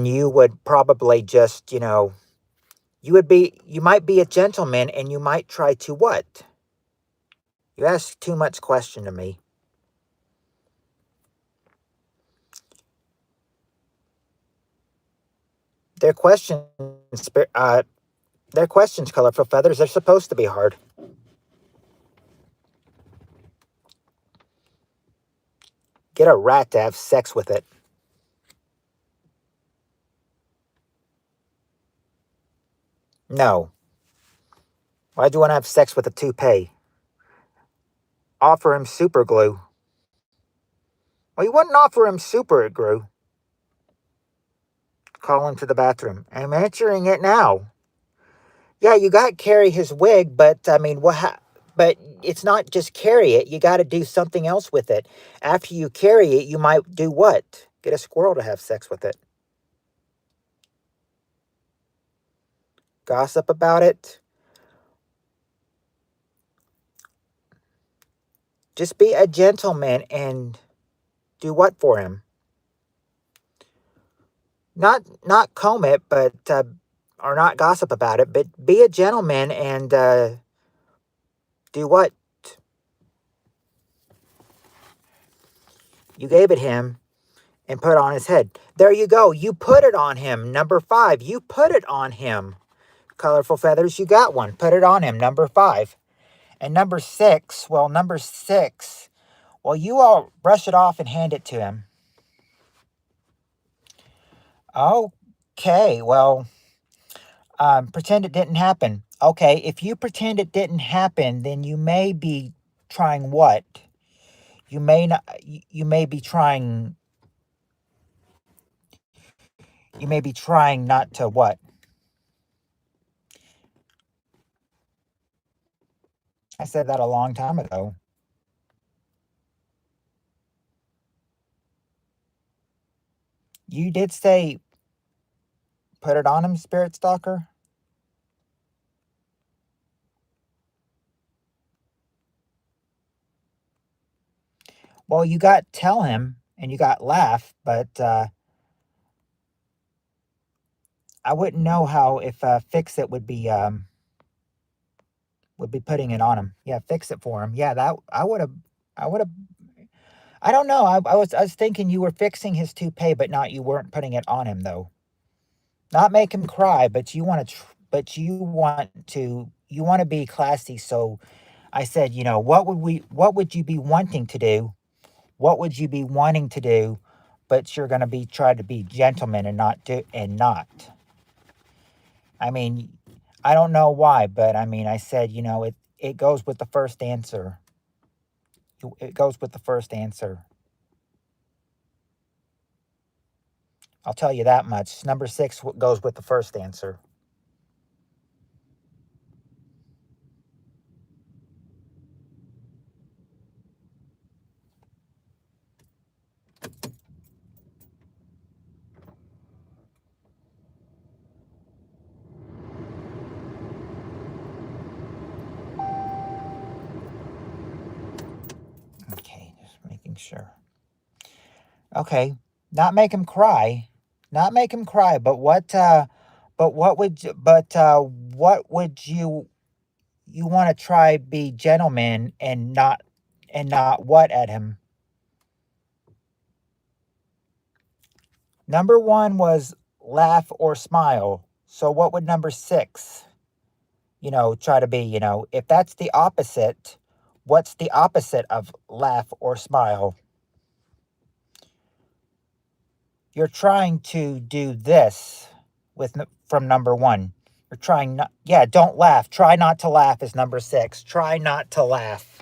A: you would probably just, you might be a gentleman, and you might try to what? You ask too much question to me. Their questions, Colorful Feathers, they're supposed to be hard. Get a rat to have sex with it. No. Why'd you want to have sex with a toupee? Offer him super glue. Well, you wouldn't offer him super glue. Call him to the bathroom. I'm answering it now. Yeah, you got to carry his wig, but but it's not just carry it. You got to do something else with it. After you carry it, you might do what? Get a squirrel to have sex with it. Gossip about it. Just be a gentleman and do what for him? Not comb it, but or not gossip about it, but be a gentleman and do what? You gave it him and put it on his head. There you go. You put it on him. Number 5. You put it on him. Colorful Feathers, you got one. Put it on him. Number 5. And number 6, you all brush it off and hand it to him. Okay, well, pretend it didn't happen. Okay, if you pretend it didn't happen, then you may be trying what? You may not. You may be trying. You may be trying not to what? I said that a long time ago. You did say put it on him, Spirit Stalker. Well, you got tell him and you got laugh, but I wouldn't know how if fix it would be putting it on him. Yeah, fix it for him. Yeah, that I would have. I don't know. I was thinking you were fixing his toupee, but not you weren't putting it on him though. Not make him cry, but you want to. You want to be classy. So I said, what would you be wanting to do? What would you be wanting to do? But you're going to be trying to be gentleman and not. I mean, I don't know why, but I said, it goes with the first answer. It goes with the first answer. I'll tell you that much. Number 6 goes with the first answer. Okay, just making sure. Okay, not make him cry. Not make him cry, but what would you want to try be gentleman and not what at him? Number 1 was laugh or smile. So what would number 6, try to be, if that's the opposite, what's the opposite of laugh or smile? You're trying to do this from number 1. You're trying not, yeah, don't laugh. Try not to laugh is number 6. Try not to laugh.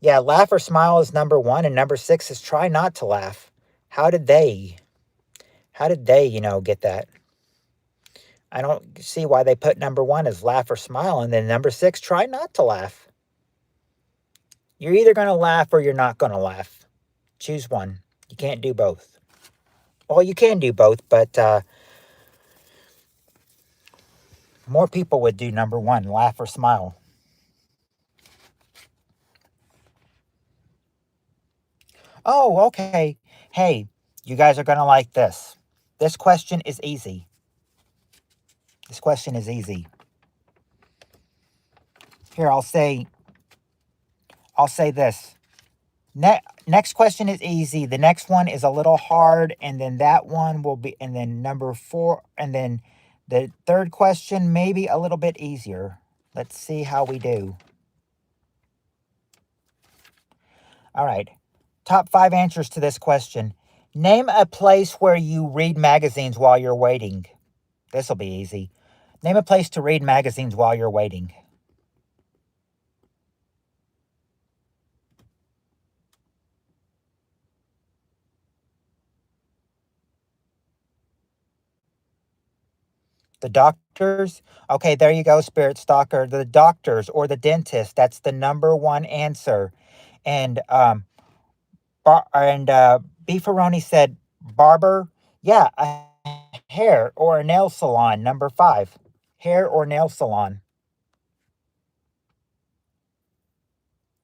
A: Yeah, laugh or smile is number 1, and number 6 is try not to laugh. How did they, get that? I don't see why they put number 1 as laugh or smile, and then number 6, try not to laugh. You're either going to laugh or you're not going to laugh. Choose one. You can't do both. Well, you can do both, but more people would do number 1, laugh or smile. Oh, okay. Hey, you guys are going to like this. This question is easy. This question is easy. Here, I'll say this. Next question is easy. The next one is a little hard, and then that one will be, and then number 4, and then the third question maybe a little bit easier. Let's see how we do. All right. Top 5 answers to this question. Name a place where you read magazines while you're waiting. This will be easy. Name a place to read magazines while you're waiting. The doctors? Okay, there you go, Spirit Stalker. The doctors or the dentist. That's the number 1 answer. And Beefaroni said barber. Yeah, a hair or a nail salon. Number 5. Hair or nail salon.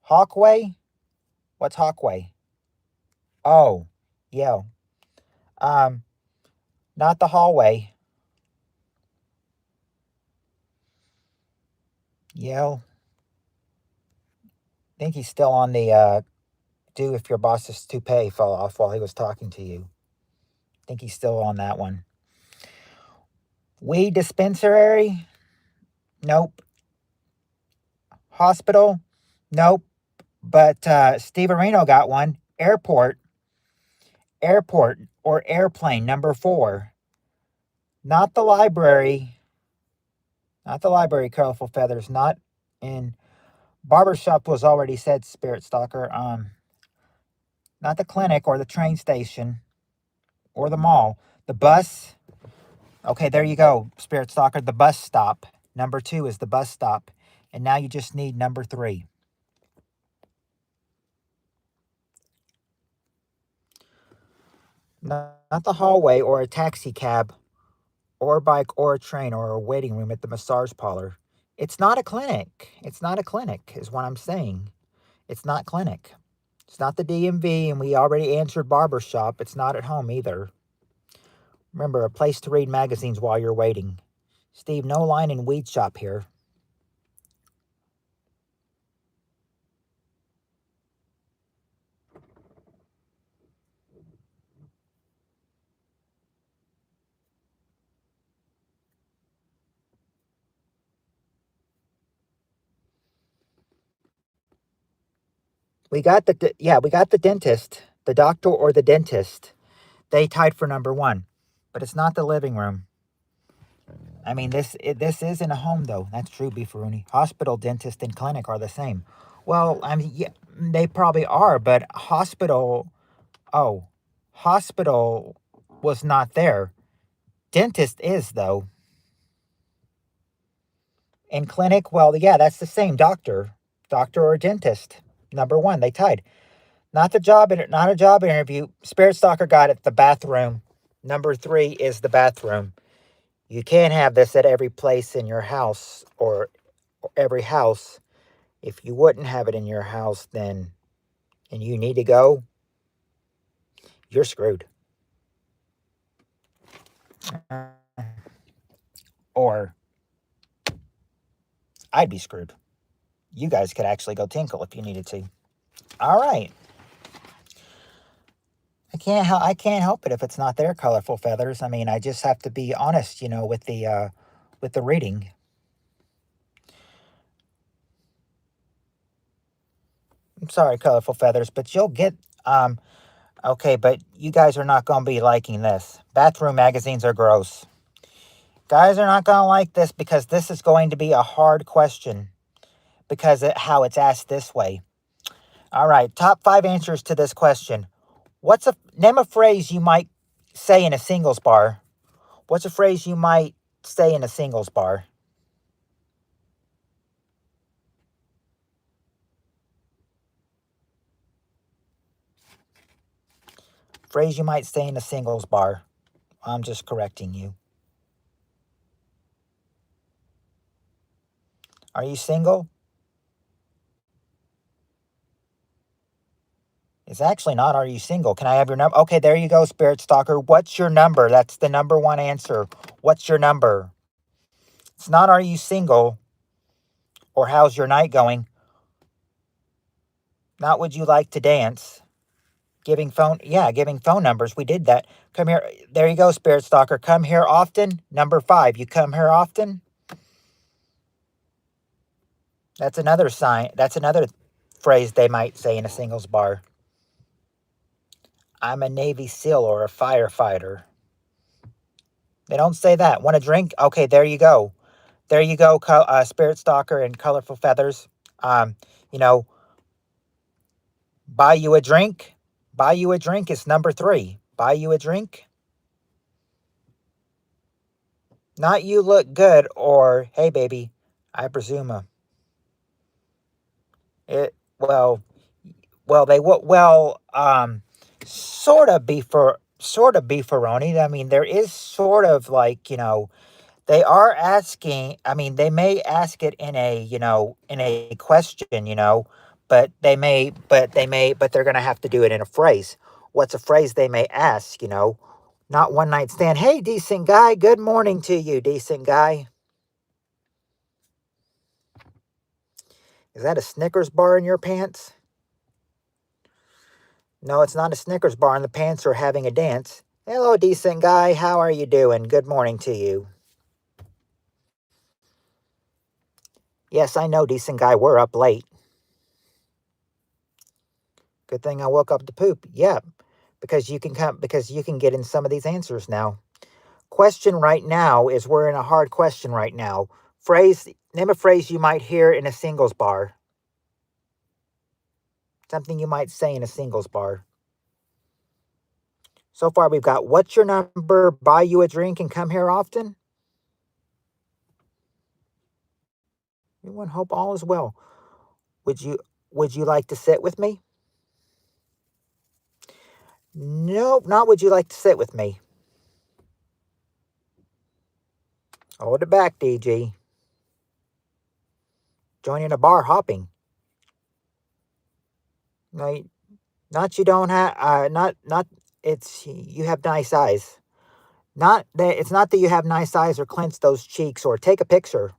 A: Hawkway? What's Hawkway? Oh, yeah. Not the hallway. Yeah. I think he's still on the do if your boss's toupee fell off while he was talking to you. I think he's still on that one. Weed dispensary? Nope. Hospital? Nope. But Steve Areno got one. Airport or airplane, number 4. Not the library. Not the library, Colorful Feathers. Not in barbershop was already said, Spirit Stalker. Not the clinic or the train station or the mall. The bus. Okay, there you go, Spirit Stalker. The bus stop. Number 2 is the bus stop. And now you just need number 3. Not the hallway or a taxi cab or a bike or a train or a waiting room at the massage parlor. It's not a clinic. It's not a clinic, is what I'm saying. It's not clinic. It's not the DMV, and we already answered barbershop. It's not at home either. Remember, a place to read magazines while you're waiting. Steve, no line in weed shop here. We got the dentist, the doctor or the dentist. They tied for number 1, but it's not the living room. I mean, this isn't a home, though. That's true, Beefaroni. Hospital, dentist, and clinic are the same. Well, I mean, yeah, they probably are, but hospital was not there. Dentist is, though. And clinic, well, yeah, that's the same. Doctor. Doctor or dentist. Number one, they tied. Not the job, not a job interview. Spirit Stalker got it. The bathroom. Number three is the bathroom. You can't have this at every place in your house or every house. If you wouldn't have it in your house, then, and you need to go, you're screwed. Or I'd be screwed. You guys could actually go tinkle if you needed to. All right. I can't help it if it's not there, colorful feathers. I mean, I just have to be honest, with the reading. I'm sorry, colorful feathers, but you'll get okay, but you guys are not going to be liking this. Bathroom magazines are gross. Guys are not going to like this because this is going to be a hard question because of how it's asked this way. All right, top 5 answers to this question. Name a phrase you might say in a singles bar. What's a phrase you might say in a singles bar? Phrase you might say in a singles bar. I'm just correcting you. Are you single? It's actually not, are you single? Can I have your number? Okay, there you go, Spirit Stalker. What's your number? That's the number one answer. What's your number? It's not, are you single? Or how's your night going? Not, would you like to dance? Giving phone numbers. We did that. Come here. There you go, Spirit Stalker. Come here often. Number 5. You come here often? That's another sign. That's another phrase they might say in a singles bar. I'm a Navy SEAL or a firefighter. They don't say that. Want a drink? Okay, there you go. There you go, Spirit Stalker and Colorful Feathers. Um, you know, buy you a drink. Buy you a drink is number 3. Buy you a drink. Not you look good or, hey, baby, I presume it, they will, sort of beefaroni. I mean, there is sort of like, they are asking, I mean, they may ask it in a, in a question, but they're going to have to do it in a phrase. What's a phrase they may ask, Not one night stand. Hey, decent guy. Good morning to you, decent guy. Is that a Snickers bar in your pants? No, it's not a Snickers bar, and the pants are having a dance. Hello, decent guy. How are you doing? Good morning to you. Yes, I know, decent guy. We're up late. Good thing I woke up to poop. Yeah, because you can get in some of these answers now. Question right now is we're in a hard question right now. Name a phrase you might hear in a singles bar. Something you might say in a singles bar. So far we've got what's your number, buy you a drink, and come here often. Everyone, hope all is well. Would you like to sit with me? Nope, not would you like to sit with me. Hold it back, DG. Joining a bar hopping. No, not you don't have not it's you have nice eyes. It's not that you have nice eyes or clench those cheeks or take a picture.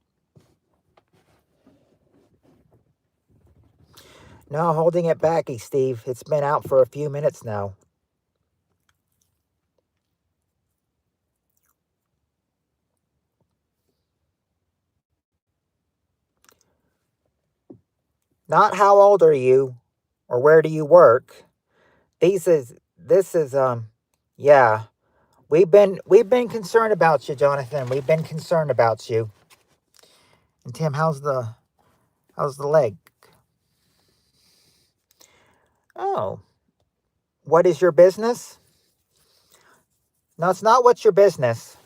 A: No, holding it back, Steve. It's been out for a few minutes now. Not how old are you or where do you work. This is yeah. We've been concerned about you, Jonathan. We've been concerned about you. And Tim, how's the leg? Oh. What is your business? No, it's not what's your business.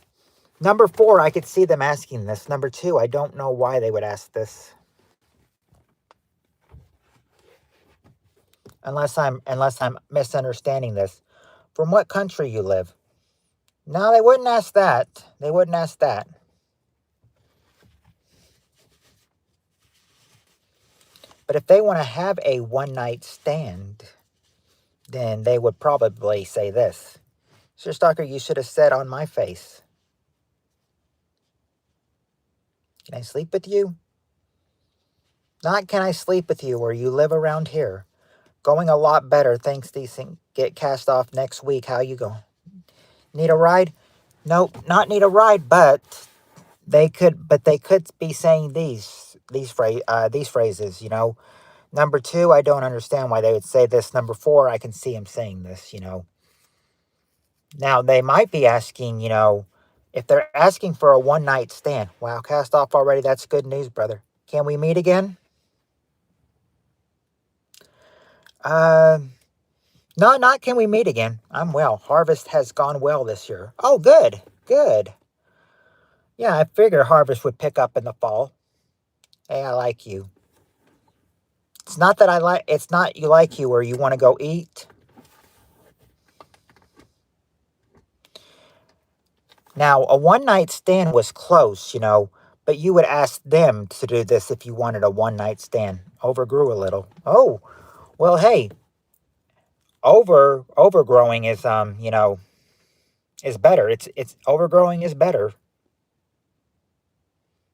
A: Number 4, I could see them asking this. Number 2, I don't know why they would ask this. Unless I'm misunderstanding this. From what country you live? No, they wouldn't ask that. They wouldn't ask that. But if they want to have a one night stand, then they would probably say this. Sir Stalker, you should have said on my face. Can I sleep with you? Not can I sleep with you or you live around here. Going a lot better, thanks decent. Get cast off next week. How you going? Need a ride? Nope, not need a ride, but they could be saying these phrases, you know. Number 2, I don't understand why they would say this. Number 4, I can see him saying this, you know. Now, they might be asking, you know, if they're asking for a one night stand. Wow, cast off already. That's good news, brother. Can we meet again? Uh, no, not can we meet again. I'm well. Harvest has gone well this year. Oh, good, good. Yeah, I figure harvest would pick up in the fall. Hey, I like you. It's not that it's not you like you or you want to go eat. Now, a one night stand was close, you know, but you would ask them to do this if you wanted a one night stand. Overgrew a little. Oh, well, hey, overgrowing is you know, is better. It's overgrowing is better.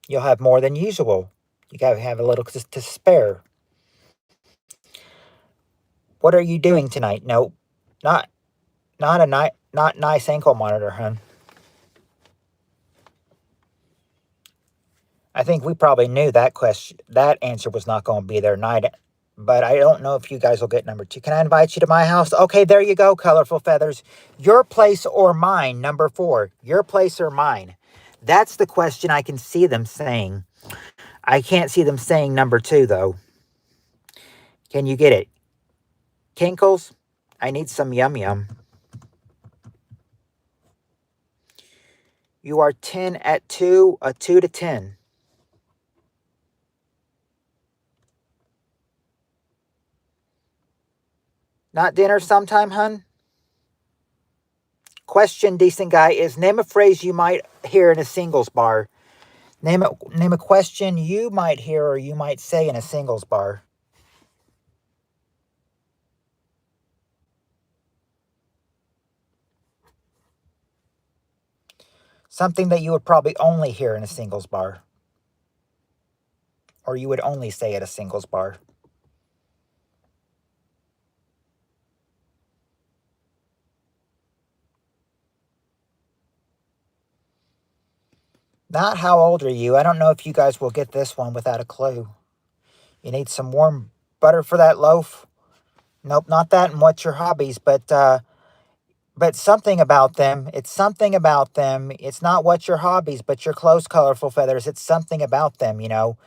A: You'll have more than usual. You gotta have a little to spare. What are you doing tonight? No, not not nice ankle monitor, hun. I think we probably knew that answer was not going to be there tonight. But I don't know if you guys will get number 2. Can I invite you to my house? Okay, there you go, colorful feathers. Your place or mine, number 4. Your place or mine. That's the question I can see them saying. I can't see them saying number 2, though. Can you get it? Kinkles? I need some yum yum. You are 10 at 2, a 2 to 10. Not dinner sometime, hun? Question, decent guy, is name a phrase you might hear in a singles bar. Name a question you might hear or you might say in a singles bar. Something that you would probably only hear in a singles bar. Or you would only say at a singles bar. Not how old are you? I don't know if you guys will get this one without a clue. You need some warm butter for that loaf? Nope, not that. And what's your hobbies? But something about them. It's something about them. It's not what's your hobbies, but your clothes, colorful feathers. It's something about them, you know.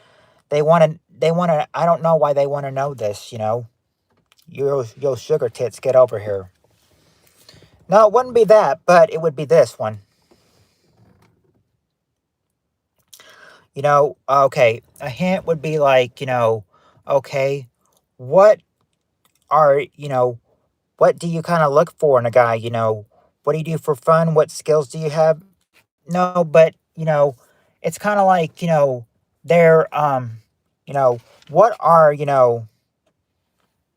A: They want to, I don't know why they want to know this, you know. Yo sugar tits, get over here. No, it wouldn't be that, but it would be this one. You know, okay, a hint would be like, you know, okay, what you know, what do you kind of look for in a guy, you know? What do you do for fun? What skills do you have? No, but, you know, it's kind of like, you know, they're, you know, what are, you know,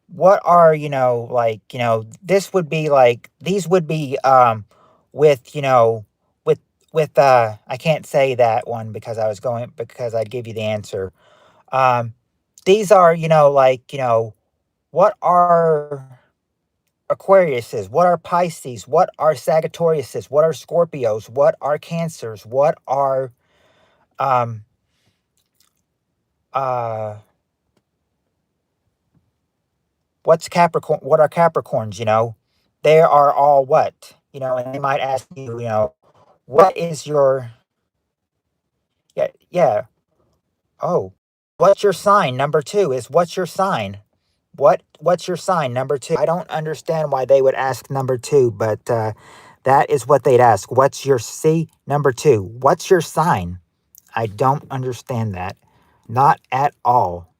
A: what are, you know, like, you know, this would be like, these would be, with, you know, I can't say that one because I'd give you the answer. Um, these are, you know, like, you know, what are Aquariuses? What are Pisces? What are Sagittariuses? What are Scorpios? What are Cancers? Um, uh, what's Capricorn? What are Capricorns? You know, they are all what? You know, and they might ask you, you know, what is your, yeah, yeah. Oh, what's your sign? Number 2 is what's your sign? What's your sign? Number 2. I don't understand why they would ask number 2, but That is what they'd ask. What's your C? Number 2, what's your sign? I don't understand that. Not at all.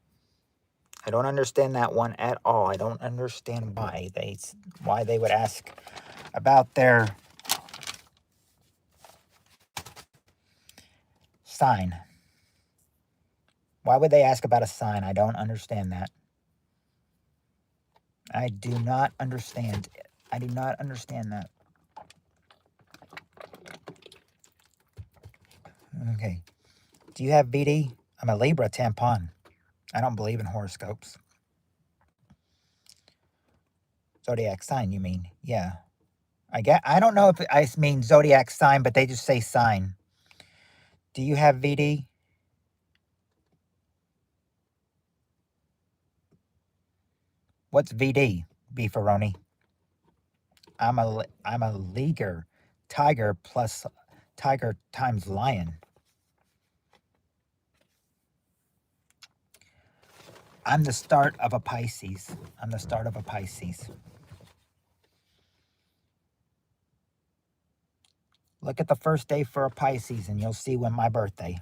A: I don't understand that one at all. I don't understand why they would ask about their sign. Why would they ask about a sign? I don't understand that. I do not understand it. I do not understand that. Okay. Do you have VD? I'm a Libra tampon. I don't believe in horoscopes. Zodiac sign, you mean? Yeah. I don't know if I mean zodiac sign, but they just say sign. Do you have VD? What's VD, Beefaroni? I'm a leaguer. Tiger plus tiger times lion. I'm the start of a Pisces. I'm the start of a Pisces. Look at the first day for a Pisces and you'll see when my birthday.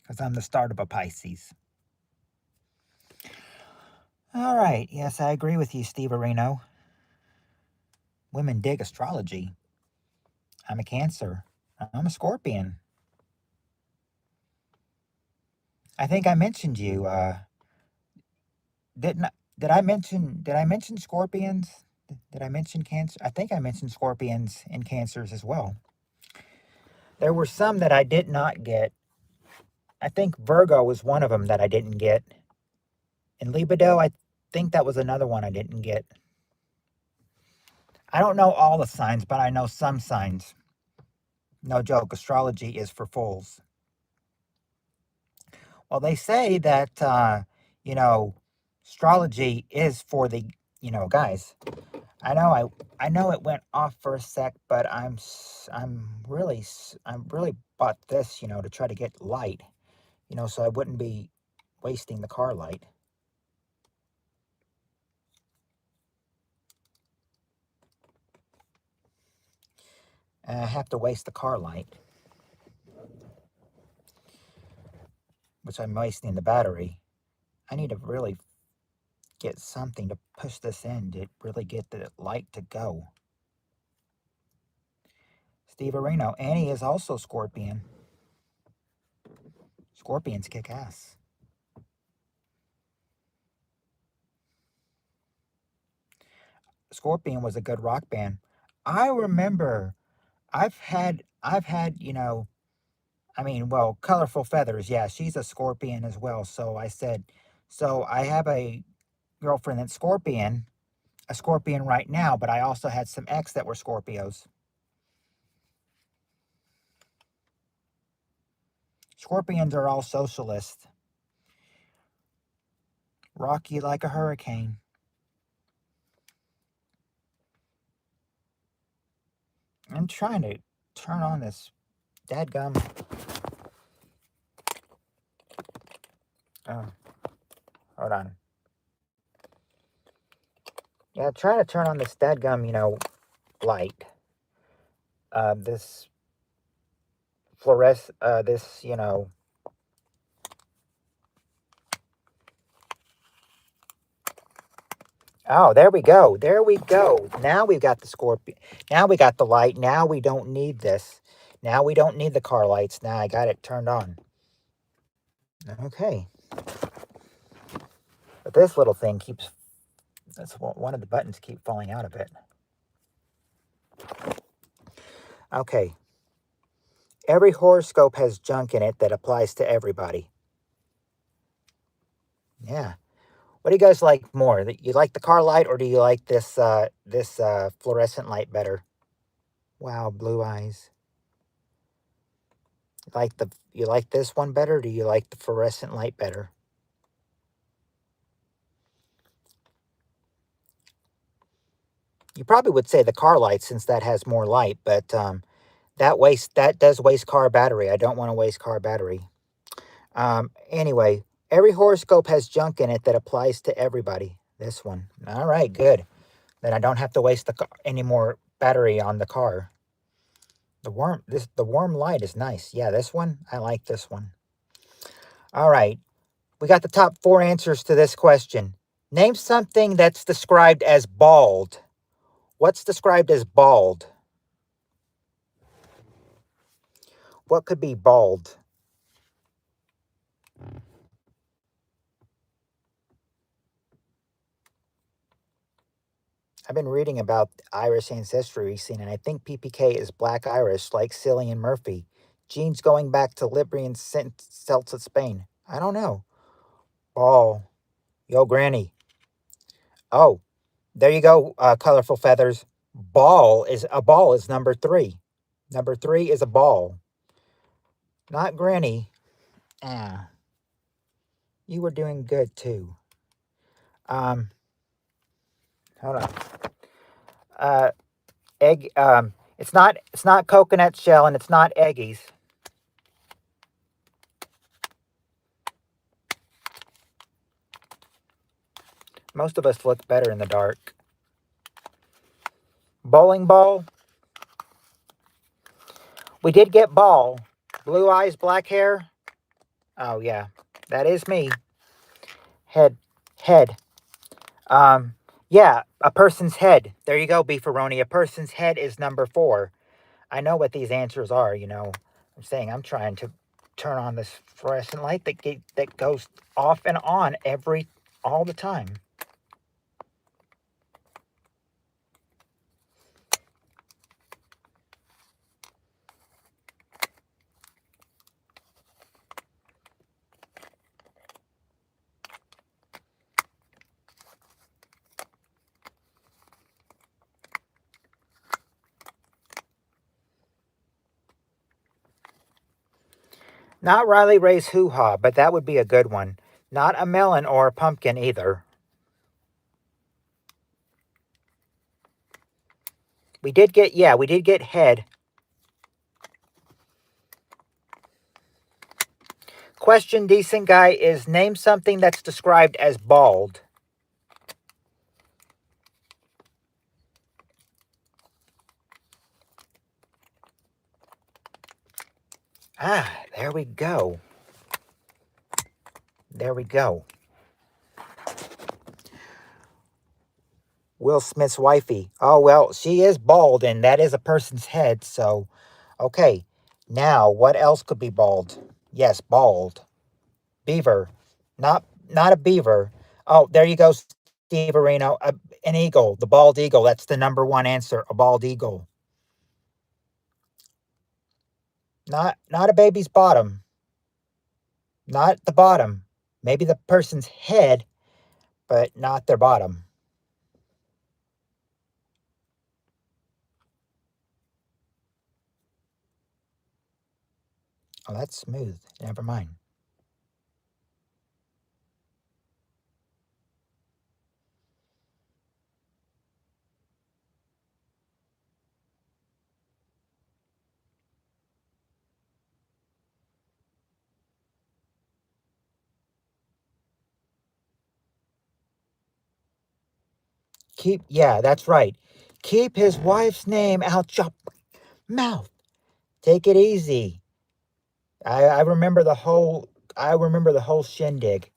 A: Because I'm the start of a Pisces. All right. Yes, I agree with you, Steve Areno. Women dig astrology. I'm a Cancer. I'm a Scorpion. I think I mentioned you. Did I mention Scorpions? Did I mention Cancer? I think I mentioned Scorpions and Cancers as well. There were some that I did not get. I think Virgo was one of them that I didn't get. And Libido, I think that was another one I didn't get. I don't know all the signs, but I know some signs. No joke, astrology is for fools. Well, they say that, astrology is for the, guys. I know it went off for a sec, but I'm really bought this, to try to get light, so I wouldn't be wasting the car light. I have to waste the car light, which I'm wasting the battery. I need to really get something to push this in to really get the light to go. Steve Areno, Annie is also Scorpion. Scorpions kick ass. Scorpion was a good rock band. I remember I've had, Colorful Feathers. Yeah, she's a Scorpion as well. So I said, so I have a girlfriend that's a Scorpion right now, but I also had some ex that were Scorpios. Scorpions are all socialist. Rock you like a hurricane. I'm trying to turn on this dadgum. Oh, hold on. Yeah, trying to turn on this dadgum, light. This this, Oh, there we go. There we go. Now we've got the Scorpion. Now we got the light. Now we don't need this. Now we don't need the car lights. Now I got it turned on. Okay. But this little thing that's one of the buttons keep falling out of it. Okay. Every horoscope has junk in it that applies to everybody. Yeah. What do you guys like more? You like the car light or do you like this fluorescent light better? Wow, blue eyes. You like this one better or do you like the fluorescent light better? You probably would say the car light since that has more light, but that does waste car battery. I don't want to waste car battery. Anyway, every horoscope has junk in it that applies to everybody. This one. All right, good. Then I don't have to waste any more battery on the car. The warm light is nice. Yeah, this one, I like this one. All right. We got the top 4 answers to this question. Name something that's described as bald. What's described as bald? What could be bald? I've been reading about Irish ancestry recently, and I think PPK is Black Irish, like Cillian Murphy. Genes going back to Liberian Celts Spain. I don't know. Ball. Yo, Granny. Oh, there you go, colorful feathers. Ball is number 3. Number 3 is a ball. Not Granny. Ah, you were doing good too. Um, hold on. Uh, egg. It's not coconut shell, and it's not eggies. Most of us look better in the dark. Bowling ball. We did get ball. Blue eyes, black hair. Oh yeah, that is me. Head, head. Yeah, a person's head. There you go, Beefaroni. A person's head is number 4. I know what these answers are. I'm saying I'm trying to turn on this fluorescent light that goes off and on all the time. Not Riley Ray's Hoo Ha, but that would be a good one. Not a melon or a pumpkin either. We did get head. Question, decent guy, is name something that's described as bald. Ah, there we go. There we go. Will Smith's wifey. Oh, well, she is bald, and that is a person's head, so. Okay, now, what else could be bald? Yes, bald. Beaver. Not a beaver. Oh, there you go, Steve Areno. An eagle. The bald eagle. That's the number 1 answer. A bald eagle. Not a baby's bottom. Not the bottom. Maybe the person's head, but not their bottom. Oh, that's smooth. Never mind. Yeah, that's right. Keep his wife's name out your mouth. Take it easy. I remember the whole shindig.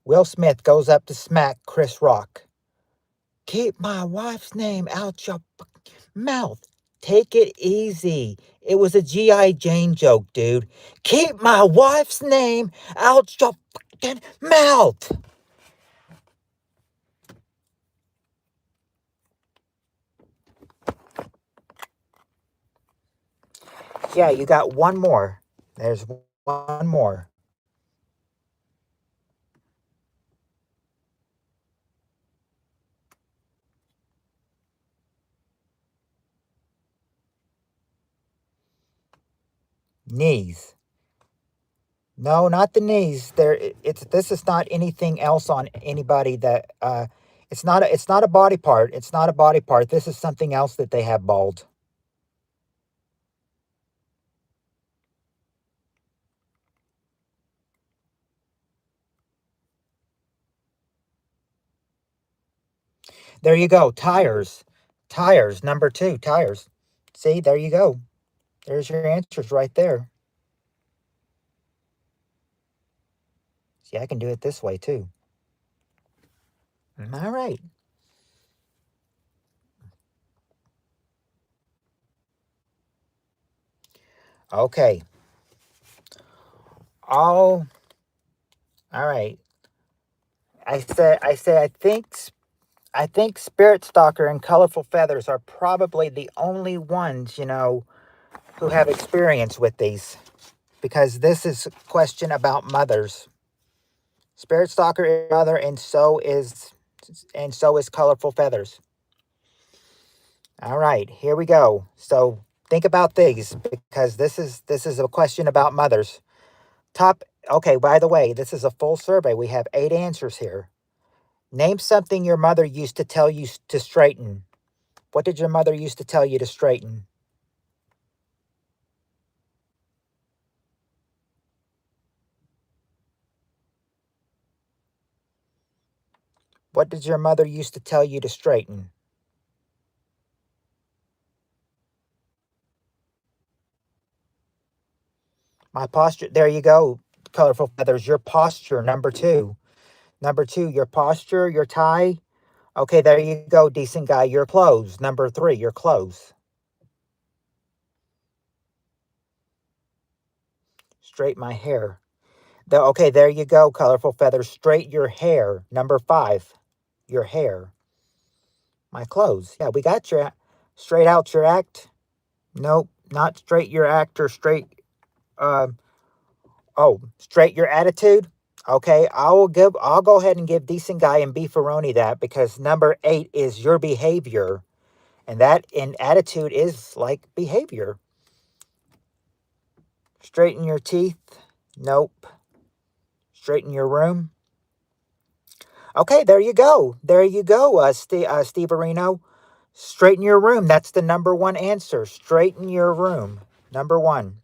A: Will Smith goes up to smack Chris Rock. Keep my wife's name out your mouth. Take it easy. It was a G.I. Jane joke, dude. Keep my wife's name out your fucking mouth. Yeah, you got one more. There's one more. Knees. No, not the knees. This is not anything else on anybody that it's not a body part. It's not a body part. This is something else that they have bald. There you go. Tires. Tires, number 2, tires. See, there you go. There's your answers right there. See, I can do it this way too. All right. Okay. All right. I think Spirit Stalker and Colorful Feathers are probably the only ones, who have experience with these, because this is a question about mothers. Spirit Stalker is a mother, and so is Colorful Feathers. All right, here we go. So think about these, because this is a question about mothers. Okay, by the way, this is a full survey. We have 8 answers here. Name something your mother used to tell you to straighten. What did your mother used to tell you to straighten? What did your mother used to tell you to straighten? My posture. There you go, Colorful Feathers. Your posture, number 2. Number 2, your posture, your tie. Okay, there you go, decent guy. Your clothes. Number 3, your clothes. Straight my hair. Okay, there you go, Colorful Feathers. Straight your hair. Number 5, your hair. My clothes. Yeah, we got your straight out your act. Nope, not straight your act or straight. Uh, straight your attitude. Okay, I'll go ahead and give decent guy and beefaroni that, because number 8 is your behavior, and that in attitude is like behavior. Straighten your teeth. Nope. Straighten your room. Okay, there you go. There you go, Steve Areno. Straighten your room. That's the number 1 answer. Straighten your room. Number 1.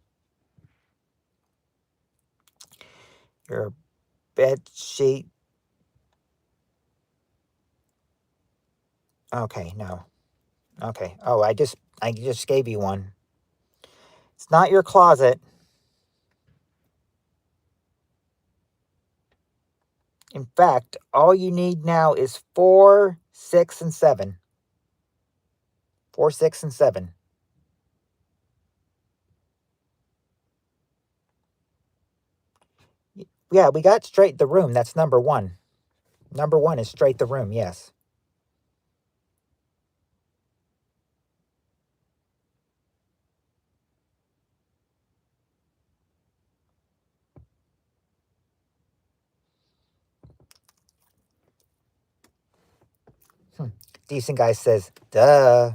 A: Your bed sheet. Okay, no. Okay. Oh, I just gave you one. It's not your closet. In fact, all you need now is 4, 6, and 7. 4, 6, and 7. Yeah, we got straight the room. That's number 1. Number 1 is straight the room, yes. Decent guy says, duh.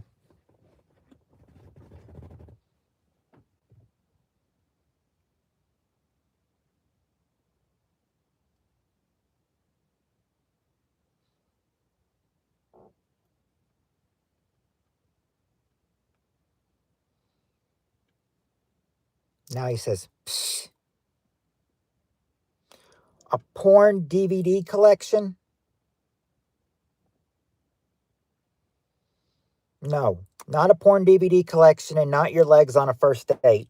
A: Now he says, psh. A porn DVD collection? No, not a porn DVD collection, and not your legs on a first date.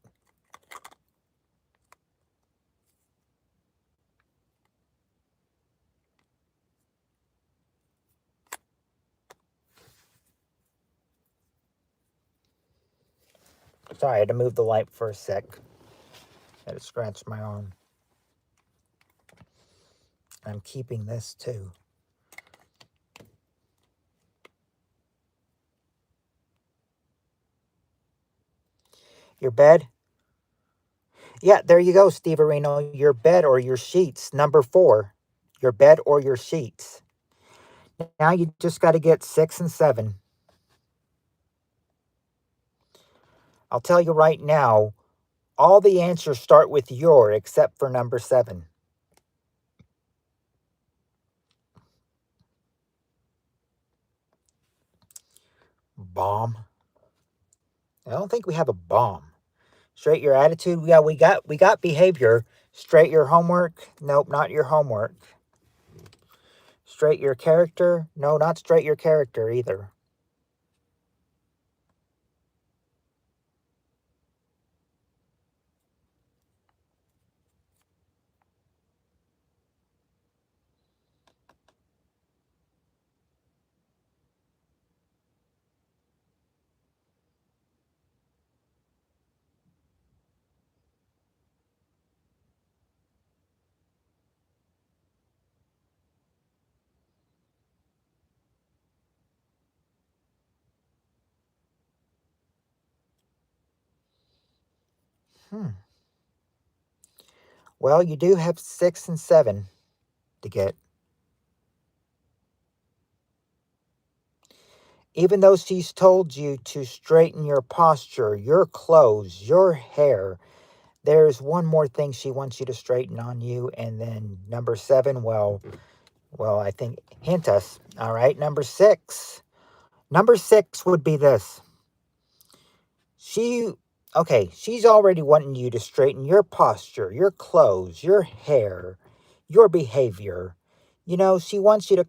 A: Sorry, I had to move the light for a sec. I had to scratch my arm. I'm keeping this too. Your bed? Yeah, there you go, Steve Areno. Your bed or your sheets. Number 4. Your bed or your sheets. Now you just got to get 6 and 7. I'll tell you right now, all the answers start with your except for number 7. Bomb. I don't think we have a bomb. Straight your attitude. Yeah, we got behavior. Straight your homework. Nope, not your homework. Straight your character. No, not straight your character either. Hmm. Well, you do have 6 and 7 to get. Even though she's told you to straighten your posture, your clothes, your hair, there's one more thing she wants you to straighten on you. And then number 7, well, I think hint us. All right, number 6. Number 6 would be this. She okay, she's already wanting you to straighten your posture, your clothes, your hair, your behavior. She wants you to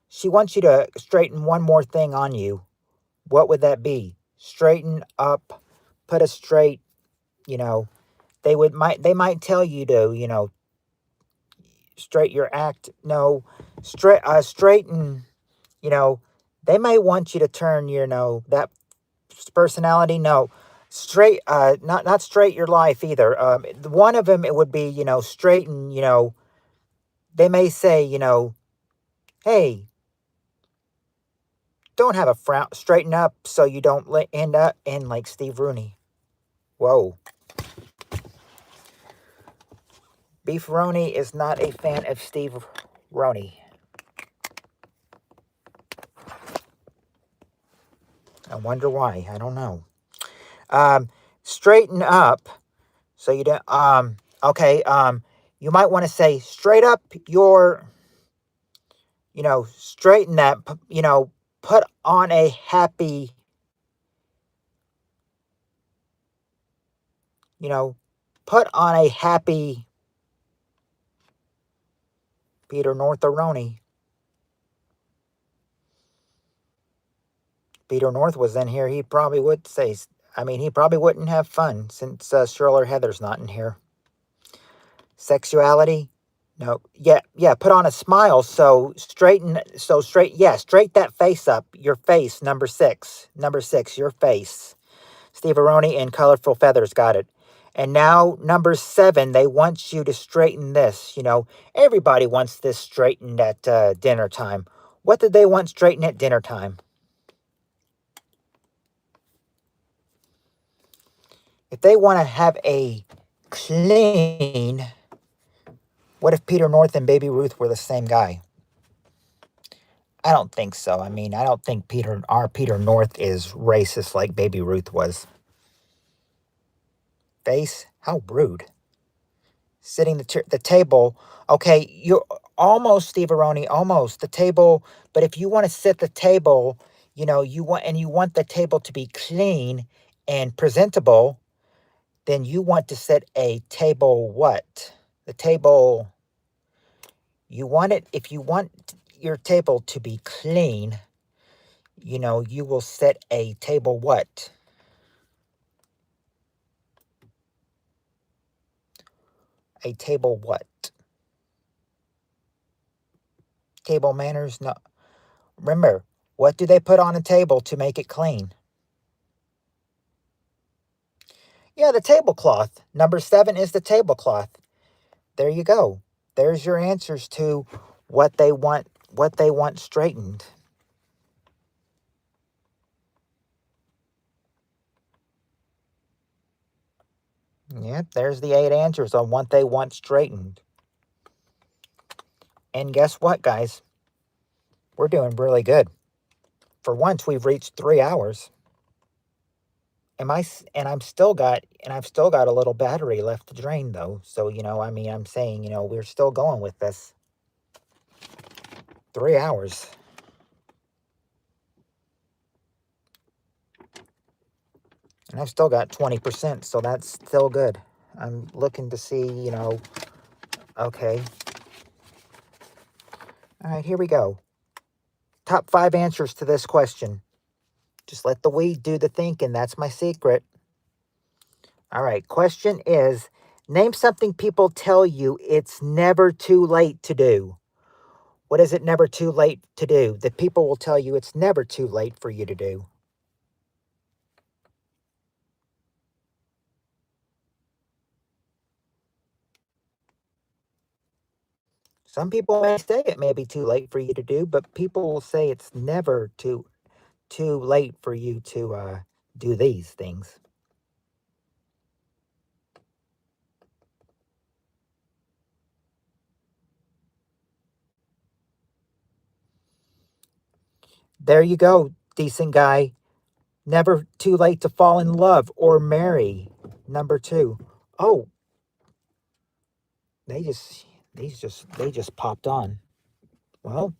A: she wants you to straighten one more thing on you. What would that be? Straighten up, put a straight, you know, they might tell you to, straight your act. No, straighten, you know, they might want you to turn, that personality. No, straight, not straight your life either. One of them, it would be, straighten, they may say, hey, don't have a frown, straighten up so you don't end up in like Steve Rooney. Whoa. Beef Roney is not a fan of Steve Roney. I wonder why. I don't know. Straighten up so you don't. Okay. You might want to say straight up your. Straighten that. Put on a happy. You know, put on a happy Peter Northeroni. Peter North was in here. He probably would say. I mean, he probably wouldn't have fun since Shirley Heather's not in here. Sexuality. No, yeah, put on a smile. Straight that face up. Your face, number 6. Number 6, your face. Steve Aroni and Colorful Feathers got it. And now, number 7, they want you to straighten this. Everybody wants this straightened at dinner time. What did they want straightened at dinner time? If they want to have a clean, what if Peter North and Baby Ruth were the same guy? I don't think so. I mean, I don't think our Peter North is racist like Baby Ruth was. Face? How rude. Sitting the table. Okay, you're almost Steve Aroni, almost the table. But if you want to sit the table, you want the table to be clean and presentable, then you want to set a table. What? The table. If you want your table to be clean, you will set a table what? A table what? Table manners? No. Remember, what do they put on a table to make it clean? Yeah, the tablecloth. Number 7 is the tablecloth. There you go. There's your answers to what they want straightened. Yep, there's the 8 answers on what they want straightened. And guess what, guys? We're doing really good. For once, we've reached 3 hours. I've still got a little battery left to drain though. So, I'm saying, we're still going with this. 3 hours. And I've still got 20%, so that's still good. I'm looking to see, okay. All right, here we go. Top 5 answers to this question. Just let the weed do the thinking. That's my secret. All right, question is, name something people tell you it's never too late to do. What is it never too late to do? That people will tell you it's never too late for you to do. Some people may say it may be too late for you to do, but people will say it's never too late for you to do these things. There you go, decent guy. Never too late to fall in love or marry. Number two. Oh, they just they just popped on. Well,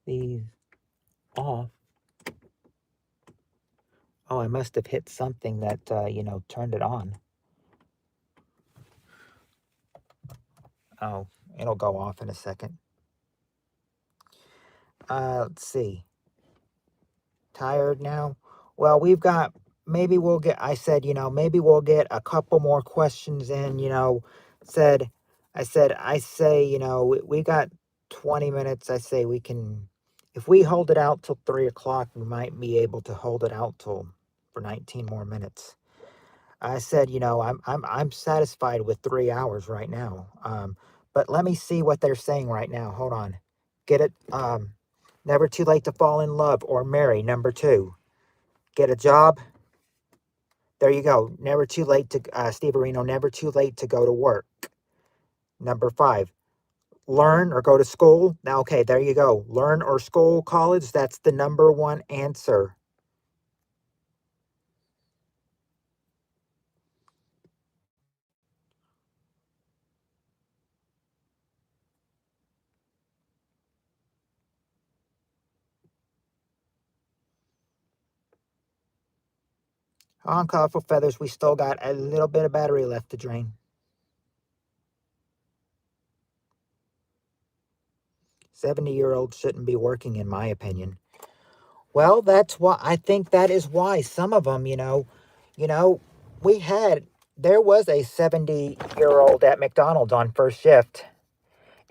A: these off. Oh, I must have hit something that turned it on. Oh, it'll go off in a second. Let's see. Tired now? Well, we've got, maybe we'll get, I said, maybe we'll get a couple more questions in, said, I say, we got 20 minutes. I say we can, if we hold it out till 3 o'clock, we might be able to hold it out till for 19 more minutes. I said, I'm satisfied with 3 hours right now. But let me see what they're saying right now. Hold on. Get it? Never too late to fall in love or marry. Number two. Get a job. There you go. Never too late to Steve Areno. Never too late to go to work. Number five. Learn or go to school. Now, okay, there you go. Learn or school, college. That's the number one answer. On colorful feathers, we still got a little bit of battery left to drain. 70-year-olds shouldn't be working, in my opinion. Well, that's why I think that is why some of them, you know, we had there was a 70-year-old at McDonald's on first shift,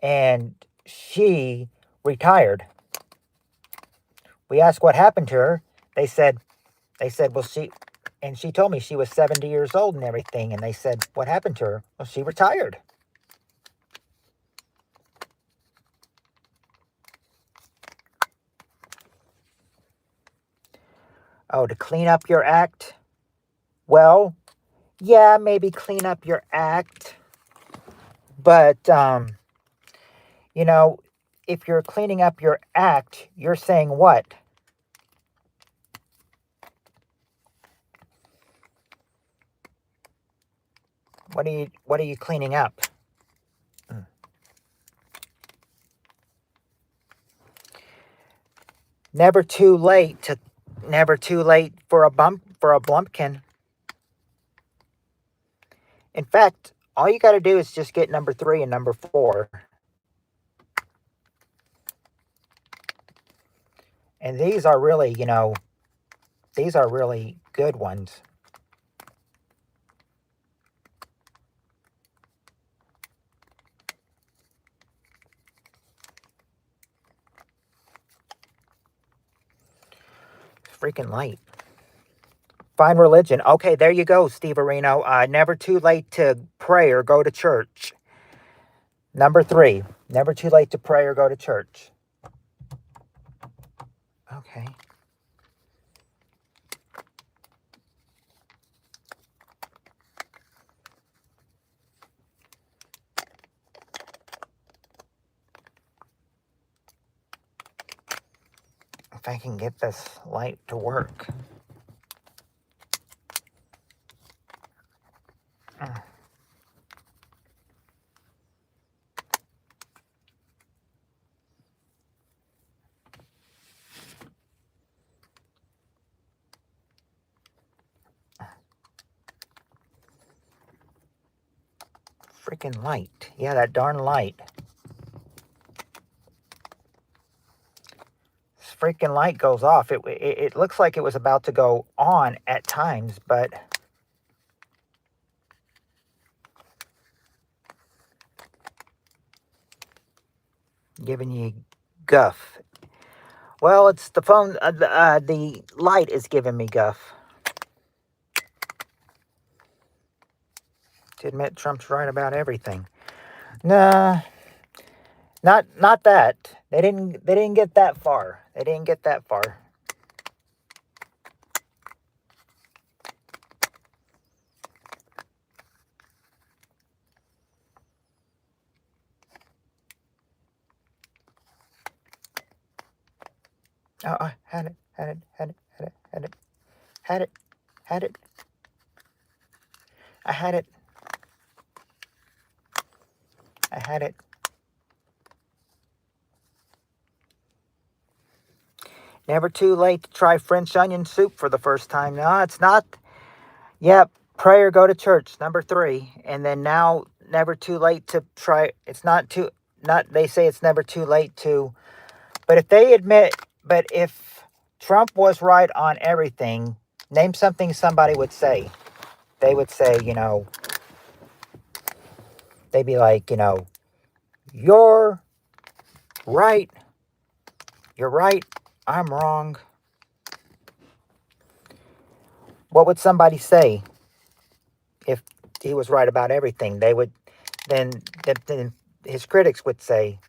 A: and she retired. We asked what happened to her. They said well, she told me she was 70 years old and everything, and they said what happened to her? Well, she retired. Oh, to clean up your act? Well, yeah, maybe clean up your act, but you know, if you're cleaning up your act, you're saying what? What are you cleaning up? Never too late to never too late for a blumpkin. In fact, all you got to do is just get number 3 and number 4. And these are really, these are really good ones. Freaking light. Find religion. Okay, there you go, Steve Areno. Never too late to pray or go to church. Number 3. Never too late to pray or go to church. Okay. If I can get this light to work. Freaking light. Yeah, that darn light. This freaking light goes off. It looks like it was about to go on at times, but giving you guff. Well, it's the phone. The light is giving me guff. To admit, Trump's right about everything. Nah, not that. They didn't get that far. They didn't get that far. Oh, I had it, had it, had it, had it, had it, had it, had it. I had it. I had it. Never too late to try French onion soup for the first time. No, it's not. Yep. Pray or go to church. Number 3. And then now, never too late to try. It's not too. Not. They say it's never too late to. But if they admit. But if Trump was right on everything, name something somebody would say. They would say, they'd be like, you're right. You're right. I'm wrong. What would somebody say if he was right about everything? They would then his critics would say,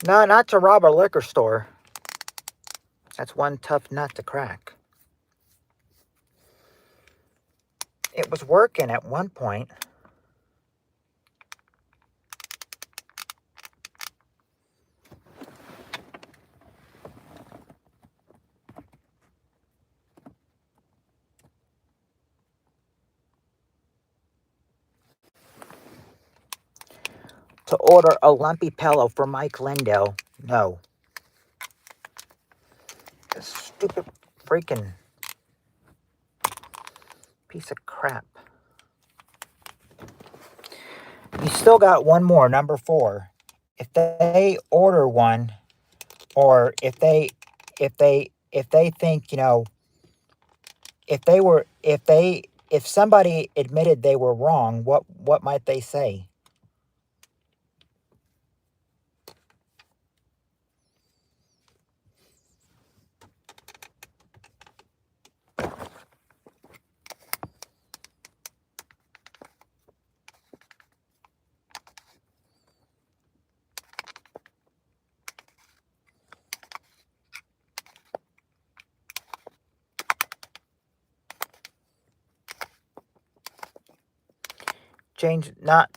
A: no, not to rob a liquor store. That's one tough nut to crack. It was working at one point. To order a lumpy pillow for Mike Lindell. No. This stupid freaking piece of crap. You still got one more, number 4. If they order one, or if they think, if somebody admitted they were wrong, what might they say? Change, not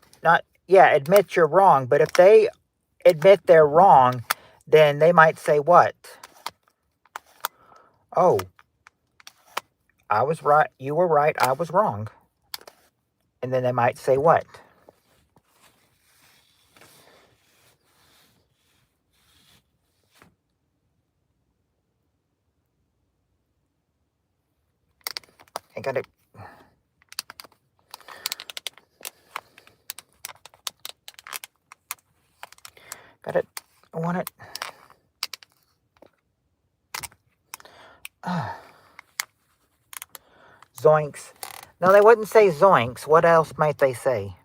A: yeah, admit you're wrong, but if they admit they're wrong, then they might say what? Oh, I was right, you were right, I was wrong. And then they might say what? I got it. Got it. I want it. Zoinks. No, they wouldn't say zoinks. What else might they say?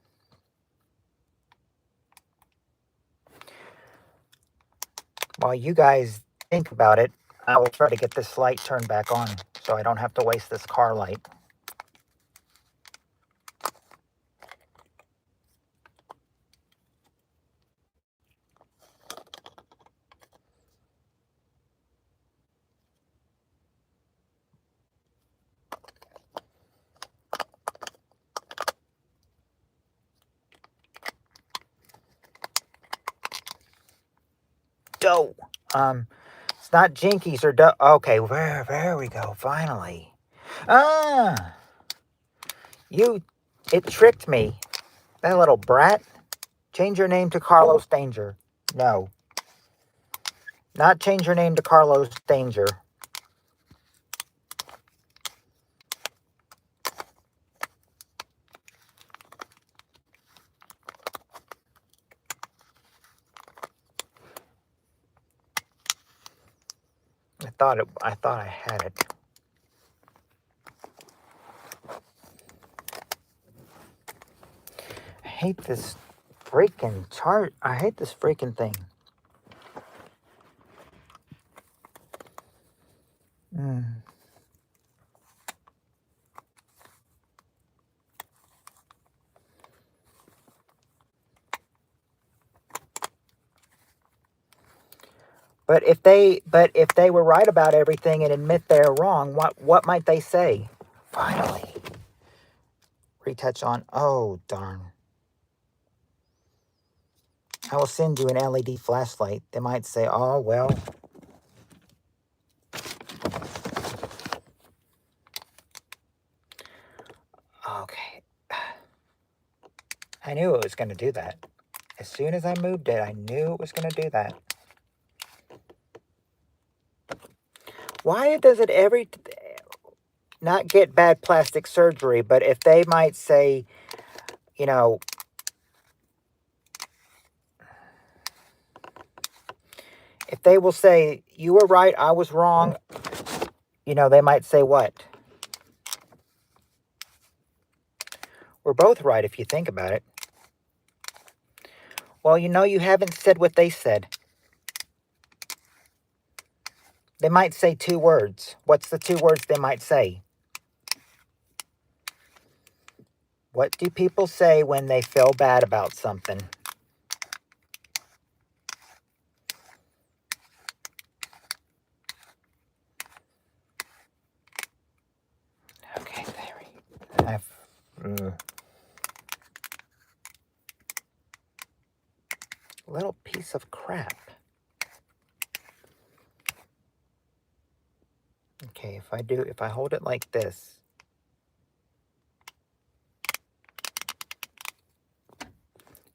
A: While you guys think about it, I will try to get this light turned back on so I don't have to waste this car light. Dough. It's not Jinkies or dough. Okay, there we go. Finally. Ah, it tricked me. That little brat. Change your name to Carlos Danger. No. Not change your name to Carlos Danger. I thought I had it. I hate this freaking chart. I hate this freaking thing. But if they were right about everything and admit they're wrong, what might they say? Finally. retouch on. Oh, darn. I will send you an LED flashlight. They might say, oh, well. Okay. I knew it was going to do that. As soon as I moved it, I knew it was going to do that. Why does it not get bad plastic surgery, but if they might say, you know, if they will say, you were right, I was wrong, you know, they might say what? We're both right if you think about it. Well, you know, you haven't said what they said. They might say 2 words. What's the 2 words they might say? What do people say when they feel bad about something? Okay, there we go. Little piece of crap. Okay, if I hold it like this.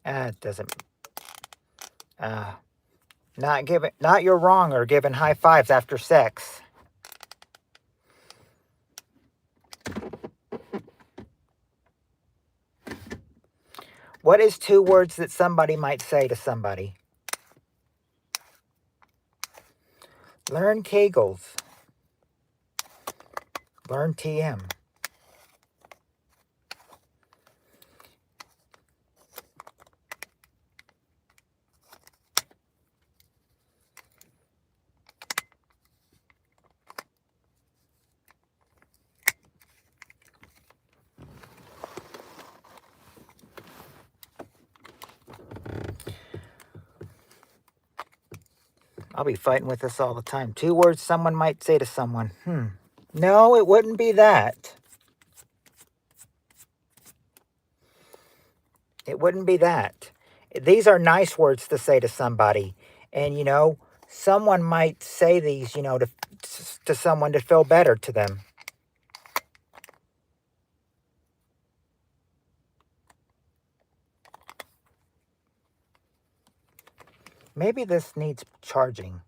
A: It doesn't, not you're wrong or giving high fives after sex. What is 2 words that somebody might say to somebody? Learn Kegels. Learn TM. I'll be fighting with this all the time. 2 words someone might say to someone. No, it wouldn't be that. It wouldn't be that. These are nice words to say to somebody. And, you know, someone might say these, you know, to someone to feel better to them. Maybe this needs charging.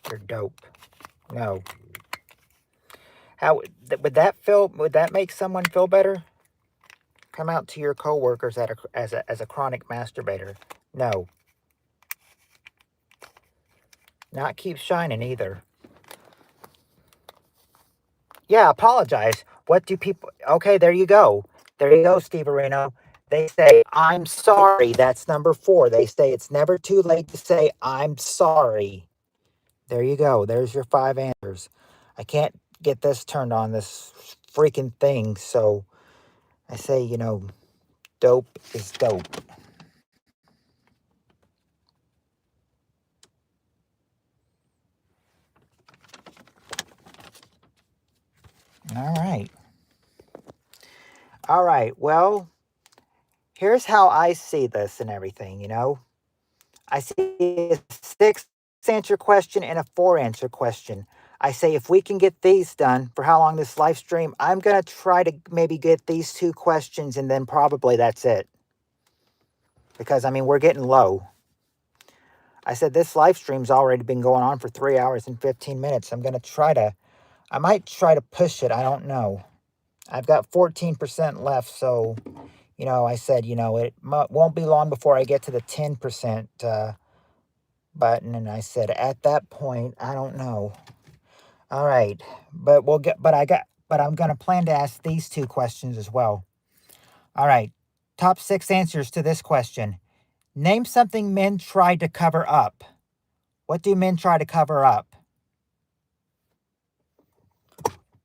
A: You're dope. No. How would that make someone feel better? Come out to your coworkers as a chronic masturbator. No. Not keep shining either. Yeah, apologize. What do people... Okay, there you go. There you go, Steve Areno. They say, I'm sorry. That's number 4. They say it's never too late to say, I'm sorry. There you go. There's your 5 answers. I can't get this turned on, this freaking thing. So I say, you know, dope is dope. All right. All right. Well, here's how I see this and everything, you know. I see a 6 answer question and a 4 answer question. I say if we can get these done for how long this live stream, I'm going to try to maybe get these 2 questions and then probably that's it. Because, I mean, we're getting low. I said this live stream's already been going on for 3 hours and 15 minutes. I might try to push it. I don't know. I've got 14% left. So, you know, I said, you know, it won't be long before I get to the 10% button. And I said, at that point, I don't know. All right. But I'm going to plan to ask these 2 questions as well. All right. Top 6 answers to this question. Name something men tried to cover up. What do men try to cover up?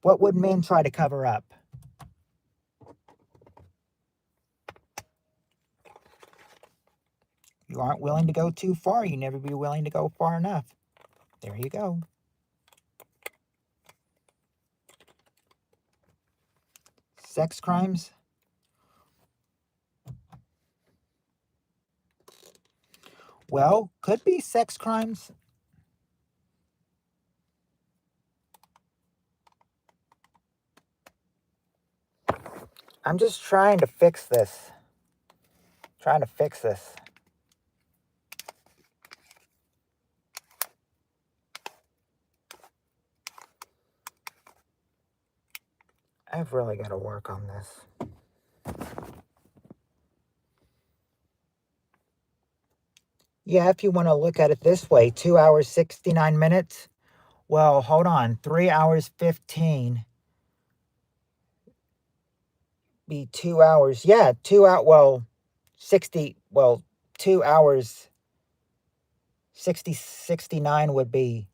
A: What would men try to cover up? You aren't willing to go too far. You never be willing to go far enough. There you go. Sex crimes? Well, could be sex crimes. I'm just trying to fix this. Trying to fix this. I've really got to work on this. Yeah, if you want to look at it this way, 2 hours, 69 minutes. Well, hold on. 3 hours, 15. Be 2 hours. Yeah, 2 out. Well, 60. Well, 2 hours, 69 would be.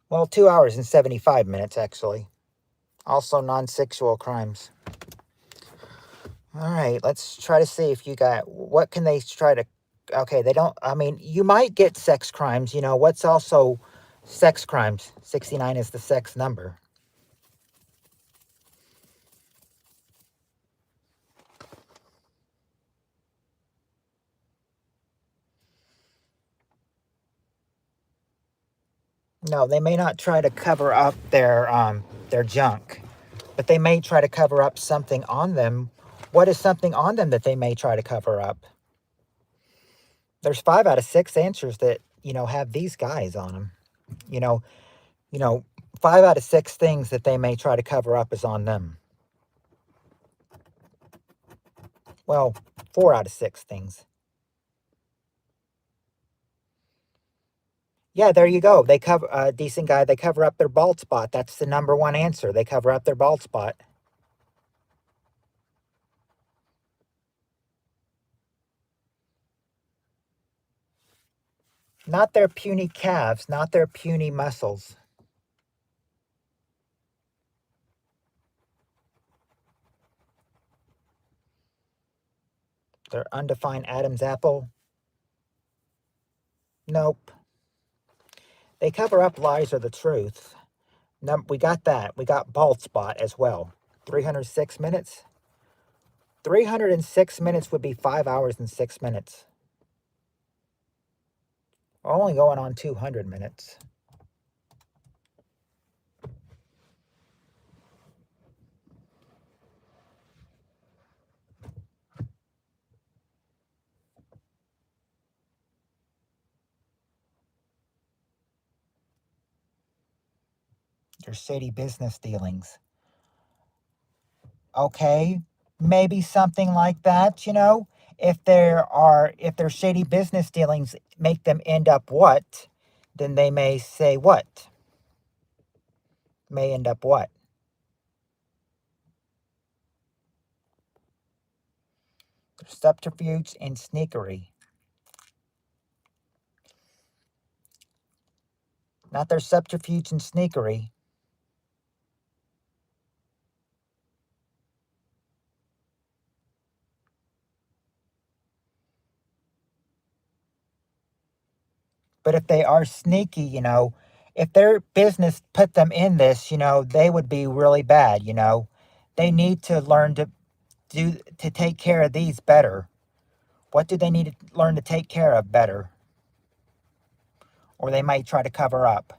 A: Well, 2 hours and 75 minutes, actually. Also, non-sexual crimes. All right, let's try to see if you got, what can they try to, okay, they don't, I mean, you might get sex crimes, you know, what's also sex crimes? 69 is the sex number. No, they may not try to cover up their junk, but they may try to cover up something on them. What is something on them that they may try to cover up? There's 5 out of 6 answers that, you know, have these guys on them. You know, you know, 5 out of 6 things that they may try to cover up is on them. Well, 4 out of 6 things. Yeah, there you go. They cover a decent guy. They cover up their bald spot. That's the number one answer. They cover up their bald spot. Not their puny calves, not their puny muscles. Their undefined Adam's apple. Nope. They cover up lies or the truth. We got that. We got bald spot as well. 306 minutes. 306 minutes would be 5 hours and 6 minutes. We're only going on 200 minutes. Their shady business dealings. Okay, maybe something like that, you know? If their shady business dealings make them end up what, then they may say what? May end up what? Their subterfuge and sneakery. Not their subterfuge and sneakery. But if they are sneaky, you know, if their business put them in this, you know, they would be really bad, you know. They need to learn to take care of these better. What do they need to learn to take care of better? Or they might try to cover up.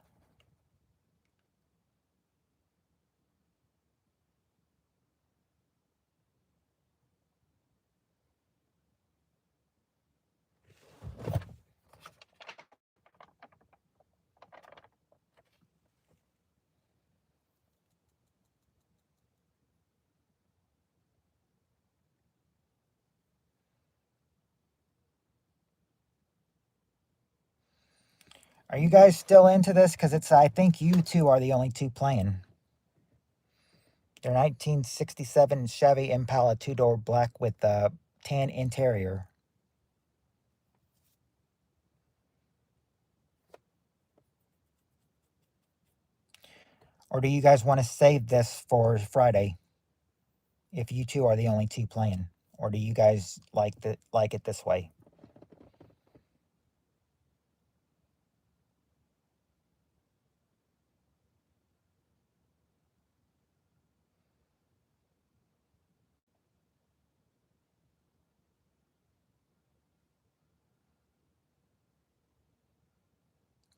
A: Are you guys still into this? Because I think you two are the only two playing. Their 1967 Chevy Impala two-door black with the tan interior. Or do you guys want to save this for Friday? If you two are the only two playing, or do you guys like it this way?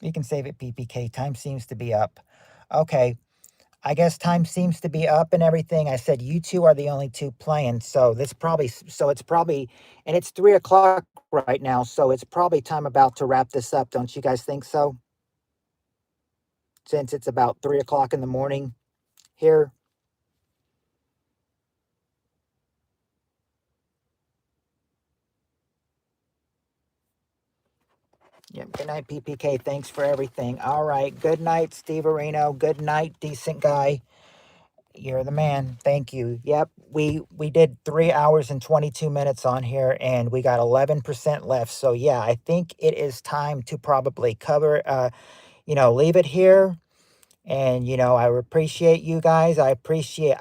A: You can save it, PPK. Time seems to be up. Okay. I guess time seems to be up and everything. I said you two are the only two playing, so this probably so it's probably and it's 3 o'clock right now, so it's probably time about to wrap this up. Don't you guys think so? Since it's about 3 o'clock in the morning here. Yep. Good night, PPK. Thanks for everything. All right. Good night, Steve Areno. Good night, decent guy. You're the man. Thank you. Yep. We did 3 hours and 22 minutes on here and we got 11% left. So yeah, I think it is time to probably cover leave it here. And I appreciate you guys. I appreciate,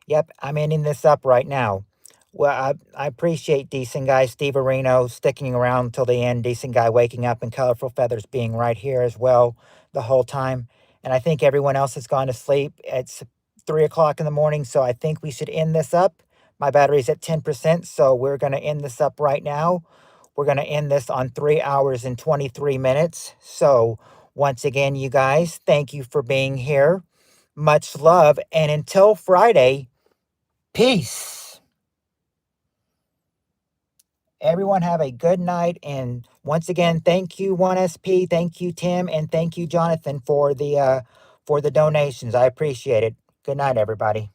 A: yep, I'm ending this up right now. Well, I appreciate decent guy Steve Areno sticking around till the end, decent guy waking up and Colorful Feathers being right here as well the whole time. And I think everyone else has gone to sleep. It's 3 o'clock in the morning, so I think we should end this up. My battery's at 10%, so we're gonna end this up right now. We're gonna end this on 3 hours and 23 minutes. So once again, you guys, thank you for being here. Much love. And until Friday, peace. Everyone have a good night. And once again, thank you, 1SP. Thank you, Tim. And thank you, Jonathan, for the donations. I appreciate it. Good night, everybody.